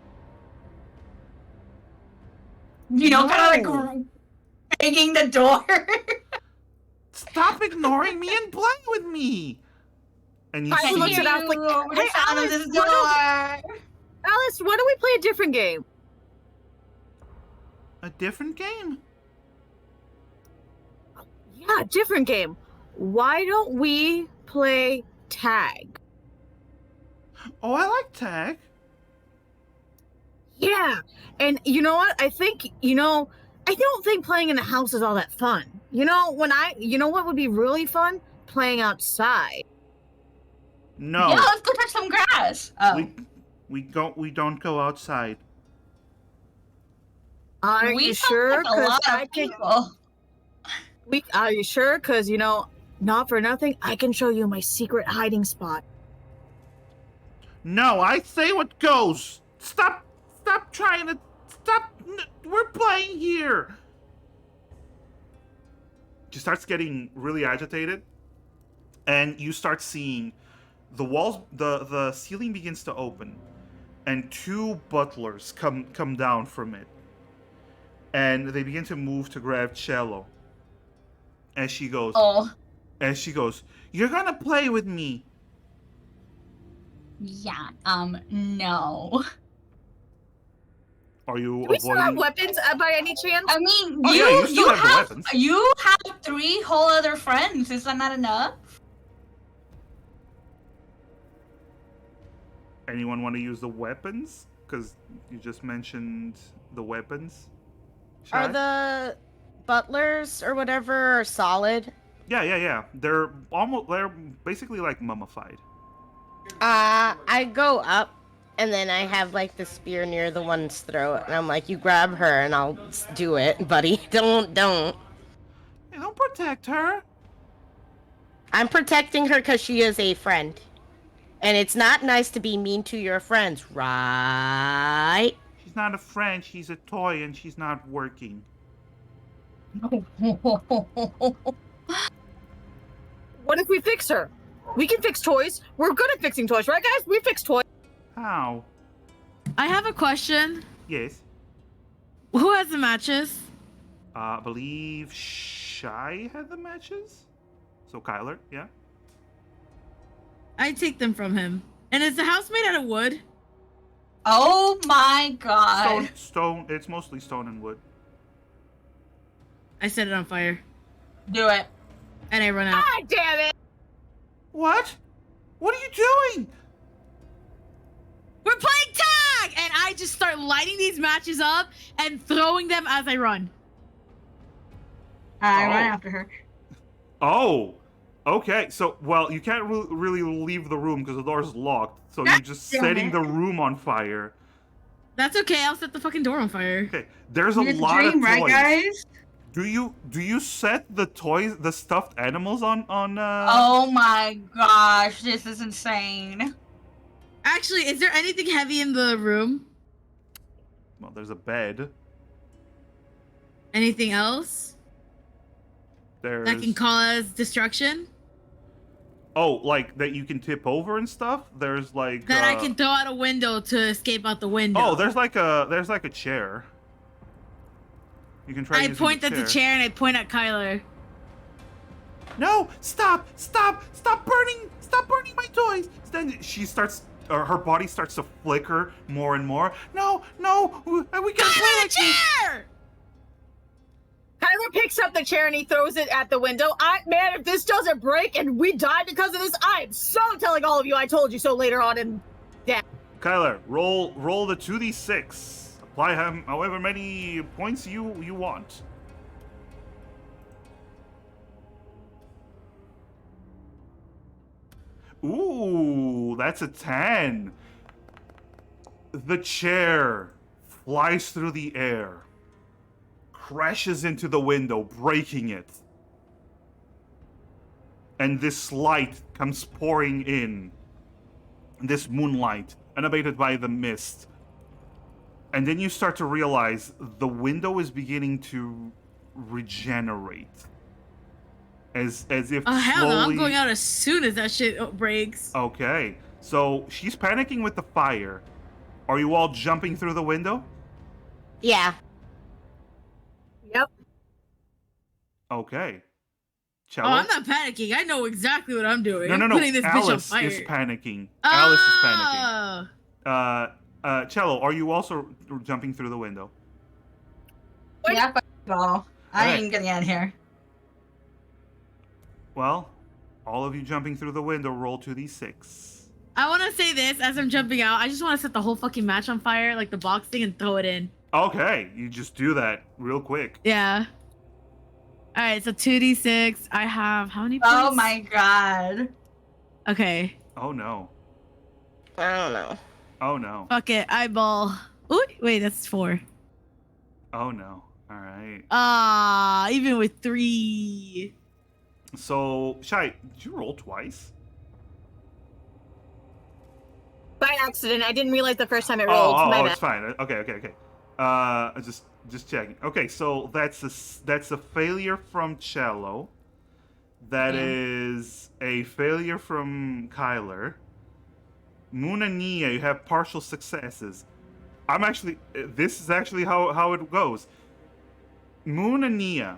B: Kind of like banging the door.
A: Stop ignoring me and play with me. And you
C: I
A: see
C: looked at us like,
B: over
C: hey,
B: the sound of
C: Alice,
B: this
C: why
B: door.
C: Alice, why don't we play a different game?
A: a different game.
C: Yeah, different game. Why don't we play tag?
A: Oh, I like tag.
C: Yeah. And you know what? I think, I don't think playing in the house is all that fun. You know what would be really fun? Playing outside.
A: No,
B: Yeah, let's go touch some grass. Oh.
A: we don't go outside.
C: Are
B: We
C: you
B: sound
C: sure?
B: like a lot
C: I
B: of
C: can.
B: people.
C: Are you sure? Because not for nothing, I can show you my secret hiding spot.
A: No, I say what goes. Stop trying to stop. We're playing here. She starts getting really agitated, and you start seeing the walls. The ceiling begins to open, and two butlers come down from it, and they begin to move to grab Cello. As she goes,
B: Oh,
A: "You're gonna play with me."
B: yeah. No.
A: Are you
C: Do we still have
A: avoiding?
C: weapons by any chance?
B: I mean,
A: Oh, yeah, you still have the weapons.
B: you have 3 whole other friends. Is that not enough?
A: Anyone want to use the weapons? Because you just mentioned the weapons.
D: Are
A: Shai?
D: the butlers or whatever solid?
A: Yeah. They're basically like mummified.
D: I go up and then I have like the spear near the one's throat and I'm like, you grab her and I'll do it, buddy. Don't.
A: Hey, don't protect her.
D: I'm protecting her because she is a friend. And it's not nice to be mean to your friends, right?
A: She's She's not a friend. She's a toy, and she's not working.
C: What if we fix her? We can fix toys. We're good at fixing toys, right, guys? We fix toys.
A: How?
E: I have a question.
A: Yes.
E: Who has the matches?
A: I believe Shy had the matches. So Kyler, yeah.
E: I take them from him. And is the house made out of wood?
B: Oh my god.
A: Stone. It's mostly stone and wood.
E: I set it on fire.
B: Do it.
E: And I run out.
C: God damn it!
A: What? What are you doing?
E: We're playing tag! And I just start lighting these matches up and throwing them as I run.
B: I run
A: Oh.
B: after her.
A: Oh. Okay. So, well, you can't really leave the room because the door's locked. So you're just
B: damn
A: setting
B: it.
A: the room on fire.
E: That's okay, I'll set the fucking door on fire.
A: Okay. There's a
B: It's
A: lot
B: dream,
A: of
B: right,
A: toys.
B: guys?
A: Do you set the toys, the stuffed animals on?
B: Oh my gosh, this is insane.
E: Actually, is there anything heavy in the room?
A: Well, there's a bed.
E: Anything else
A: There's
E: that can cause destruction?
A: oh, like that you can tip over and stuff. There's like
E: That I can throw out a window to escape out the window.
A: Oh, there's like a chair. You can try.
E: I
A: using
E: point at the chair and I point at Kyler.
A: No! Stop! Stop! Stop burning! Stop burning my toys! Then she starts. Her body starts to flicker more and more. No! No! We can't play
E: Kyler,
A: like
E: the
A: this!
E: chair!
C: Kyler picks up the chair and he throws it at the window. Man, if this doesn't break and we die because of this, I'm so telling all of you I told you so later on in
A: Kyler, roll the 2d6. Apply however many points you want. Ooh, that's a 10. The chair flies through the air, crashes into the window, breaking it. And this light comes pouring in. This moonlight, unabated by the mist. And then you start to realize the window is beginning to regenerate. As if
E: Oh, hell no,
A: slowly...
E: I'm going out as soon as that shit breaks.
A: Okay, so she's panicking with the fire. Are you all jumping through the window?
D: Yeah.
C: Yep.
A: Okay.
E: Oh,
A: Cello?
E: I'm not panicking. I know exactly what I'm doing.
A: No,
E: I'm
A: no.
E: putting this bitch on
A: Alice
E: fire.
A: is panicking. Alice is panicking.
E: Oh.
A: Cello, are you also jumping through the window?
C: Wait.
B: Yeah, but no. I
A: Alright.
B: ain't getting out of here.
A: Well, all of you jumping through the window, roll 2d6.
E: I want to say this as I'm jumping out. I just want to set the whole fucking match on fire, like the box thing, and throw it in.
A: Okay, you just do that real quick.
E: Yeah. All right, so 2d6. I have how many points?
B: Oh my god.
E: Okay.
A: Oh no.
D: I don't know.
A: Oh no.
E: Fuck it. Eyeball. Ooh, wait, that's 4.
A: Oh no. Alright.
E: Even with 3.
A: So, Shai, did you roll twice?
C: By accident. I didn't realize the first time it rolled. My
A: Oh,
C: bad.
A: it's fine. Okay. Just checking. Okay, so that's a failure from Cello. That is a failure from Kyler. Moon and Nia, you have partial successes. This is actually how it goes. Moon and Nia,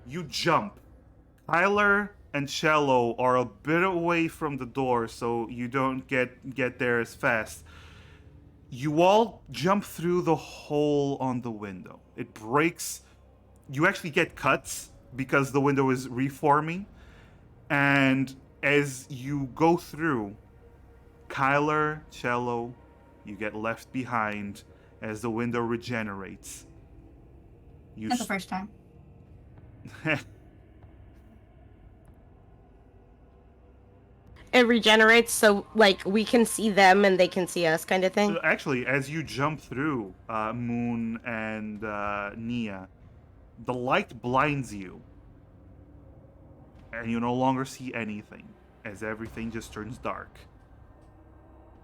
A: you jump. Kyler and Cello are a bit away from the door, so you don't get there as fast. You all jump through the hole on the window. It breaks. You actually get cuts because the window is reforming. And as you go through, Kyler, Cello, you get left behind as the window regenerates. You
B: Not the first time.
D: It regenerates so like we can see them and they can see us, kind of thing.
A: Actually, as you jump through Moon and Nia, the light blinds you. And you no longer see anything, as everything just turns dark.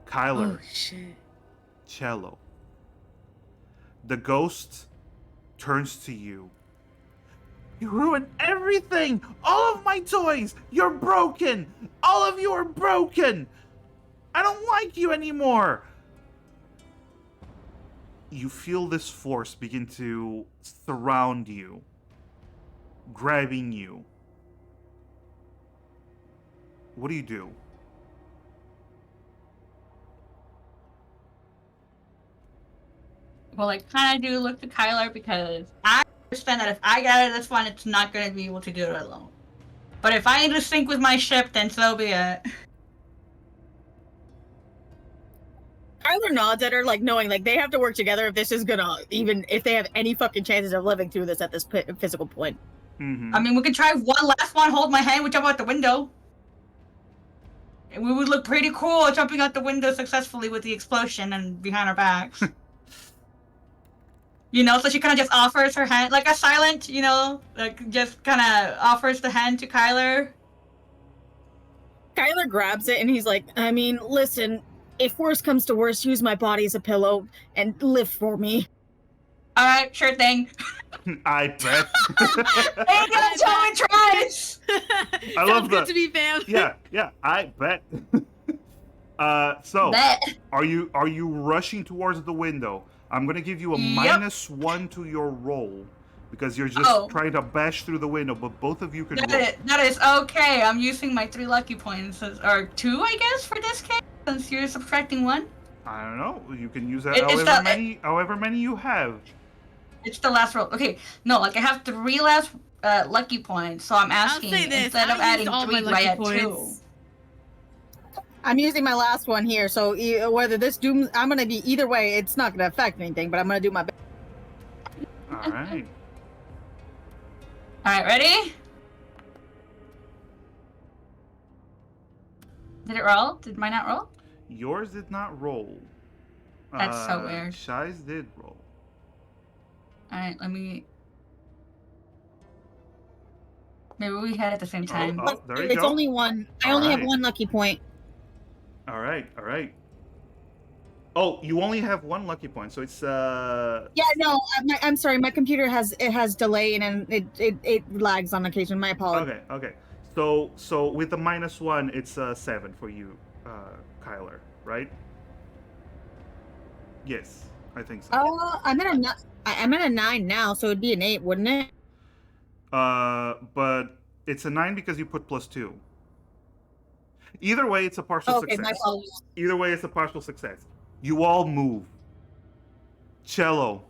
A: Kyler,
E: Oh shit.
A: Cello, The ghost turns to you. You ruined everything! All of my toys! You're broken! All of you are broken! I don't like you anymore! You feel this force begin to surround you, grabbing you. What do you do?
B: Well, I kind of do look to Kyler because I understand that if I get out of this one, it's not going to be able to do it alone. But if I need to sync with my ship, then so be it.
C: Kyler nods at her, like knowing like they have to work together if this is gonna, even if they have any fucking chances of living through this at this physical point.
A: Mm-hmm.
B: I mean, we could try one last one, hold my hand, we jump out the window. And we would look pretty cool jumping out the window successfully with the explosion and behind our backs. You know, so she kind of just offers her hand, like a silent, you know, like just kind of offers the hand to Kyler.
C: Kyler grabs it and he's like, I mean, listen, if worse comes to worse, use my body as a pillow and live for me.
B: All right, sure thing.
A: I bet.
B: Hey, that's how it tries.
A: I love
E: Sounds good
A: that.
E: to be fam.
A: Yeah, I bet. So
B: Bet.
A: are you rushing towards the window? I'm gonna give you a
B: Yep.
A: -1 to your roll because you're just trying to bash through the window, but both of you can roll.
B: That is okay. I'm using my 3 lucky points, or 2, I guess, for this case, since you're subtracting 1.
A: I don't know. You can use that
B: It's
A: however many you have.
B: It's the last roll. Okay, no, like I have 3 last lucky points, so I'm asking
E: say this,
B: instead of
E: I
B: adding
E: used all my
B: 3,
E: lucky
B: I add 2.
E: points.
C: I'm using my last one here, so whether this dooms, I'm gonna be either way. It's not gonna affect anything, but I'm gonna do my best.
A: All right.
B: All right, ready? Did it roll? Did mine not roll?
A: Yours did not roll.
B: That's so weird.
A: Shai's did roll.
B: All right, let me. Maybe we had it at the same time.
A: Oh, there you
C: It's
A: go.
C: only one. I only have
A: Alright.
C: 1 lucky point.
A: All right. Oh, you only have 1 lucky point, so it's
C: Yeah, no, I'm sorry. My computer has delay and it lags on occasion. My apologies.
A: Okay. So with the -1, it's 7 for you, Kyler, right? Yes, I think so.
C: I'm at a 9 now, so it'd be an 8, wouldn't it?
A: But it's a 9 because you put +2. Either way, it's a partial
C: Okay, my
A: success.
C: apologies.
A: Either way, it's a partial success. You all move. Cello,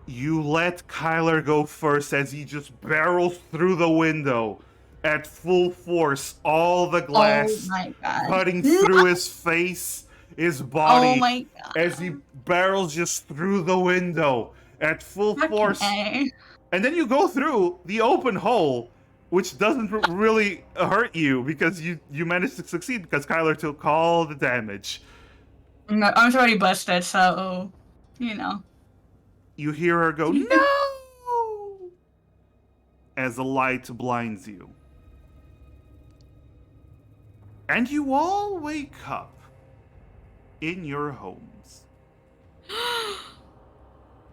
A: you let Kyler go first as he just barrels through the window at full force. All the glass
B: Oh my god.
A: cutting through his face, his body,
B: Oh my god.
A: as he barrels just through the window at full force.
B: Okay.
A: And then you go through the open hole, which doesn't really hurt you because you managed to succeed because Kyler took all the damage.
B: No, I'm already busted, so you know.
A: You hear her go, "No!" as the light blinds you. And you all wake up in your homes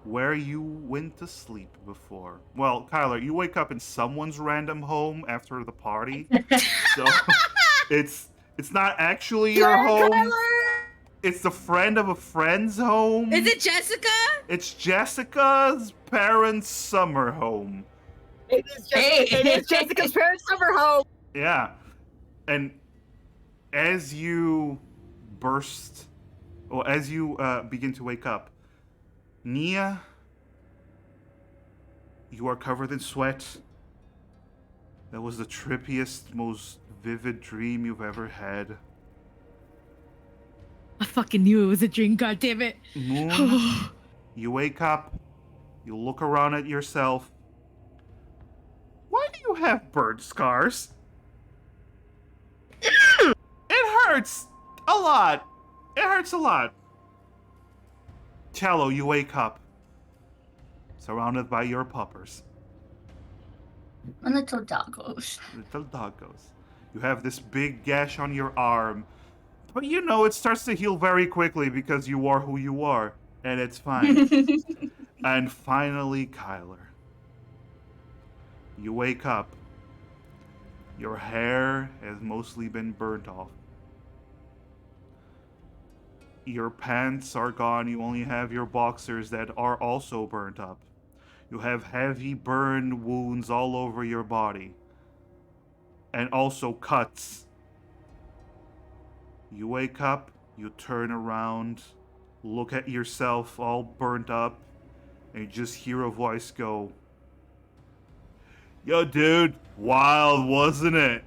A: where you went to sleep before. Well, Kyler, you wake up in someone's random home after the party. So it's not actually your home. It's the friend of a friend's home.
E: Is it Jessica?
A: It's Jessica's parents' summer home.
C: It is Jessica's parents' summer home.
A: Yeah. And as you begin to wake up, Nia, you are covered in sweat. That was the trippiest, most vivid dream you've ever had.
E: I fucking knew it was a dream, goddammit.
A: Moon, you wake up, you look around at yourself. Why do you have burn scars? It hurts a lot. It hurts a lot. Cello, you wake up, surrounded by your puppers,
B: My little doggos.
A: little doggos. You have this big gash on your arm, but you know it starts to heal very quickly because you are who you are. and it's fine. And finally, Kyler, you wake up. Your hair has mostly been burnt off. Your pants are gone. You only have your boxers that are also burnt up. You have heavy burn wounds all over your body. And also cuts. You wake up, you turn around, look at yourself all burnt up, and you just hear a voice go, "Yo, dude, wild, wasn't it?"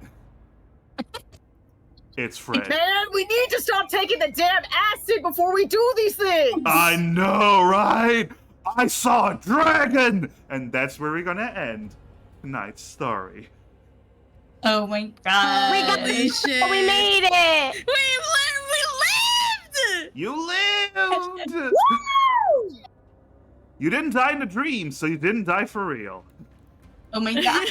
A: It's Fred.
C: Man, we need to stop taking the damn acid before we do these things.
A: I know, right? I saw a dragon! And that's where we're gonna end tonight's story.
B: Oh my god.
D: We got
E: Holy shit.
D: We made it!
E: We lived!
A: You lived!
C: Woo!
A: You didn't die in a dream, so you didn't die for real.
B: Oh my god.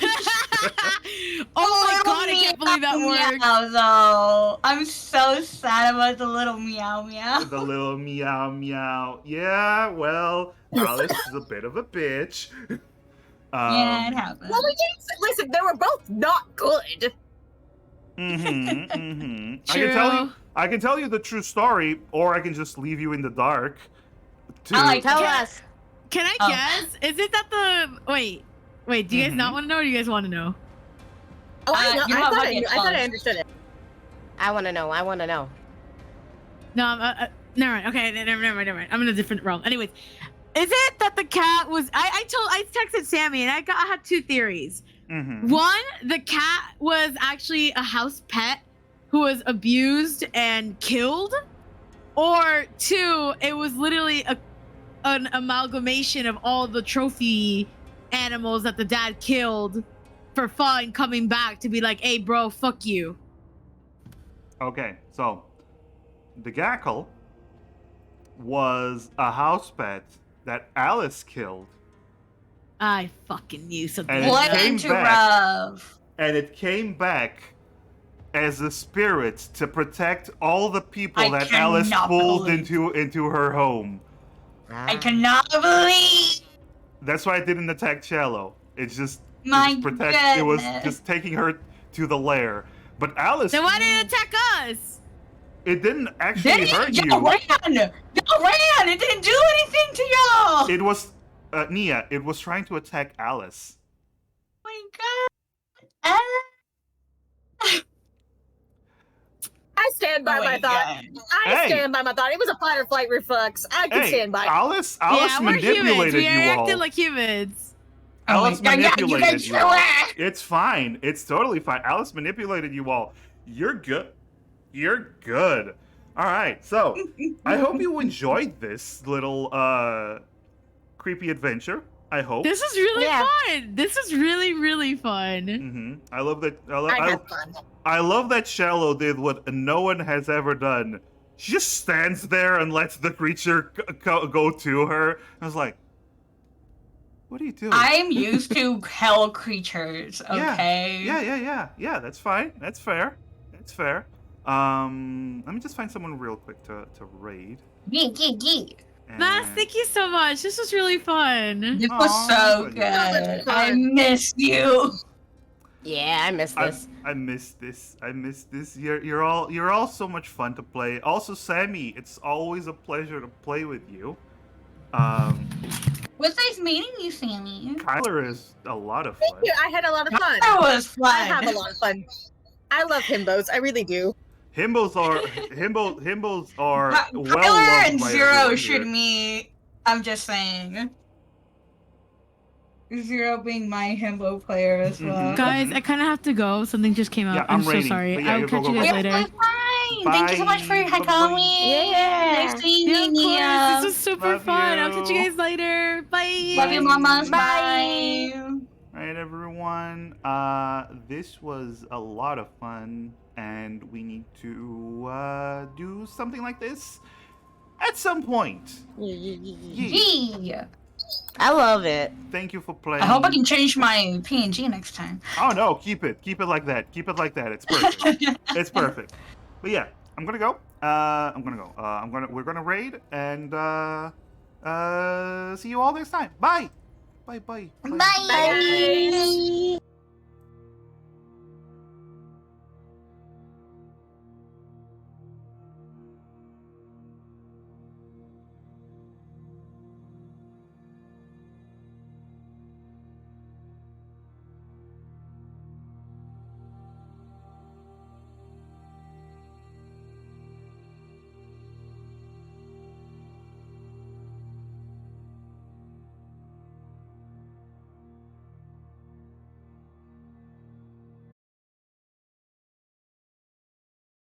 E: Oh my god, I can't believe that worked.
B: Meow, though. I'm so sad about the little meow meow.
A: The little meow meow. Yeah, well, Alice is a bit of a bitch.
B: Yeah, it happens.
C: Well, we didn't listen. They were both not good.
E: True.
A: I can tell you the true story, or I can just leave you in the dark.
B: I like
D: Tell
E: Can-
D: us.
E: Can I
B: Oh.
E: guess? Is it that the wait, do you guys not want to know or do you guys want to know?
C: Oh, I, know,
B: you
C: I,
B: have
C: thought I,
B: fucking
C: knew, I thought I
B: clothes.
C: understood it.
D: I want to know. I want to know.
E: No, never mind. Okay, never mind. I'm in a different realm. Anyways, is it that the cat was I texted Sammy and I had two theories.
A: Mm-hmm.
E: One, the cat was actually a house pet who was abused and killed, or two, it was literally an amalgamation of all the trophy animals that the dad killed for fun, coming back to be like, "Hey, bro, fuck you."
A: Okay, so the Gackle was a house pet that Alice killed,
E: I fucking knew something.
A: And it
B: What
A: came
B: into
A: back.
B: Rav?
A: and it came back as a spirit to protect all the people
B: I
A: that Alice
B: cannot
A: pulled
B: believe-
A: into her home.
B: I cannot believe.
A: That's why it didn't attack Cello. It's just
B: My
A: it was
B: goodness.
A: just taking her to the lair. But Alice,
E: Then why did it attack us?
A: it didn't actually
B: Did
A: hurt
B: it?
A: you.
B: Y'all ran! Y'all ran! It didn't do anything to y'all!
A: It was Nia. It was trying to attack Alice.
B: Oh my god.
C: I stand by
B: Oh
C: my
B: my
C: thought.
B: god.
C: I
A: Hey.
C: stand by my thought. It was a fight or flight reflex. I can
A: Hey,
C: stand by it.
A: Alice
E: Yeah, we're humans.
A: manipulated
E: We
A: you
E: acted
A: all.
E: like humans.
B: Oh my
A: Alice
B: god, yeah, you
A: manipulated
B: guys
A: you all.
B: sure.
A: It's fine. It's totally fine. Alice manipulated you all. You're good. You're good. All right. So, I hope you enjoyed this little creepy adventure. I hope.
E: This is really
D: Yeah.
E: fun. This is really, really fun.
A: I love that.
C: I had fun.
A: I love that Shallow did what no one has ever done. She just stands there and lets the creature go to her. I was like, what are you doing?
B: I'm used to hell creatures, okay?
A: Yeah. That's fine. That's fair. That's fair. Let me just find someone real quick to raid.
B: Yeah.
E: Mass, thank you so much. This was really fun.
B: This was
A: Aw,
B: so
A: that's
B: good.
C: fun.
B: I miss you.
D: Yeah, I missed this.
A: I miss this. I miss this. You're all so much fun to play. Also, Sammy, it's always a pleasure to play with you.
B: Was nice meeting you, Sammy.
A: Kyler is a lot of
C: Thank
A: fun.
C: you. I had a lot of fun.
B: That was fun.
C: I have a lot of fun. I love himbos. I really do.
A: Himbos are well
B: Kyler
A: loved
B: and
A: by
B: Zero
A: everyone
B: should
A: here.
B: meet. I'm just saying. Zero being my himbo player as well.
A: Mhm.
E: Guys, I kind of have to go. Something just came up.
A: Yeah,
E: I'm
A: I'm
E: so
A: raiding,
E: sorry.
A: but yeah,
E: I'll
A: you
E: catch
A: go,
E: you
A: go,
E: guys
A: go.
E: later.
B: It's fine. Thank you so much for
A: Bye.
B: calling.
D: Yeah.
B: Nice seeing
E: Yeah,
B: you,
E: of
B: Nia.
E: course. This was super
A: Love
E: fun. I'll catch you
A: you.
E: guys later. Bye.
B: Love you, mamas.
D: Bye.
B: Bye.
A: All right, everyone. This was a lot of fun, and we need to do something like this at some point. Yeah.
B: Gee.
D: I love it.
A: Thank you for playing.
B: I hope I can change my PNG next time.
A: Oh no, keep it like that. Keep it like that. It's perfect. It's perfect. But yeah, I'm gonna go. We're gonna raid, and See you all next time. Bye. Bye. Bye.
G: Bye.
C: Bye.